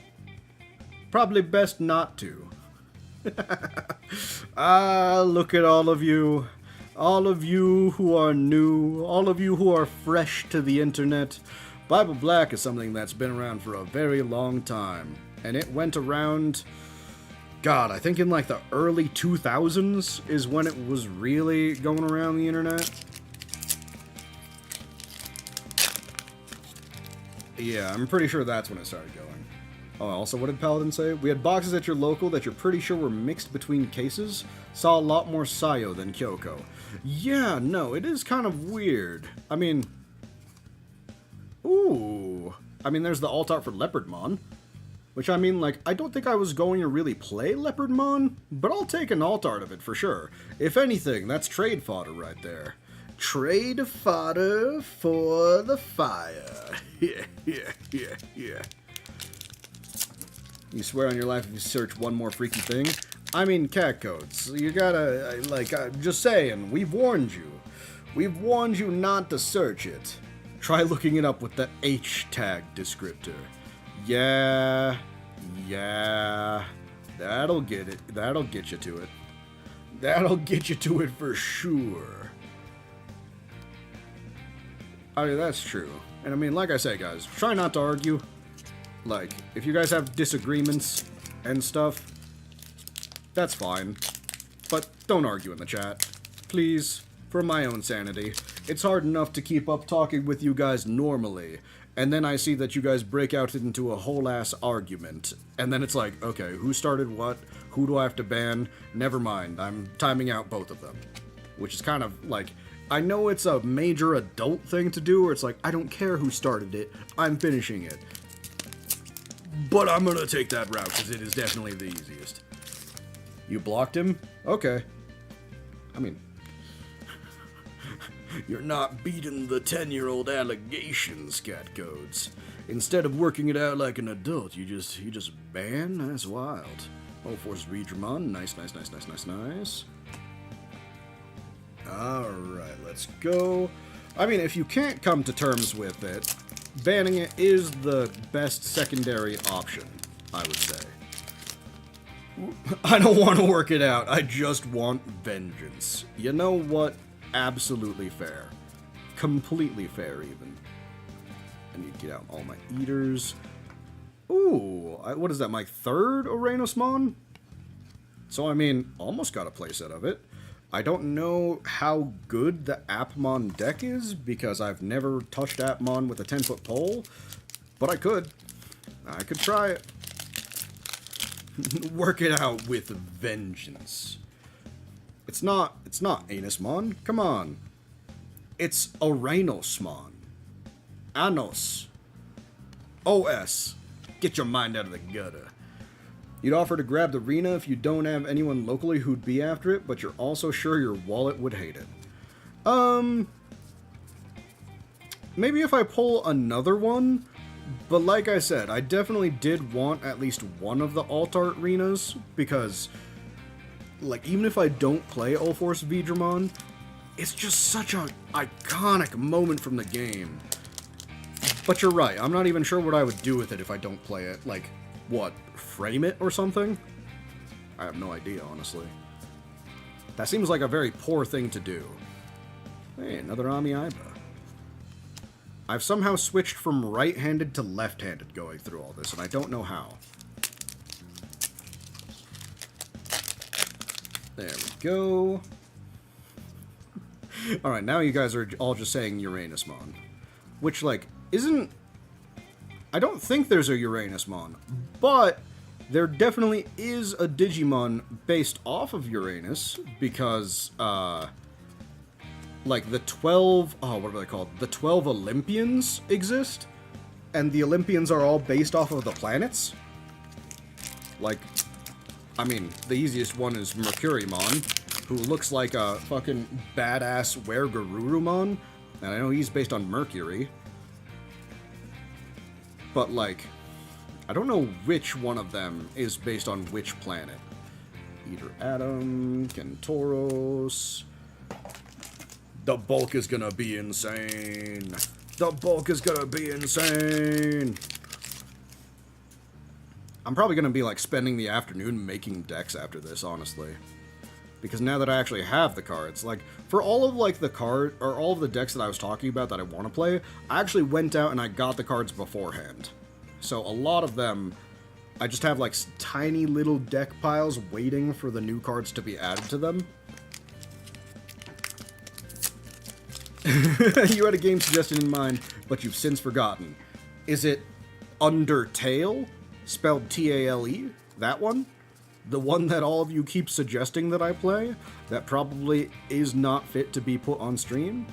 probably best not to. Look at all of you. All of you who are new. All of you who are fresh to the internet. Bible Black is something that's been around for a very long time. And it went around... God, I think in like the early 2000s is when it was really going around the internet. Yeah, I'm pretty sure that's when it started going. Oh, also, what did Paladin say? We had boxes at your local that you're pretty sure were mixed between cases. Saw a lot more Sayo than Kyoko. Yeah, no, it is kind of weird. I mean... Ooh. I mean, there's the alt art for Leopardmon. Which, I mean, like, I don't think I was going to really play Leopardmon, but I'll take an alt art of it for sure. If anything, that's trade fodder right there. Trade fodder for the fire. Yeah. You swear on your life if you search one more freaky thing? I mean, Catcoats, you gotta, like, just saying, we've warned you. We've warned you not to search it. Try looking it up with the H tag descriptor. Yeah, that'll get it. That'll get you to it. That'll get you to it for sure. I mean, that's true. And I mean, like I say, guys, try not to argue. Like, if you guys have disagreements and stuff, that's fine. But don't argue in the chat. Please, for my own sanity. It's hard enough to keep up talking with you guys normally. And then I see that you guys break out into a whole-ass argument. And then it's like, okay, who started what? Who do I have to ban? Never mind, I'm timing out both of them. Which is kind of like, I know it's a major adult thing to do, where it's like, I don't care who started it, I'm finishing it. But I'm gonna take that route, because it is definitely the easiest. You blocked him? Okay. I mean... You're not beating the 10-year-old allegations, cat codes. Instead of working it out like an adult, you just ban? That's wild. Oh, force Digimon. Nice. Alright, let's go. I mean, if you can't come to terms with it, banning it is the best secondary option, I would say. I don't want to work it out, I just want vengeance. You know what? Absolutely fair. Completely fair, even. I need to get out all my eaters. Ooh, what is that, my third Uranusmon? So, I mean, almost got a playset of it. I don't know how good the Appmon deck is, because I've never touched Appmon with a 10-foot pole, but I could. I could try it. Work it out with vengeance. It's not Anusmon. Come on. It's Uranusmon. Anos. OS. Get your mind out of the gutter. You'd offer to grab the arena if you don't have anyone locally who'd be after it, but you're also sure your wallet would hate it. Maybe if I pull another one, but like I said, I definitely did want at least one of the alt-art arenas, because, like, even if I don't play All-Force Digimon, it's just such an iconic moment from the game. But you're right, I'm not even sure what I would do with it if I don't play it. Like, what, frame it or something? I have no idea, honestly. That seems like a very poor thing to do. Hey, another Amiibo. I've somehow switched from right-handed to left-handed going through all this, and I don't know how. There we go. Alright, now you guys are all just saying Uranusmon. Which, like, isn't... I don't think there's a Uranusmon, but there definitely is a Digimon based off of Uranus, because, like, the 12... Oh, what are they called? The 12 Olympians exist, and the Olympians are all based off of the planets. Like, I mean, the easiest one is Mercurymon, who looks like a fucking badass Weregarurumon, and I know he's based on Mercury. But, like, I don't know which one of them is based on which planet. Eater Atom, Kentauros. The bulk is gonna be insane. The bulk is gonna be insane. I'm probably gonna be, like, spending the afternoon making decks after this, honestly. Because now that I actually have the cards, like, for all of, like, all of the decks that I was talking about that I want to play, I actually went out and I got the cards beforehand. So a lot of them, I just have, like, tiny little deck piles waiting for the new cards to be added to them. You had a game suggestion in mind, but you've since forgotten. Is it Undertale? Spelled T-A-L-E? That one? The one that all of you keep suggesting that I play, that probably is not fit to be put on stream?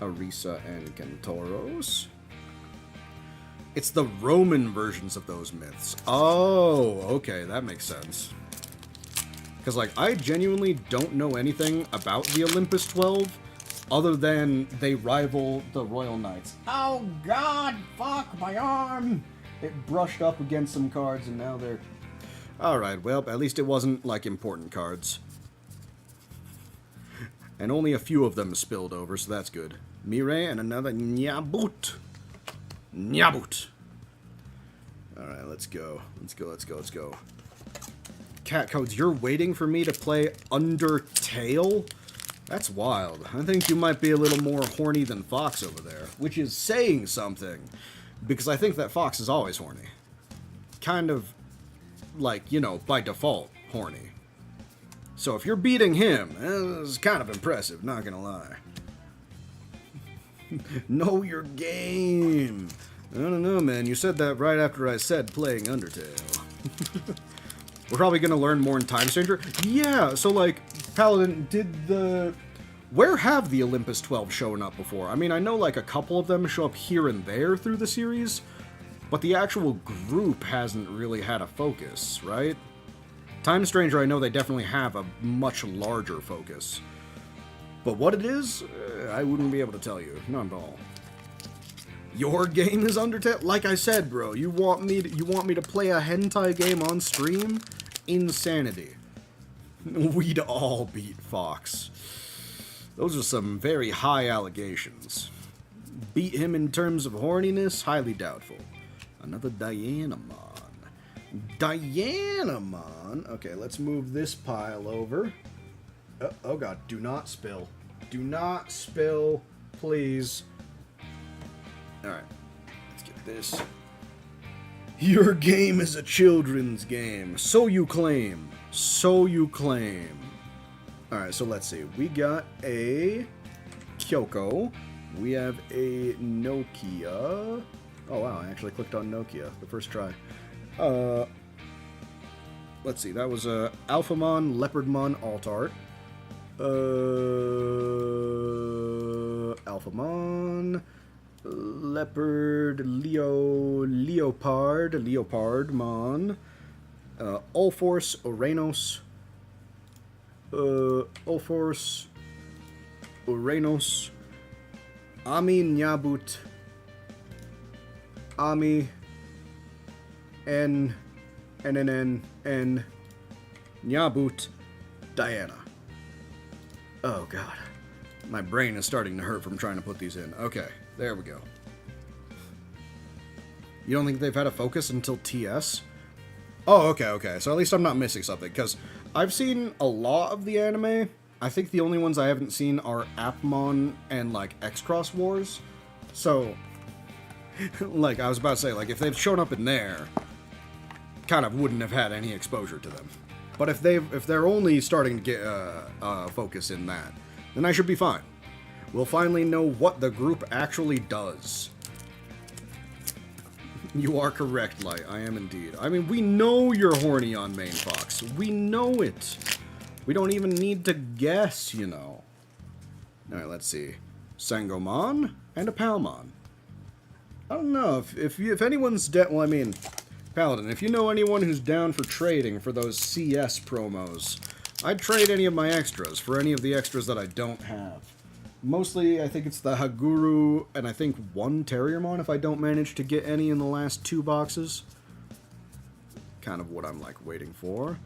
Arisa and Kentauros. It's the Roman versions of those myths. Oh, okay, that makes sense. Because, like, I genuinely don't know anything about the Olympus 12, other than they rival the Royal Knights. Oh god, fuck, my arm! It brushed up against some cards and now they're... Alright, well, at least it wasn't, like, important cards. And only a few of them spilled over, so that's good. Mirai and another Nyabut. Nyabut. Alright, let's go. Let's go. Cat codes, you're waiting for me to play Undertale? That's wild. I think you might be a little more horny than Fox over there, which is saying something. Because I think that Fox is always horny. Kind of... like, you know, by default, horny. So if you're beating him, it's kind of impressive, not gonna lie. Know your game. I don't know, man. You said that right after I said playing Undertale. We're probably gonna learn more in Time Stranger. Yeah, so, like, Paladin, did the... Where have the Olympus 12 shown up before? I mean, I know like a couple of them show up here and there through the series, but the actual group hasn't really had a focus, right? Time Stranger, I know they definitely have a much larger focus. But what it is, I wouldn't be able to tell you. Not at all. Your game is Undertale? Like I said, bro, you want me to play a hentai game on stream? Insanity. We'd all beat Fox. Those are some very high allegations. Beat him in terms of horniness? Highly doubtful. Another Dianamon. Dianamon? Okay, let's move this pile over. Oh god, do not spill. Do not spill, please. Alright, let's get this. Your game is a children's game. So you claim. So you claim. Alright, so let's see. We got a Kyoko. We have a Nokia. Oh wow, I actually clicked on Nokia the first try. Let's see, that was a Alphamon, Leopardmon, Altart. Alphamon, Leopard, Leopardmon, Allforce, Oranos, Oranos, Ami Nyabut, Ami, N, Nyabut, Diana. Oh god. My brain is starting to hurt from trying to put these in. Okay, there we go. You don't think they've had a focus until TS? Oh, okay. So at least I'm not missing something, because I've seen a lot of the anime. I think the only ones I haven't seen are Appmon and, like, X-Cross Wars. So, like, I was about to say, like, if they've shown up in there, kind of wouldn't have had any exposure to them. But if they're only starting to get focus in that, then I should be fine. We'll finally know what the group actually does. You are correct, Light. I am indeed. I mean, we know you're horny on Main Fox. We know it. We don't even need to guess, you know. Alright, let's see. Sangomon and a Palmon. I don't know. If anyone's well, I mean, Paladin, if you know anyone who's down for trading for those CS promos, I'd trade any of my extras for any of the extras that I don't have. Mostly, I think it's the Haguru, and I think one Terriermon if I don't manage to get any in the last 2 boxes. Kind of what I'm, like, waiting for.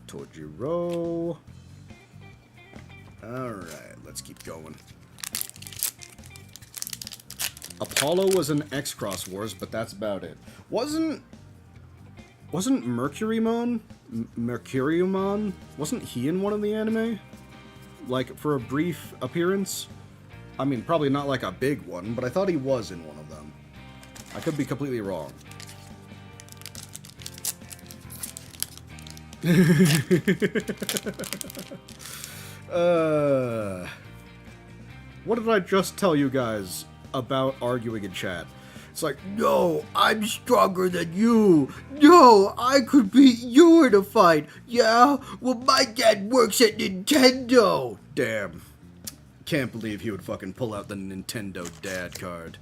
Tojiro. Alright, let's keep going. Apollo was an X-Cross Wars, but that's about it. Wasn't Mercurymon? Mercuriumon? Wasn't he in one of the anime? Like, for a brief appearance? I mean, probably not like a big one, but I thought he was in one of them. I could be completely wrong. What did I just tell you guys about arguing in chat? It's like, no, I'm stronger than you. No, I could beat you in a fight. Yeah? Well, my dad works at Nintendo. Damn. Can't believe he would fucking pull out the Nintendo dad card.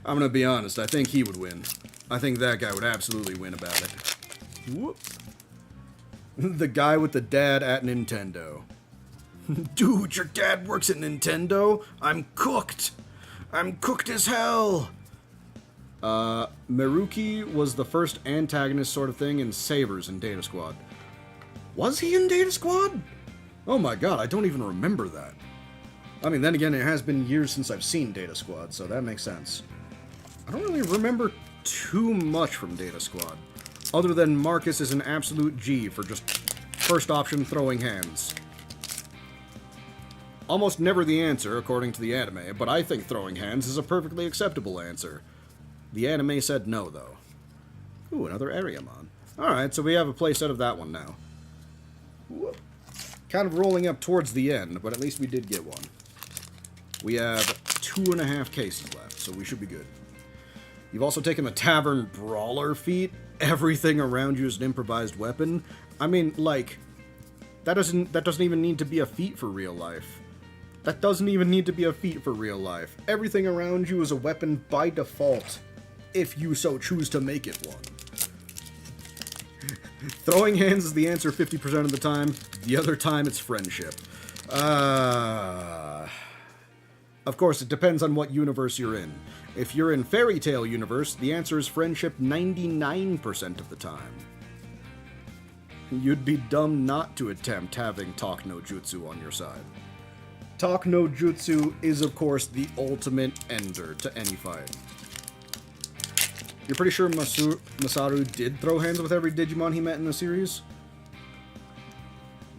I'm gonna be honest, I think he would win. I think that guy would absolutely win about it. Whoop. The guy with the dad at Nintendo. Dude, your dad works at Nintendo? I'm cooked. I'm cooked as hell. Meruki was the first antagonist sort of thing in Sabers in Data Squad. Was he in Data Squad? Oh my god, I don't even remember that. I mean, then again, it has been years since I've seen Data Squad, so that makes sense. I don't really remember too much from Data Squad, other than Marcus is an absolute G for just first option throwing hands. Almost never the answer, according to the anime, but I think throwing hands is a perfectly acceptable answer. The anime said no, though. Ooh, another Ariamon. Alright, so we have a playset of that one now. Whoop. Kind of rolling up towards the end, but at least we did get one. We have 2.5 cases left, so we should be good. You've also taken the Tavern Brawler feat. Everything around you is an improvised weapon. I mean, like, that doesn't even need to be a feat for real life. That doesn't even need to be a feat for real life. Everything around you is a weapon by default, if you so choose to make it one. Throwing hands is the answer 50% of the time. The other time, it's friendship. Of course, it depends on what universe you're in. If you're in Fairy Tail universe, the answer is friendship 99% of the time. You'd be dumb not to attempt having Talk no Jutsu on your side. Talk no Jutsu is, of course, the ultimate ender to any fight. You're pretty sure Masaru did throw hands with every Digimon he met in the series?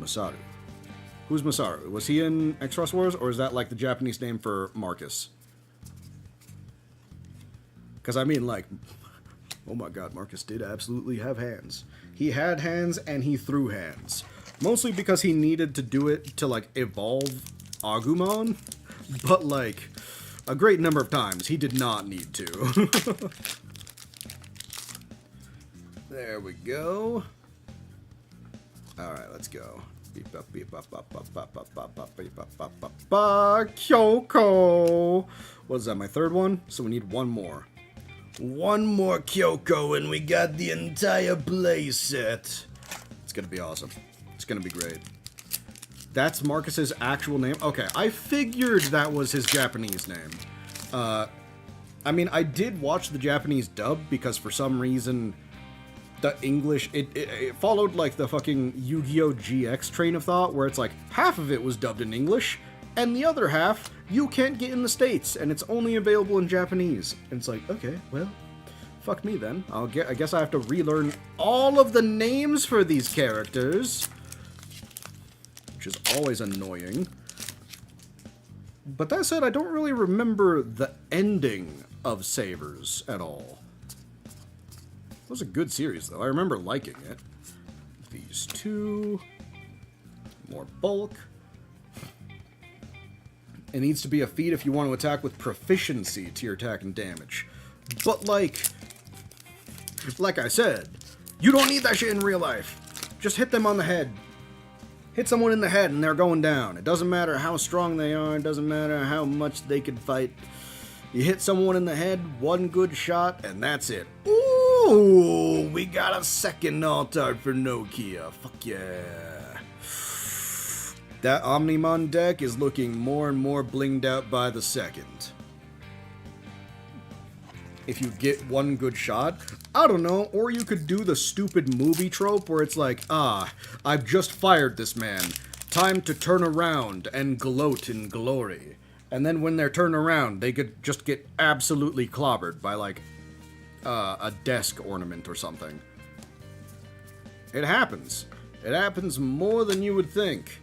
Masaru. Who's Masaru? Was he in X-Cross Wars, or is that like the Japanese name for Marcus? Because I mean, like, oh my god, Marcus did absolutely have hands. He had hands and he threw hands. Mostly because he needed to do it to, like, evolve Agumon. But, like, a great number of times he did not need to. There we go. Alright, let's go. Kyoko! What is that, my third one? So we need one more. One more Kyoko and we got the entire playset. It's gonna be awesome. It's gonna be great. That's Marcus's actual name? Okay, I figured that was his Japanese name. I mean, I did watch the Japanese dub because for some reason the English, it followed like the fucking Yu-Gi-Oh! GX train of thought where it's like half of it was dubbed in English and the other half you can't get in the States and it's only available in Japanese. And it's like, okay, well, fuck me then. I guess I have to relearn all of the names for these characters, which is always annoying. But that said, I don't really remember the ending of Sabers at all. It was a good series, though. I remember liking it. These two. More bulk. It needs to be a feat if you want to attack with proficiency to your attack and damage. But, like I said, you don't need that shit in real life. Just hit them on the head. Hit someone in the head and they're going down. It doesn't matter how strong they are. It doesn't matter how much they can fight. You hit someone in the head, one good shot, and that's it. Ooh, we got a second alt-art for Nokia. Fuck yeah. That Omnimon deck is looking more and more blinged out by the second. If you get one good shot, I don't know, or you could do the stupid movie trope where it's like, I've just fired this man. Time to turn around and gloat in glory. And then when they're turned around, they could just get absolutely clobbered by, like, a desk ornament or something. It happens. It happens more than you would think.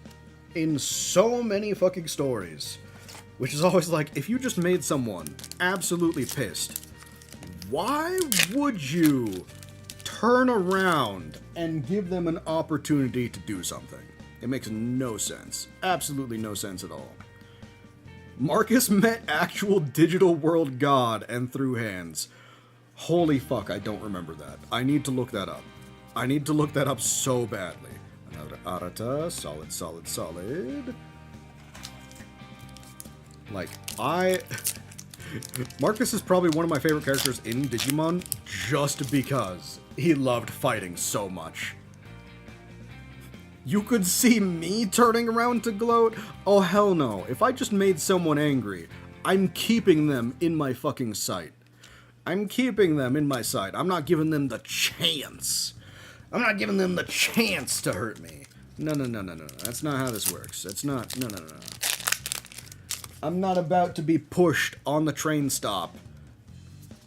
In so many fucking stories. Which is always like, if you just made someone absolutely pissed, why would you turn around and give them an opportunity to do something? It makes no sense. Absolutely no sense at all. Marcus met actual digital world god and threw hands. Holy fuck, I don't remember that. I need to look that up. I need to look that up so badly. Another Arata, solid, solid, solid. Like, Marcus is probably one of my favorite characters in Digimon just because he loved fighting so much. You could see me turning around to gloat? Oh, hell no. If I just made someone angry, I'm keeping them in my fucking sight. I'm keeping them in my sight. I'm not giving them the chance. I'm not giving them the chance to hurt me. No. That's not how this works. That's not... No. I'm not about to be pushed on the train stop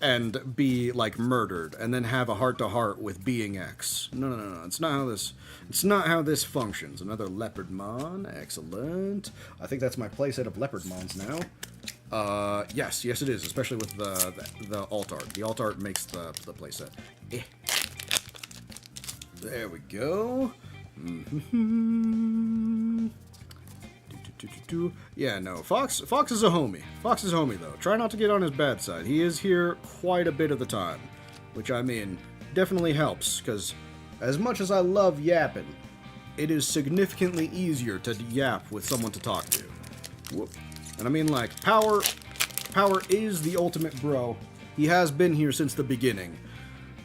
and be, like, murdered and then have a heart-to-heart with Being X. No. It's not how this functions. Another Leopardmon. Excellent. I think that's my playset of Leopardmons now. Yes, it is, especially with the alt-art. The alt-art makes the playset. There we go. Yeah, no, Fox is a homie. Fox is a homie, though. Try not to get on his bad side. He is here quite a bit of the time. Which, I mean, definitely helps, because as much as I love yapping, it is significantly easier to yap with someone to talk to. Whoop. And I mean, like, Power is the ultimate bro. He has been here since the beginning.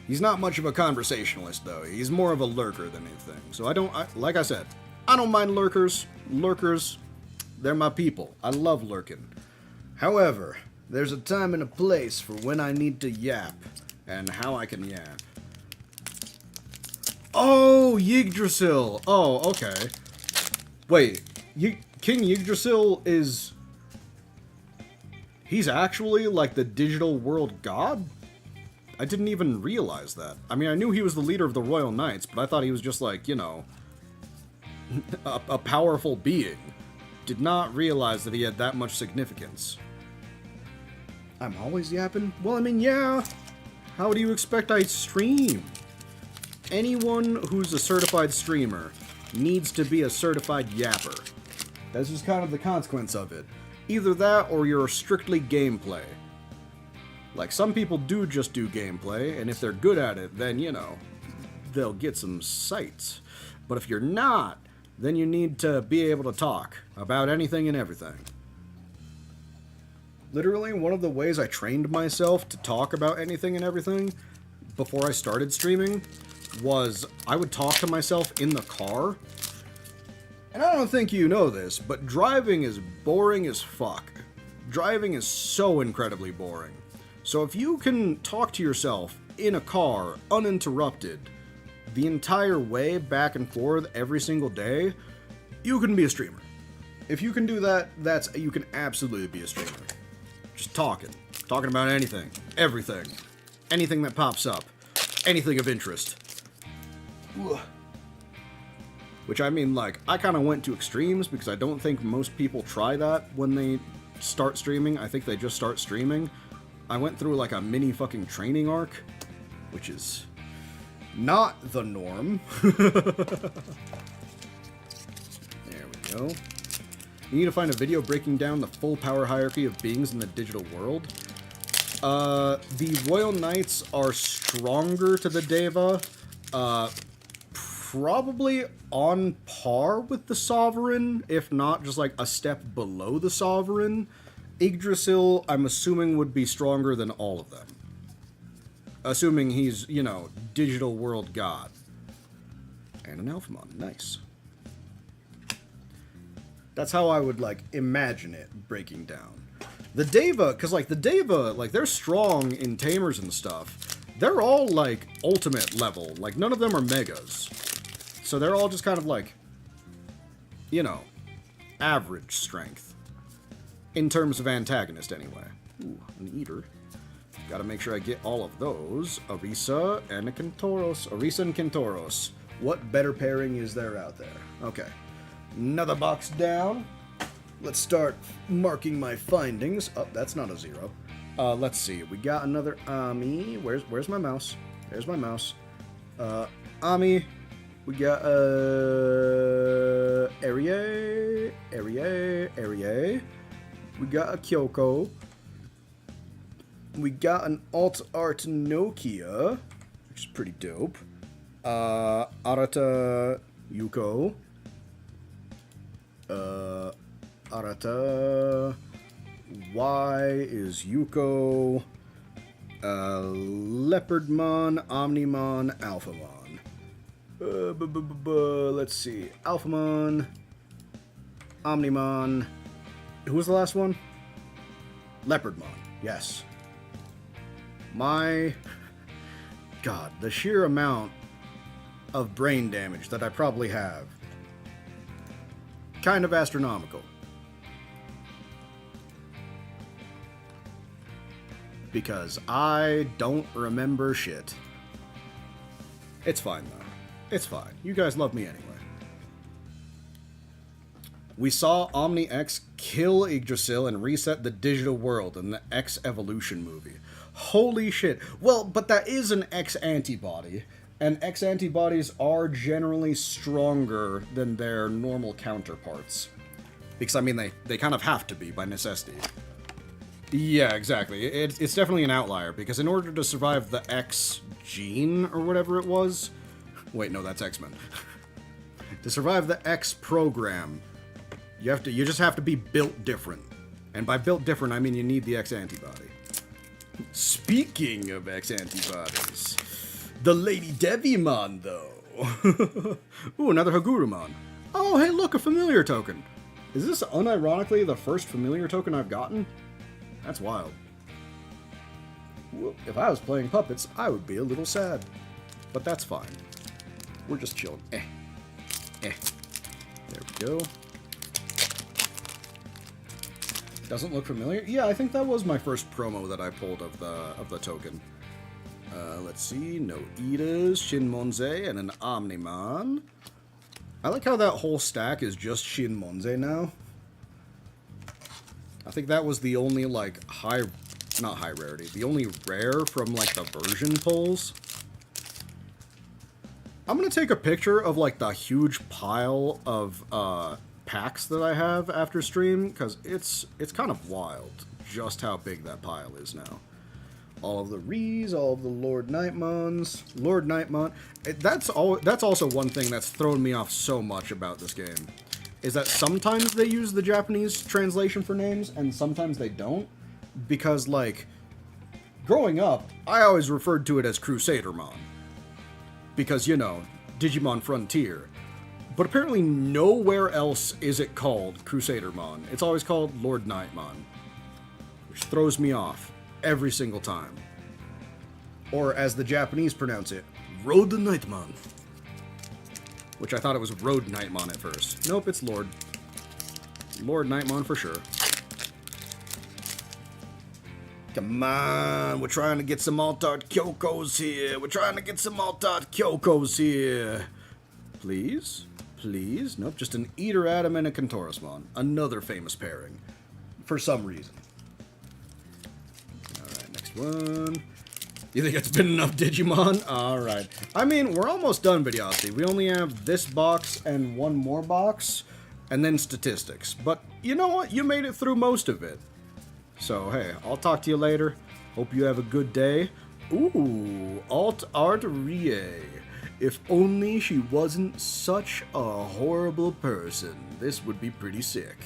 He's not much of a conversationalist, though. He's more of a lurker than anything. So like I said, I don't mind lurkers. Lurkers, they're my people. I love lurking. However, there's a time and a place for when I need to yap, and how I can yap. Oh, Yggdrasil! Oh, okay. Wait, King Yggdrasil is... He's actually, like, the digital world god? I didn't even realize that. I mean, I knew he was the leader of the Royal Knights, but I thought he was just, like, you know, a powerful being. Did not realize that he had that much significance. I'm always yapping? Well, I mean, yeah. How do you expect I stream? Anyone who's a certified streamer needs to be a certified yapper. That's just kind of the consequence of it. Either that, or you're strictly gameplay. Like, some people do just do gameplay, and if they're good at it, then, you know, they'll get some sights. But if you're not, then you need to be able to talk about anything and everything. Literally, one of the ways I trained myself to talk about anything and everything before I started streaming was I would talk to myself in the car. And I don't think you know this, but driving is boring as fuck. Driving is so incredibly boring. So if you can talk to yourself in a car uninterrupted the entire way back and forth every single day, you can be a streamer. If you can do that, you can absolutely be a streamer. Just talking about anything, everything, anything that pops up, anything of interest. Ugh. Which, I mean, like, I kind of went to extremes because I don't think most people try that when they start streaming. I think they just start streaming. I went through, like, a mini fucking training arc, which is not the norm. There we go. You need to find a video breaking down the full power hierarchy of beings in the digital world. The Royal Knights are stronger to the Deva. Probably on par with the Sovereign, if not just like a step below the Sovereign. Yggdrasil, I'm assuming, would be stronger than all of them. Assuming he's, you know, digital world god. And an Alphamon, nice. That's how I would, like, imagine it breaking down. The Deva, because, like, the Deva, like, they're strong in Tamers and stuff. They're all, like, ultimate level. Like, none of them are megas. So they're all just kind of, like, you know, average strength. In terms of antagonist, anyway. Ooh, an Eater. Gotta make sure I get all of those. Orisa and a Kentauros. Orisa and Kentauros. What better pairing is there out there? Okay. Another box down. Let's start marking my findings. Oh, that's not a 0. Let's see. We got another Ami. Where's my mouse? There's my mouse. Ami. We got Arie. We got a Kyoko. We got an Alt Art Nokia, which is pretty dope. Arata Yuko. Arata. Y is Yuko. Leopardmon, Omnimon, Alphamon. Let's see. Alphamon. Omnimon. Who was the last one? Leopardmon. Yes. My God, the sheer amount of brain damage that I probably have. Kind of astronomical. Because I don't remember shit. It's fine, though. It's fine. You guys love me anyway. We saw Omni X kill Yggdrasil and reset the digital world in the X Evolution movie. Holy shit. Well, but that is an X antibody, and X antibodies are generally stronger than their normal counterparts. Because, I mean, they kind of have to be by necessity. Yeah, exactly. It's definitely an outlier, because in order to survive the X gene, or whatever it was... Wait, no, that's X-Men. To survive the X program, You just have to be built different. And by built different, I mean you need the X antibody. Speaking of X antibodies, the Lady Devimon, though. Ooh, another Hagurumon. Oh, hey, look, a familiar token. Is this unironically the first familiar token I've gotten? That's wild. If I was playing puppets, I would be a little sad. But that's fine. We're just chilling. There we go. Doesn't look familiar? Yeah, I think that was my first promo that I pulled of the token. Let's see. No Idas, Shinmonze, and an Omnimon. I like how that whole stack is just Shinmonze now. I think that was the only, like, not high rarity, the only rare from, like, the version pulls. I'm gonna take a picture of, like, the huge pile of, packs that I have after stream, because it's kind of wild just how big that pile is now. All of the Rees, all of the Lord Nightmons, Lord Nightmon. That's also one thing that's thrown me off so much about this game, is that sometimes they use the Japanese translation for names, and sometimes they don't, because, like, growing up, I always referred to it as Crusadermon, because, you know, Digimon Frontier. But apparently nowhere else is it called Crusadermon. It's always called Lord Nightmon, which throws me off every single time. Or as the Japanese pronounce it, Road Nightmon. Which I thought it was Road Nightmon at first. Nope, it's Lord. Lord Nightmon for sure. Come on, we're trying to get some Altart Kyokos here. We're trying to get some Altart Kyokos here. Please? Please? Nope, just an Eater Atom and a Kentorosmon. Another famous pairing. For some reason. Alright, next one. You think it's been enough Digimon? Alright. I mean, we're almost done, Videosity. We only have this box and one more box, and then statistics. But you know what? You made it through most of it. So, hey, I'll talk to you later. Hope you have a good day. Ooh, Alt Art Rie. If only she wasn't such a horrible person, this would be pretty sick.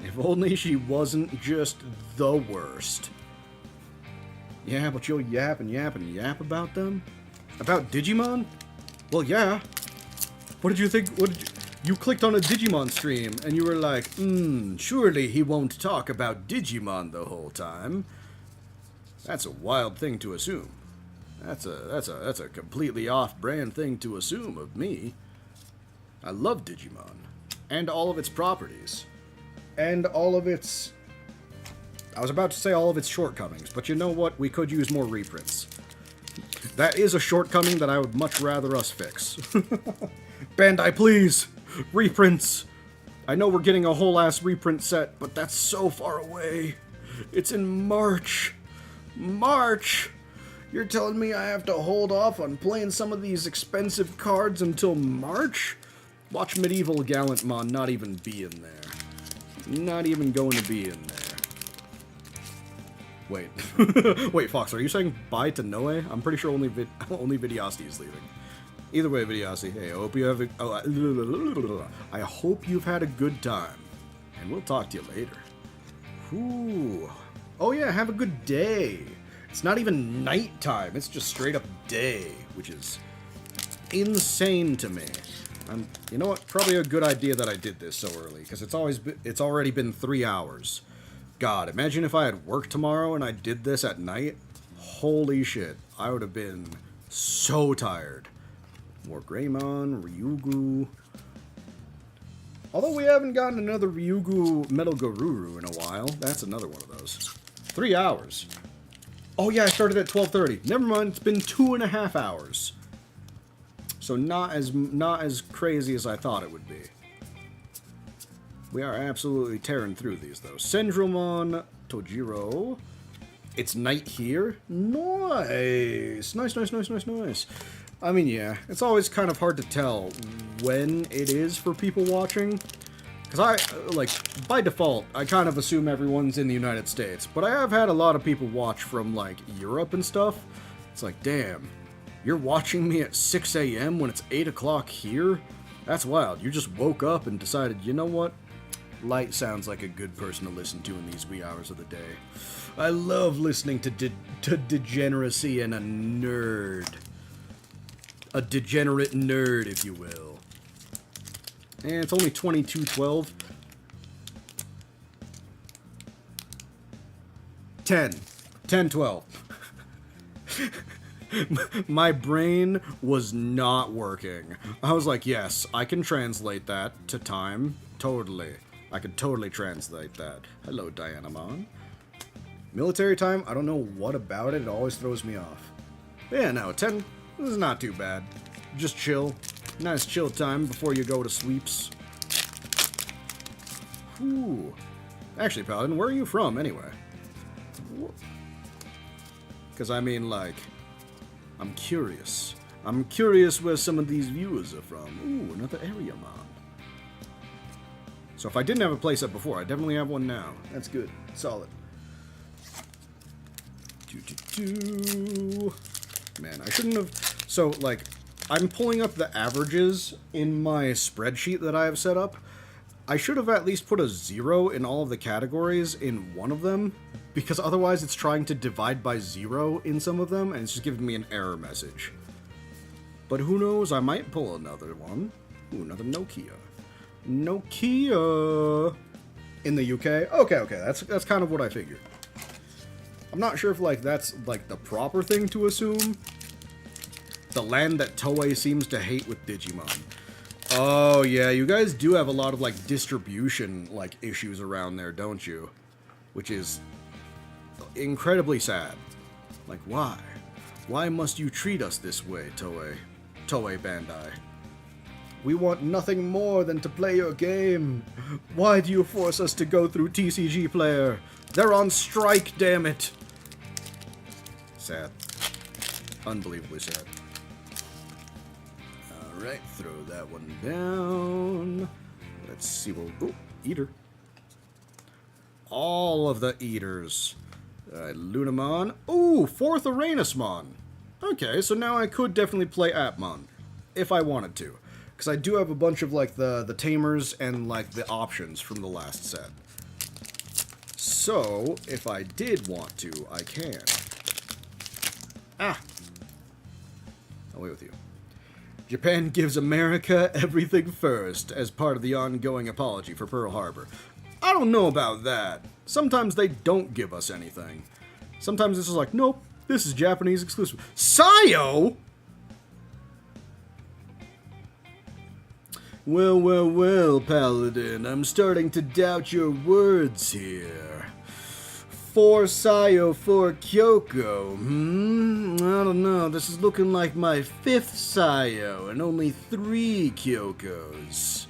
If only she wasn't just the worst. Yeah, but you'll yap and yap and yap about them? About Digimon? Well, yeah. What did you think? You clicked on a Digimon stream and you were like, surely he won't talk about Digimon the whole time. That's a wild thing to assume. That's a completely off-brand thing to assume of me. I love Digimon. And all of its properties. And all of its... I was about to say all of its shortcomings, but you know what? We could use more reprints. That is a shortcoming that I would much rather us fix. Bandai, please! Reprints! I know we're getting a whole-ass reprint set, but that's so far away. It's in March. March! You're telling me I have to hold off on playing some of these expensive cards until March? Watch Medieval Gallantmon not even be in there. Not even going to be in there. Wait. Wait, Fox, are you saying bye to Noe? I'm pretty sure only Videosity is leaving. Either way, Videosity, hey, I hope you have I hope you've had a good time. And we'll talk to you later. Ooh. Oh yeah, have a good day. It's not even nighttime, it's just straight up day, which is insane to me. You know what? Probably a good idea that I did this so early, because it's already been 3 hours. God, imagine if I had work tomorrow and I did this at night. Holy shit, I would have been so tired. More Greymon, Ryugu. Although we haven't gotten another Ryugu Metal Garuru in a while. That's another one of those. 3 hours. Oh yeah, I started at 12:30. Never mind, it's been 2.5 hours. So not as crazy as I thought it would be. We are absolutely tearing through these though. Sendromon, Tojiro. It's night here. Nice. Nice. I mean, yeah, it's always kind of hard to tell when it is for people watching. Because by default, I kind of assume everyone's in the United States. But I have had a lot of people watch from, like, Europe and stuff. It's like, damn, you're watching me at 6 a.m. when it's 8 o'clock here? That's wild. You just woke up and decided, you know what? Light sounds like a good person to listen to in these wee hours of the day. I love listening to degeneracy and a nerd. A degenerate nerd, if you will. And it's only 22:12. 10:12. My brain was not working. I was like, yes, I can translate that to time. Totally. I could totally translate that. Hello, Dianamon. Military time, I don't know what about it. It always throws me off. But yeah, no, 10 this is not too bad. Just chill. Nice chill time before you go to sweeps. Whew. Actually, Paladin, where are you from, anyway? Because, I mean, like, I'm curious. I'm curious where some of these viewers are from. Ooh, another area mod. So if I didn't have a playset before, I definitely have one now. That's good. Solid. Man, I shouldn't have... So, like, I'm pulling up the averages in my spreadsheet that I have set up. I should have at least put a 0 in all of the categories in one of them, because otherwise it's trying to divide by 0 in some of them, and it's just giving me an error message. But who knows, I might pull another one. Ooh, another Nokia. Nokia! In the UK? Okay, that's kind of what I figured. I'm not sure if, like, that's, like, the proper thing to assume. The land that Toei seems to hate with Digimon. Oh, yeah, you guys do have a lot of, like, distribution, like, issues around there, don't you? Which is incredibly sad. Like, why? Why must you treat us this way, Toei? Toei Bandai. We want nothing more than to play your game. Why do you force us to go through TCG Player? They're on strike, damn it. Sad. Unbelievably sad. Alright, throw that one down. Let's see what... Oh, Eater. All of the Eaters. Alright, Lunamon. Ooh, 4th Aranusmon. Okay, so now I could definitely play Atmon. If I wanted to. Because I do have a bunch of, like, the Tamers and, like, the options from the last set. So, if I did want to, I can. Ah! Away with you. Japan gives America everything first as part of the ongoing apology for Pearl Harbor. I don't know about that. Sometimes they don't give us anything. Sometimes this is like, nope, this is Japanese exclusive. Sayo? Well, Paladin, I'm starting to doubt your words here. 4 Sayo, 4 Kyoko. I don't know. This is looking like my 5th Sayo and only 3 Kyokos.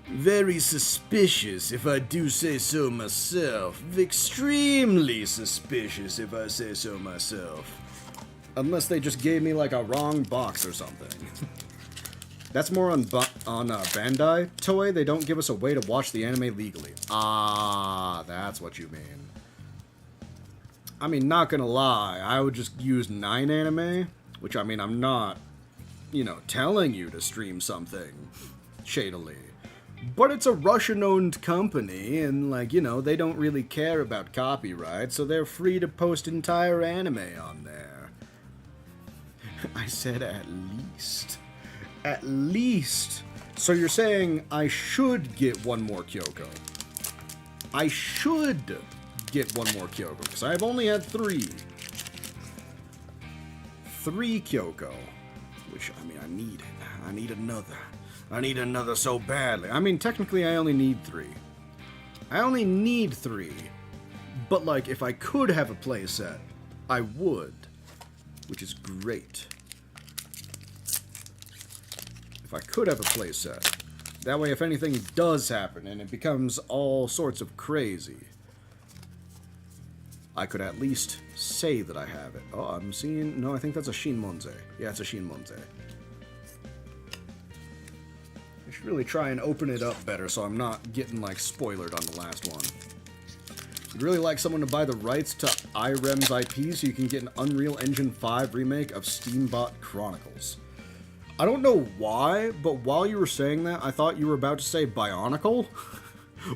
Very suspicious, if I do say so myself. Extremely suspicious, if I say so myself. Unless they just gave me, like, a wrong box or something. That's more on Bandai. Toei, they don't give us a way to watch the anime legally. Ah, that's what you mean. I mean, not gonna lie, I would just use 9 anime, which, I mean, I'm not, you know, telling you to stream something shadily. But it's a Russian-owned company, and, like, you know, they don't really care about copyright, so they're free to post entire anime on there. I said at least. At least. So you're saying I should get one more Kyoko. I should get one more Kyoko, because I've only had 3. 3 Kyoko. Which, I mean, I need it. I need another. I need another so badly. I mean, technically, I only need 3. I only need 3. But, like, if I could have a playset, I would. Which is great. If I could have a playset. That way, if anything does happen and it becomes all sorts of crazy, I could at least say that I have it. Oh, I'm seeing... No, I think that's a Shinmonze. Yeah, it's a Shinmonze. I should really try and open it up better so I'm not getting, like, spoilered on the last one. I'd really like someone to buy the rights to IREM's IP so you can get an Unreal Engine 5 remake of Steambot Chronicles. I don't know why, but while you were saying that, I thought you were about to say Bionicle.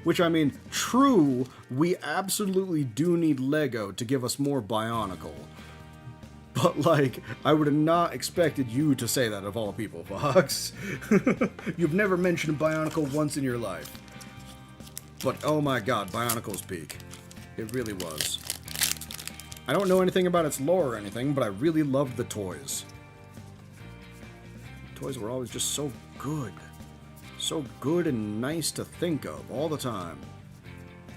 Which, I mean, true, we absolutely do need Lego to give us more Bionicle. But, like, I would have not expected you to say that of all people, Fox. You've never mentioned Bionicle once in your life. But, oh my god, Bionicle's peak. It really was. I don't know anything about its lore or anything, but I really loved the toys. Toys were always just so good. So good and nice to think of all the time.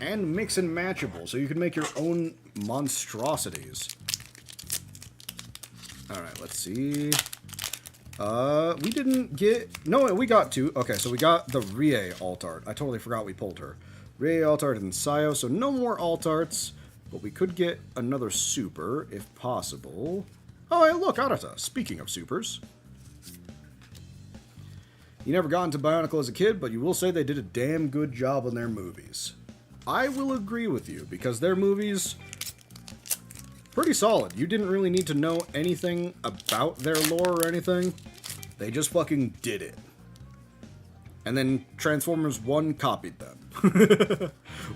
And mix and matchable, so you can make your own monstrosities. Alright, let's see. We didn't get... No, we got two. Okay, so we got the Rie alt art. I totally forgot we pulled her. Rie alt art and Sayo, so no more alt arts. But we could get another super, if possible. Oh, hey, look, Arata. Speaking of supers. You never got into Bionicle as a kid, but you will say they did a damn good job on their movies. I will agree with you, because their movies... pretty solid. You didn't really need to know anything about their lore or anything. They just fucking did it. And then Transformers 1 copied them.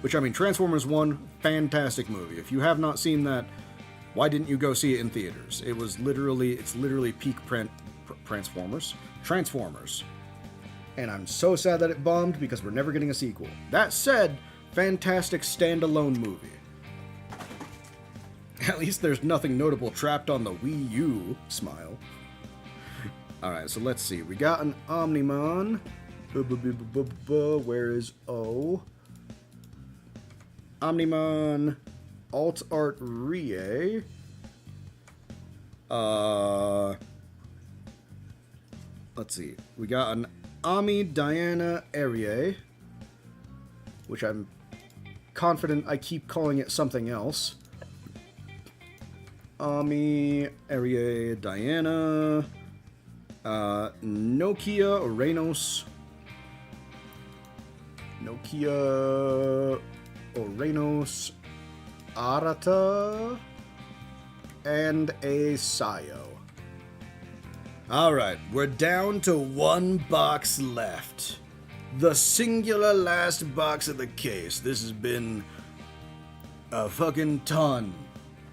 Which, I mean, Transformers 1, fantastic movie. If you have not seen that, why didn't you go see it in theaters? It was literally, it's literally peak Transformers. And I'm so sad that it bombed because we're never getting a sequel. That said, fantastic standalone movie. At least there's nothing notable trapped on the Wii U. Smile. Alright, so let's see. We got an Omnimon. Where is O? Omnimon Alt Art Rie. Let's see. We got an Ami Diana Erie, which I'm confident I keep calling it something else. Ami Erie Diana. Nokia Orenos. Nokia Orenos Arata. And a Sayo. Alright, we're down to one box left. The singular last box of the case. This has been a fucking ton.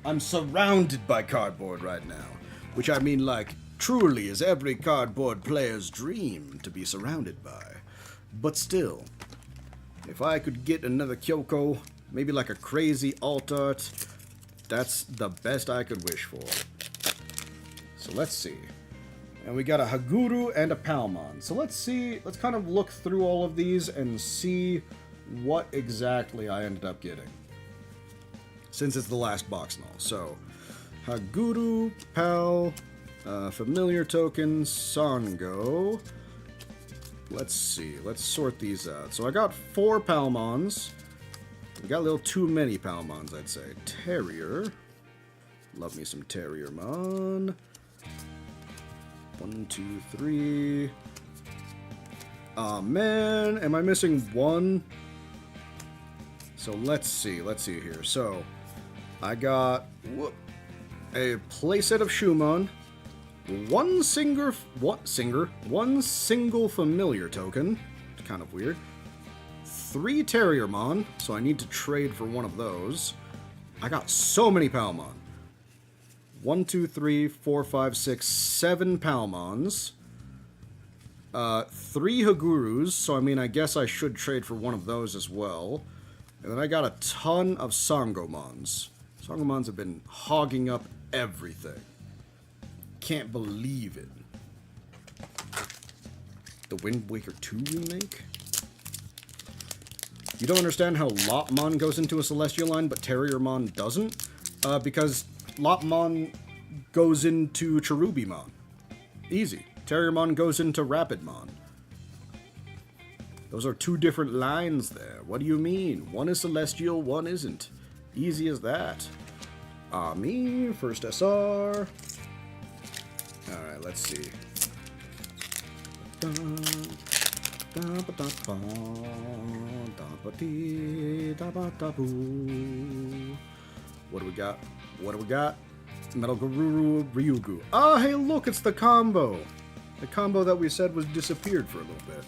I'm surrounded by cardboard right now. Which I mean, like, truly is every cardboard player's dream to be surrounded by. But still, if I could get another Kyoko, maybe like a crazy alt art, that's the best I could wish for. So let's see. And we got a Haguru and a Palmon. So let's see, let's kind of look through all of these and see what exactly I ended up getting. Since it's the last box and all. So, Haguru, Pal, familiar token, Sango. Let's see, let's sort these out. So I got 4 Palmons. We got a little too many Palmons, I'd say. Terrier. Love me some Terriermon. 1, 2, 3. Aw, man. Am I missing one? So let's see here. So, I got a playset of Shumon. One single familiar token. It's kind of weird. 3 Terriermon, so I need to trade for one of those. I got so many Palmon. 1, 2, 3, 4, 5, 6, 7 Palmons. 3 Hagurus, so I mean, I guess I should trade for one of those as well. And then I got a ton of Sangomons. Sangomons have been hogging up everything. Can't believe it. The Wind Waker 2 remake? You don't understand how Lopmon goes into a Celestial line, but Terriermon doesn't? Because Lopmon goes into Cherubimon. Easy. Terriermon goes into Rapidmon. Those are 2 different lines there. What do you mean? One is Celestial, one isn't. Easy as that. Me, first SR. Alright, let's see. What do we got? What do we got? Metal Garuru Ryugu. Ah, hey, look, it's the combo. The combo that we said was disappeared for a little bit.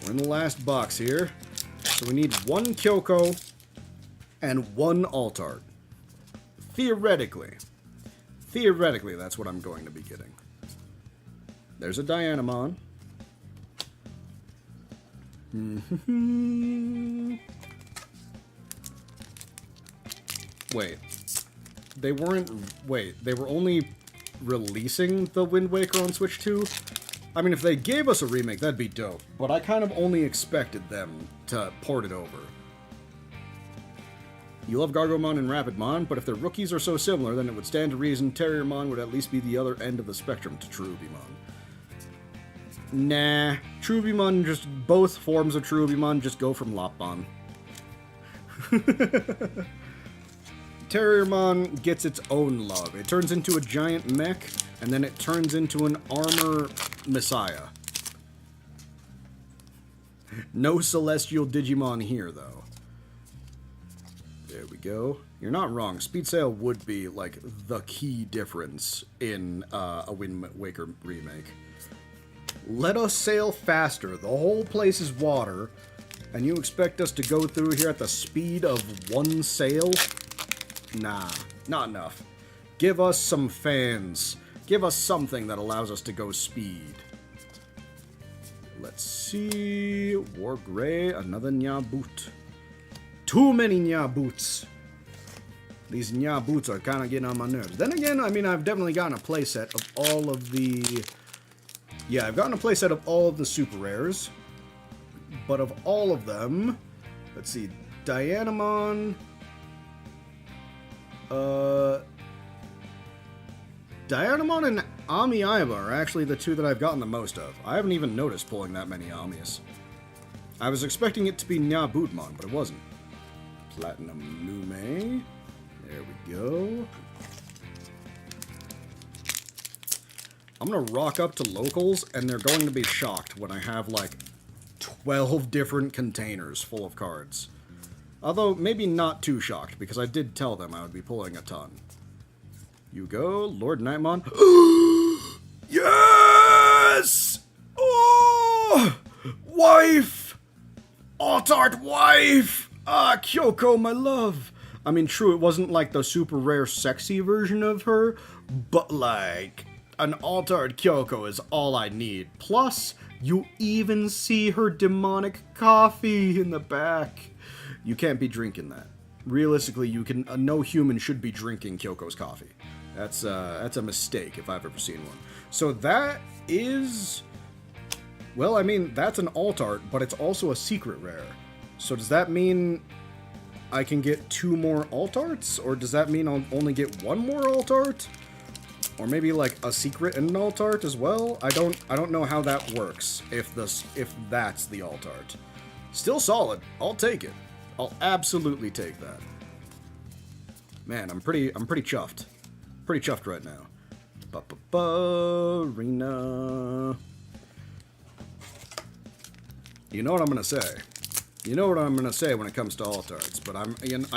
We're in the last box here. So we need 1 Kyoko and 1 Altart. Theoretically, that's what I'm going to be getting. There's a Dianamon. Wait. They were only releasing the Wind Waker on Switch 2? I mean, if they gave us a remake, that'd be dope. But I kind of only expected them to port it over. You love Gargomon and Rapidmon, but if their rookies are so similar, then it would stand to reason Terriermon would at least be the other end of the spectrum to Trubimon. Nah, Trubimon, just both forms of Trubimon just go from Lopmon. Terriermon gets its own love. It turns into a giant mech, and then it turns into an armor messiah. No celestial Digimon here, though. There we go. You're not wrong. Speed Sail would be, like, the key difference in a Wind Waker remake. Let us sail faster. The whole place is water, and you expect us to go through here at the speed of 1 sail? Nah, not enough. Give us some fans. Give us something that allows us to go speed. Let's see. War Gray, another Nyaboot. Too many Nyaboots. These Nyaboots are kind of getting on my nerves. Then again, I mean, I've definitely gotten a playset of all of the... Yeah, I've gotten a playset of all of the super rares. But of all of them... Let's see. Dianamon... Dianamon and Amiiba are actually the 2 that I've gotten the most of. I haven't even noticed pulling that many Amis. I was expecting it to be Nyabootmon, but it wasn't. Platinum Lume. There we go. I'm gonna rock up to locals, and they're going to be shocked when I have, like, 12 different containers full of cards. Although, maybe not too shocked, because I did tell them I would be pulling a ton. You go, Lord Nightmon. Yes! Oh! Wife! Altart wife! Ah, Kyoko, my love! I mean, true, it wasn't like the super rare sexy version of her, but like, an Altart Kyoko is all I need. Plus, you even see her demonic coffee in the back. You can't be drinking that. Realistically, you can. No human should be drinking Kyoko's coffee. That's a mistake if I've ever seen one. So that is, well, I mean, that's an Altart, but it's also a secret rare. So does that mean I can get 2 more Altarts, or does that mean I'll only get 1 more Altart, or maybe like a secret and an Altart as well? I don't know how that works. If that's the Altart, still solid. I'll take it. I'll absolutely take that. Man, I'm pretty chuffed. Pretty chuffed right now. Arena. You know what I'm gonna say. You know what I'm gonna say when it comes to Altarts, but I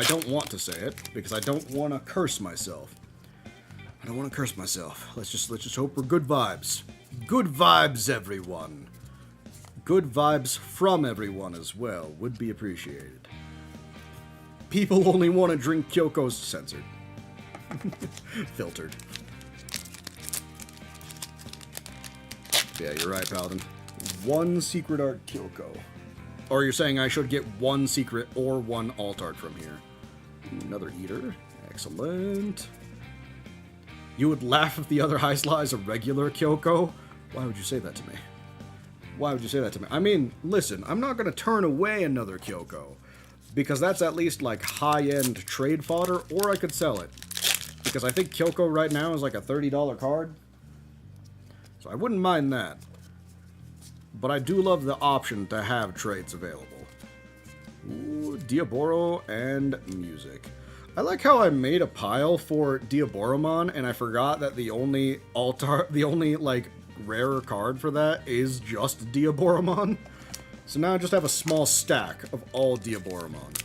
don't want to say it because I don't want to curse myself. I don't want to curse myself. Let's just hope we're good vibes. Good vibes, everyone. Good vibes from everyone as well would be appreciated. People only want to drink Kyoko's censored. Filtered. Yeah, you're right, Paladin. 1 secret art Kyoko. Or you're saying I should get 1 secret or 1 Altart from here. Another Eater. Excellent. You would laugh if the other Heisla is a regular Kyoko? Why would you say that to me? Why would you say that to me? I mean, listen, I'm not going to turn away another Kyoko. Because that's at least, like, high-end trade fodder, or I could sell it. Because I think Kyoko right now is like a $30 card. So I wouldn't mind that. But I do love the option to have trades available. Ooh, Diaboro and music. I like how I made a pile for Diaboromon, and I forgot that the only like, rarer card for that is just Diaboromon. So now I just have a small stack of all Diaboromon.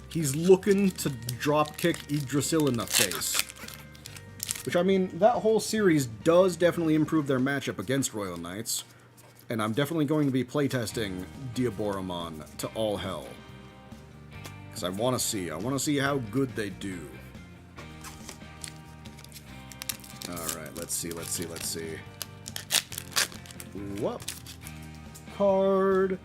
He's looking to dropkick Yggdrasil in the face. Which, I mean, that whole series does definitely improve their matchup against Royal Knights. And I'm definitely going to be playtesting Diaboromon to all hell. Because I want to see how good they do. Alright, let's see. Whoop. Card.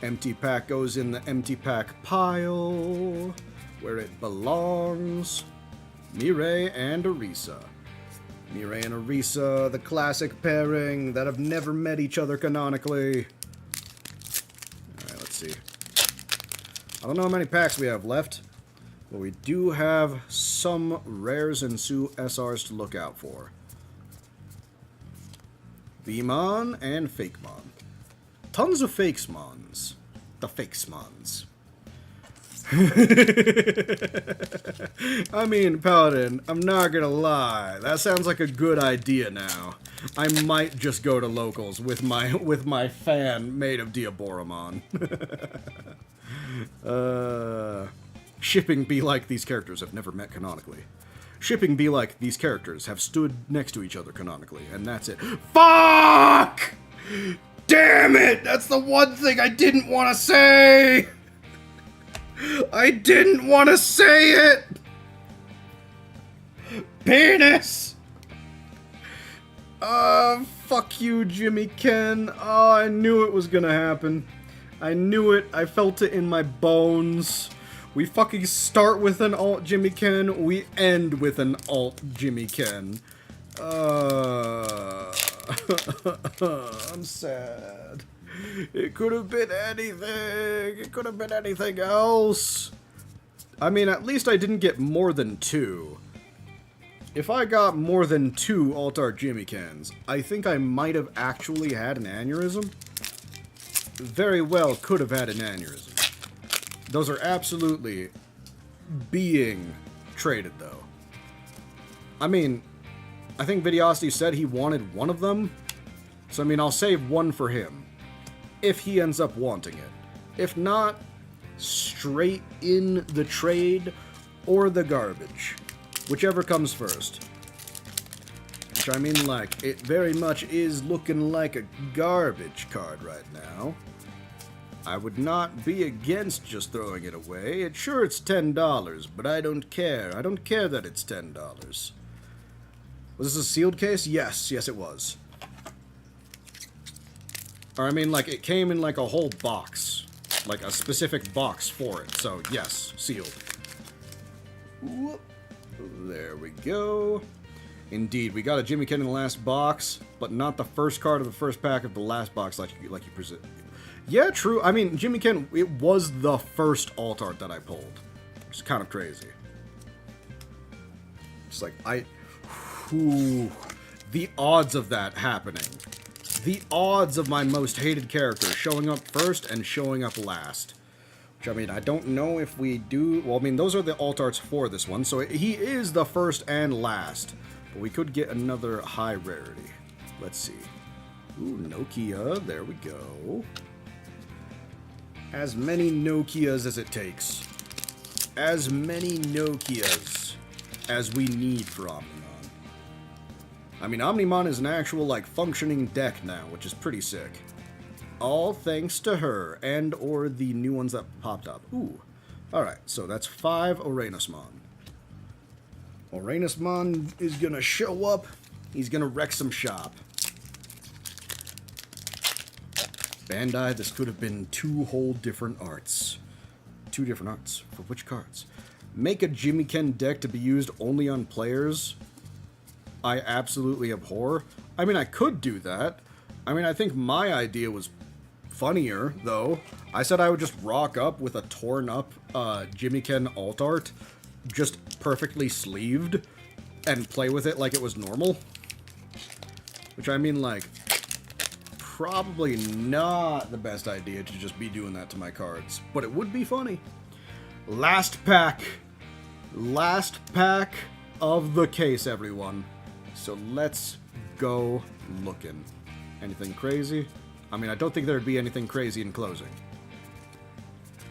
Empty pack goes in the empty pack pile, where it belongs. Mirai and Orisa. Mirai and Orisa, the classic pairing that have never met each other canonically. Alright, let's see. I don't know how many packs we have left, but we do have some rares and SRs to look out for. Vmon and Fakemon. Tons of Fakesmons. The Fakesmons. I mean, Paladin, I'm not gonna lie. That sounds like a good idea now. I might just go to locals with my fan made of Diaboromon. Shipping be like these characters have never met canonically. Shipping be like these characters have stood next to each other canonically, and that's it. Fuck! Damn it! That's the one thing I didn't want to say! I didn't want to say it! Penis! Fuck you, Jimmy Ken. Oh, I knew it was gonna happen. I knew it. I felt it in my bones. We fucking start with an alt Jimmy Ken, we end with an alt Jimmy Ken. I'm sad. It could have been anything. It could have been anything else. I mean, at least I didn't get more than 2. If I got more than 2 alt-art Jimmy Cans, I think I might have actually had an aneurysm. Very well could have had an aneurysm. Those are absolutely being traded, though. I mean, I think Videosity said he wanted one of them. So, I mean, I'll save one for him. If he ends up wanting it. If not, straight in the trade or the garbage. Whichever comes first. Which, I mean, like, it very much is looking like a garbage card right now. I would not be against just throwing it away. It's $10, but I don't care. I don't care that it's $10. Was this a sealed case? Yes, it was. Or, I mean, like, it came in, like, a whole box. Like, a specific box for it. So, yes, sealed. Whoop. There we go. Indeed, we got a Jimmy Ken in the last box, but not the first card of the first pack of the last box like you present. Yeah, true. I mean, Jimmy Ken, it was the first alt art that I pulled. Which is kind of crazy. It's like, the odds of that happening. The odds of my most hated character showing up first and showing up last. Which, I mean, I don't know if we do... Well, I mean, those are the alt arts for this one, so he is the first and last. But we could get another high rarity. Let's see. Ooh, Nokia. There we go. As many Nokias as it takes. As many Nokias as we need for Omnimon. I mean, Omnimon is an actual, like, functioning deck now, which is pretty sick. All thanks to her, and or the new ones that popped up. Ooh. Alright, so that's 5 Uranusmon. Uranusmon is gonna show up. He's gonna wreck some shop. Bandai, this could have been 2 whole different arts. 2 different arts. For which cards? Make a Jimmy Ken deck to be used only on players I absolutely abhor. I mean, I could do that. I mean, I think my idea was funnier, though. I said I would just rock up with a torn up Jimmy Ken alt art, just perfectly sleeved, and play with it like it was normal. Which, I mean, like, probably not the best idea to just be doing that to my cards. But it would be funny. Last pack. Last pack of the case, everyone. So let's go looking. Anything crazy? I mean, I don't think there'd be anything crazy in closing.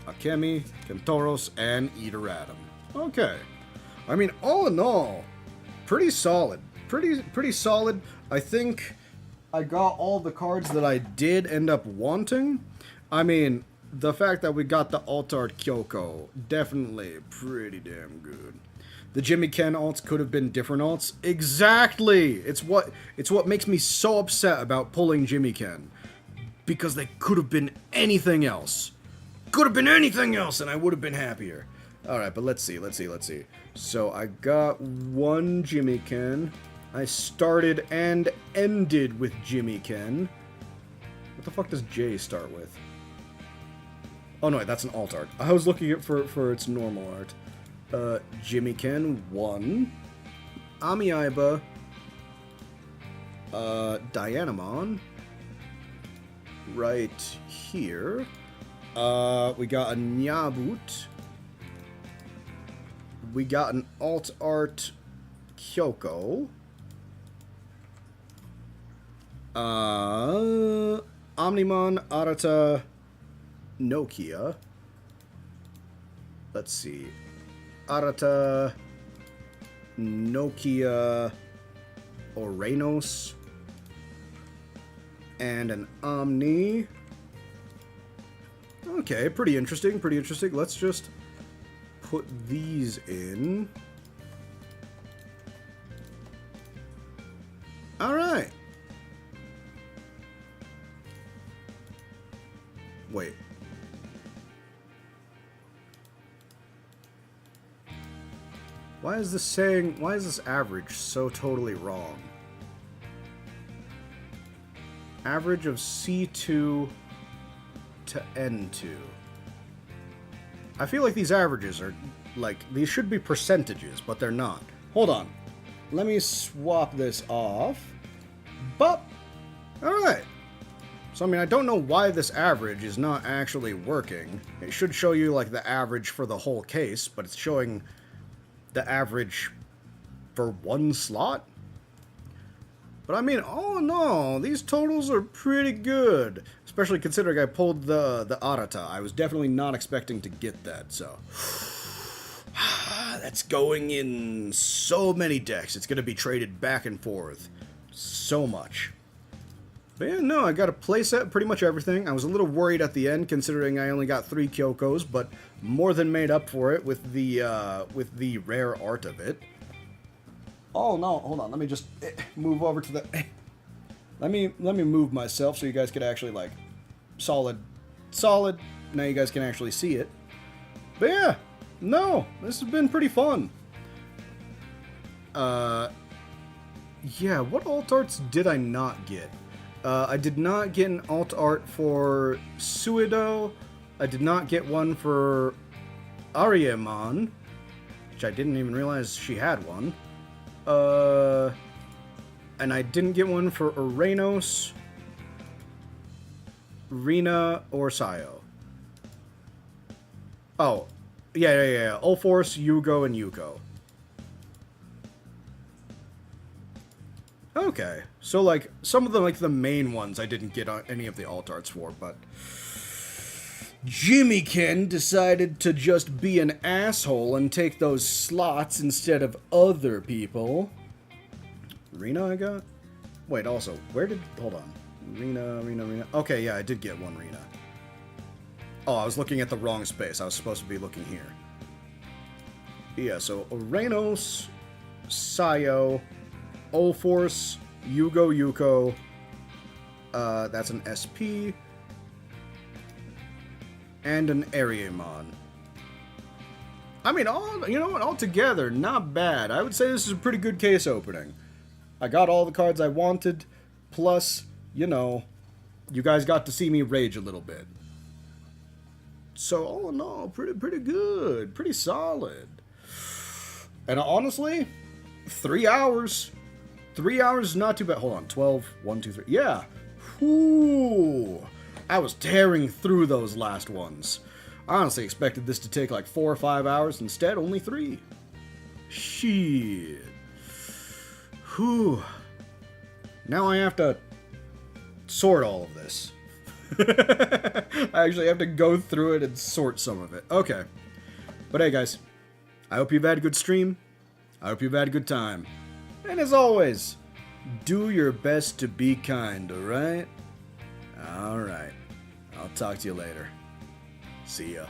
Akemi, Kentoros, and Eateradam. Okay. I mean, all in all, pretty solid. Pretty solid. I think I got all the cards that I did end up wanting. I mean, the fact that we got the alt art Kyoko, definitely pretty damn good. The Jimmy Ken alts could have been different alts. Exactly! It's what makes me so upset about pulling Jimmy Ken. Because they could have been anything else. Could have been anything else and I would have been happier. Alright, but let's see. So I got one Jimmy Ken. I started and ended with Jimmy Ken. What the fuck does J start with? Oh no, that's an alt art. I was looking at for its normal art. Jimmy Ken, 1. Amiibo. Dianamon. Right here. We got a Nyaboot. We got an alt art Kyoko. Omnimon, Arata, Nokia. Let's see. Arata, Nokia, Orenos, and an Omni. Okay, pretty interesting. Let's just put these in. Alright. Wait. Why is this average so totally wrong? Average of C2 to N2. I feel like these averages are, like, these should be percentages, but they're not. Hold on. Let me swap this off. But, alright. So, I mean, I don't know why this average is not actually working. It should show you, like, the average for the whole case, but it's showing the average for one slot? But I mean, all in all, these totals are pretty good. Especially considering I pulled the Arata. I was definitely not expecting to get that, so. That's going in so many decks. It's going to be traded back and forth. So much. But yeah, no, I got a playset, pretty much everything. I was a little worried at the end, considering I only got 3 Kyokos, but more than made up for it with the rare art of it. Oh no, hold on, let me just move over to the... Let me move myself so you guys can actually, like, solid. Now you guys can actually see it. But yeah, no, this has been pretty fun. Yeah, what alt arts did I not get? I did not get an alt art for Suido. I did not get one for Ariamon, which I didn't even realize she had one. And I didn't get one for Uranus, Rina, or Sayo. Oh, yeah. Ulforce, Yugo, and Yuko. Okay, so, like, some of the, like, the main ones I didn't get any of the alt arts for, but Jimmy Ken decided to just be an asshole and take those slots instead of other people. Rina I got? Wait, also, hold on. Rina. Okay, yeah, I did get one Rina. Oh, I was looking at the wrong space. I was supposed to be looking here. Yeah, so Uranus, Sayo, Ulforce, Yuko, that's an SP, and an Ariamon. I mean, altogether, not bad. I would say this is a pretty good case opening. I got all the cards I wanted, plus, you know, you guys got to see me rage a little bit. So, all in all, pretty good, pretty solid. And honestly, 3 hours. 3 hours is not too bad. Hold on, 12, 1, 2, 3. Yeah. Whoo. I was tearing through those last ones. I honestly expected this to take like 4 or 5 hours. Instead, only 3. Shit. Whew. Now I have to sort all of this. I actually have to go through it and sort some of it. Okay. But hey, guys. I hope you've had a good stream. I hope you've had a good time. And as always, Do your best to be kind, alright? Alright. I'll talk to you later. See ya.